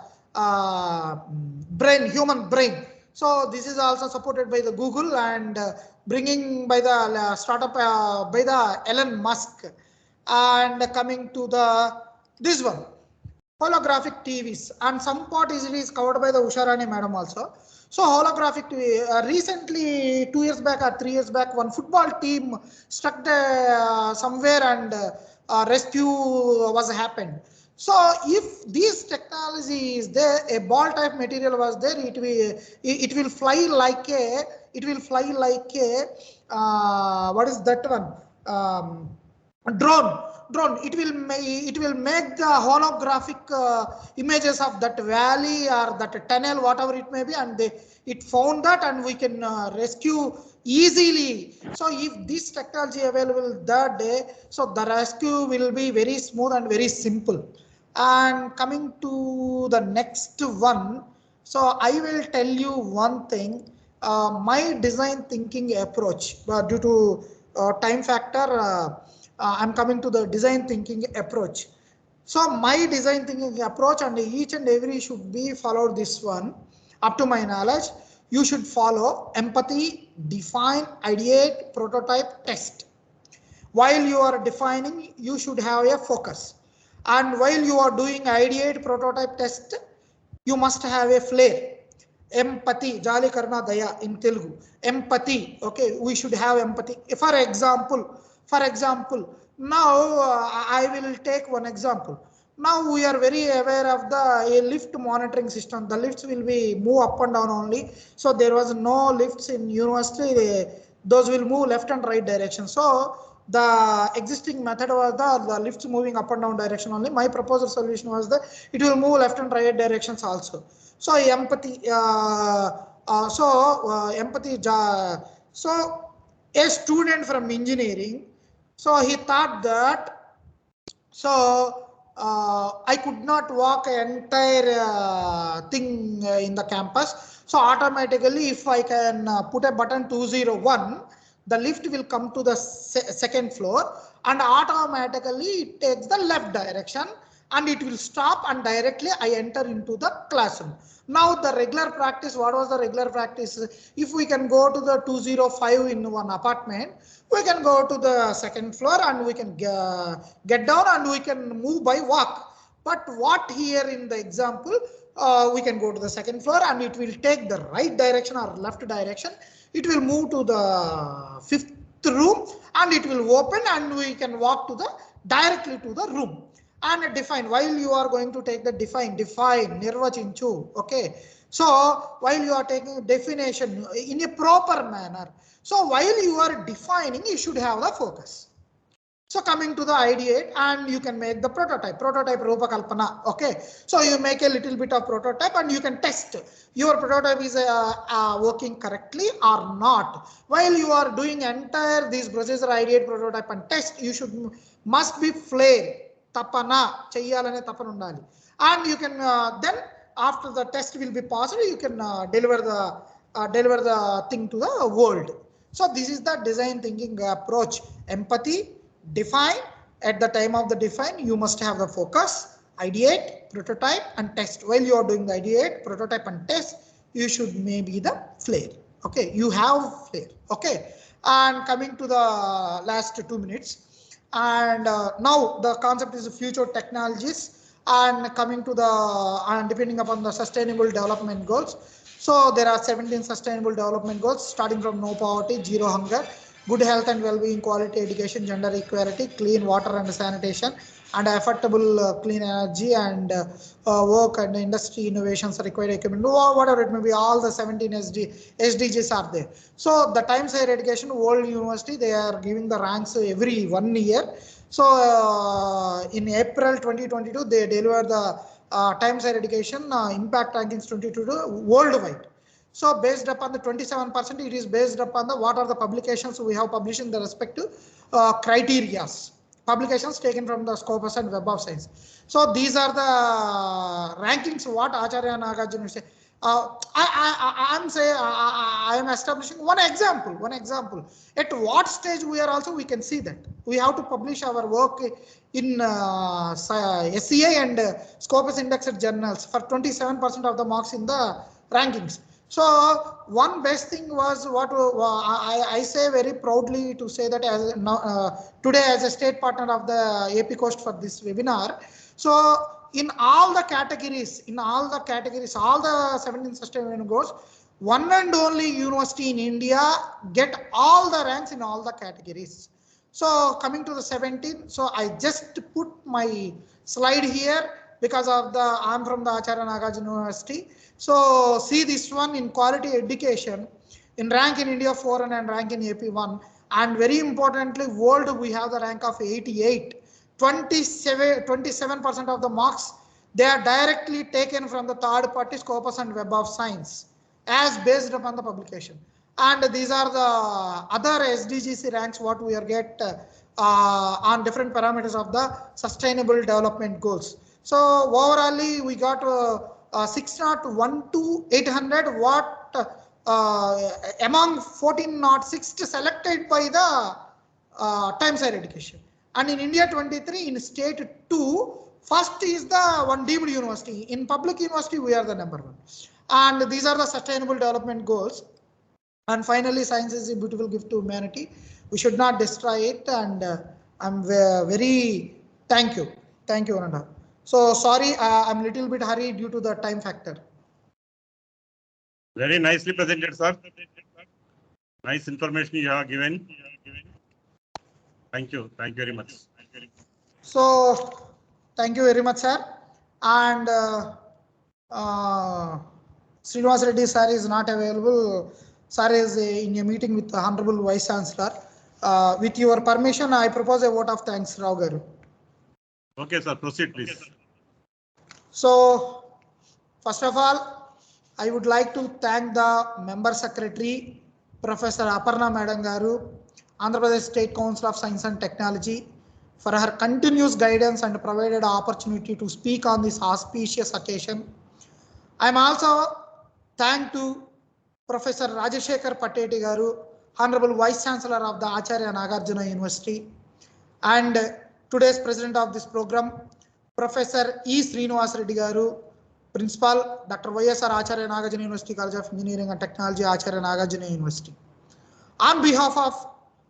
Speaker 12: brain, human brain. So this is also supported by the Google and bringing by the startup by the Elon Musk. And coming to the this one, holographic TVs, and some part is it is covered by the Usharani madam also. So holographic TV, recently 2 years back or 3 years back, one football team stuck somewhere and rescue was happened. So if this technology is there, a ball type material was there, it will fly like a what is that one? Drone. It will make the holographic images of that valley or that tunnel, whatever it may be, and it found that, and we can rescue easily. So if this technology available that day, so the rescue will be very smooth and very simple. And coming to the next one, so I will tell you one thing. My design thinking approach, due to time factor, I'm coming to the design thinking approach. So my design thinking approach, and each and every should be followed this one. Up to my knowledge, you should follow empathy, define, ideate, prototype, test. While you are defining, you should have a focus. And while you are doing ideate, prototype, test, you must have a flair. Empathy, jali karna daya in Telugu. Empathy, okay, we should have empathy. For example, now I will take one example. Now we are very aware of the lift monitoring system. The lifts will be move up and down only. So there was no lifts in university. Those will move left and right direction. So the existing method was the lifts moving up and down direction only. My proposed solution was that it will move left and right directions also. So empathy. Empathy. So a student from engineering. So he thought that, so I could not walk entire thing in the campus. So automatically, if I can put a button 201, the lift will come to the second floor, and automatically it takes the left direction and it will stop, and directly I enter into the classroom. Now the regular practice, what was the regular practice? If we can go to the 205 in one apartment, we can go to the second floor and we can get down and we can move by walk. But what here in the example, we can go to the second floor and it will take the right direction or left direction. It will move to the fifth room and it will open, and we can walk to the directly to the room. And define, while you are going to take the define nirvachinchu. Okay, so while you are taking definition in a proper manner, so while you are defining, you should have the focus. So coming to the ideate, and you can make the prototype rupa kalpana. Okay, so you make a little bit of prototype and you can test your prototype is working correctly or not. While you are doing entire this procedure, ideate, prototype and test, you must be flair. Tapana, cheyalane tapana undali. And you can then after the test will be passed, you can deliver the thing to the world. So this is the design thinking approach. Empathy, define. At the time of the define, you must have the focus, ideate, prototype and test. While you are doing the ideate, prototype and test, you should maybe the flair. Okay, you have flair. Okay, and coming to the last 2 minutes. And now the concept is future technologies, and coming to the depending upon the sustainable development goals. So there are 17 sustainable development goals, starting from no poverty, zero hunger, good health and well-being, quality education, gender equality, clean water and sanitation, and affordable clean energy, and work and industry innovations, required equipment, whatever it may be. All the 17 SDGs are there. So the Times Higher Education World University, they are giving the ranks every 1 year. So in April 2022, they delivered the Times Higher Education Impact Rankings 2022 worldwide. So based upon the 27%, it is based upon the what are the publications we have published in the respective criterias. Publications taken from the Scopus and Web of Science. So these are the rankings what Acharya Nagarjuna say. I am establishing one example. At what stage we are also, we can see that we have to publish our work in SCA and Scopus indexed journals for 27% of the marks in the rankings. So one best thing was what I say very proudly to say that as today as a state partner of the AP Coast for this webinar. So in all the categories, all the 17 sustainable goals, one and only university in India get all the ranks in all the categories. So coming to the 17, so I just put my slide here because of I'm from the Acharya Nagarjuna University. So see this one in quality education, in rank in India 4 and rank in AP 1, and very importantly world we have the rank of 88. 27% of the marks, they are directly taken from the third party Scopus and Web of Science as based upon the publication. And these are the other SDGs ranks what we are get on different parameters of the sustainable development goals. So overall we got 601 to 800 what among 1406 selected by the Times Higher Education. And in India 23, in state 2, first is the one deemed university. In public university, we are the number 1. And these are the sustainable development goals. And finally, science is a beautiful gift to humanity. We should not destroy it. And I'm very thank you, Ananda. So sorry, I'm little bit hurried due to the time factor.
Speaker 2: Very nicely presented, sir. Nice information you have given. Thank you very much.
Speaker 12: So thank you very much, sir. And Srinivas Reddy sir is not available. Sir is in a meeting with the Honorable Vice Chancellor. With your permission, I propose a vote of thanks, Rao Garu.
Speaker 2: Okay, sir. Proceed, please.
Speaker 12: So first of all, I would like to thank the Member Secretary, Professor Aparna Madam Garu, Andhra Pradesh State Council of Science and Technology, for her continuous guidance and provided opportunity to speak on this auspicious occasion. I am also thank to Professor Rajashekar Pateti Garu, Honorable Vice Chancellor of the Acharya Nagarjuna University, and today's President of this program, Professor E. Srinivas Reddy Garu, Principal, Dr. YSR Acharya Nagarjuna University College of Engineering and Technology, Acharya Nagarjuna University. On behalf of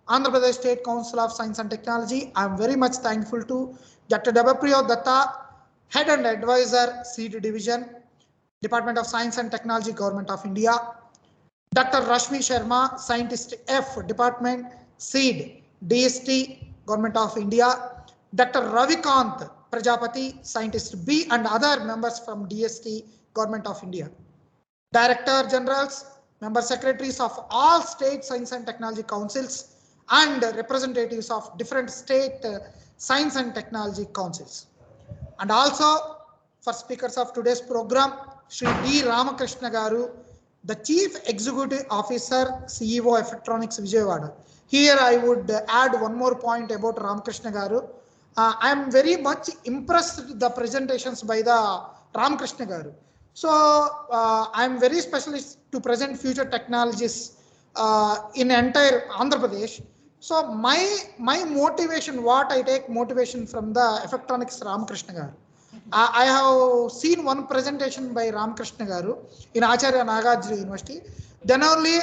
Speaker 12: Andhra Pradesh State Council of Science and Technology, I am very much thankful to Dr. Debapriya Datta, Head and Advisor, Seed Division, Department of Science and Technology, Government of India, Dr. Rashmi Sharma, Scientist F, Department, Seed, DST, Government of India, Dr. Ravikant Prajapati, Scientist B, and other members from DST, Government of India, Director Generals, Member Secretaries of all State Science and Technology Councils, and representatives of different state science and technology councils. And also for speakers of today's program, Shri D. Ramakrishna Garu, the Chief Executive Officer, CEO Electronics Vijayawada. Here I would add one more point about Ramakrishna Garu. I am very much impressed with the presentations by the Ramakrishna Garu. So I am very specialist to present future technologies in entire Andhra Pradesh. So my motivation, what I take motivation from the Electronics Ramakrishna Garu. I have seen one presentation by Ramakrishna Garu in Acharya Nagarjuna University. Then only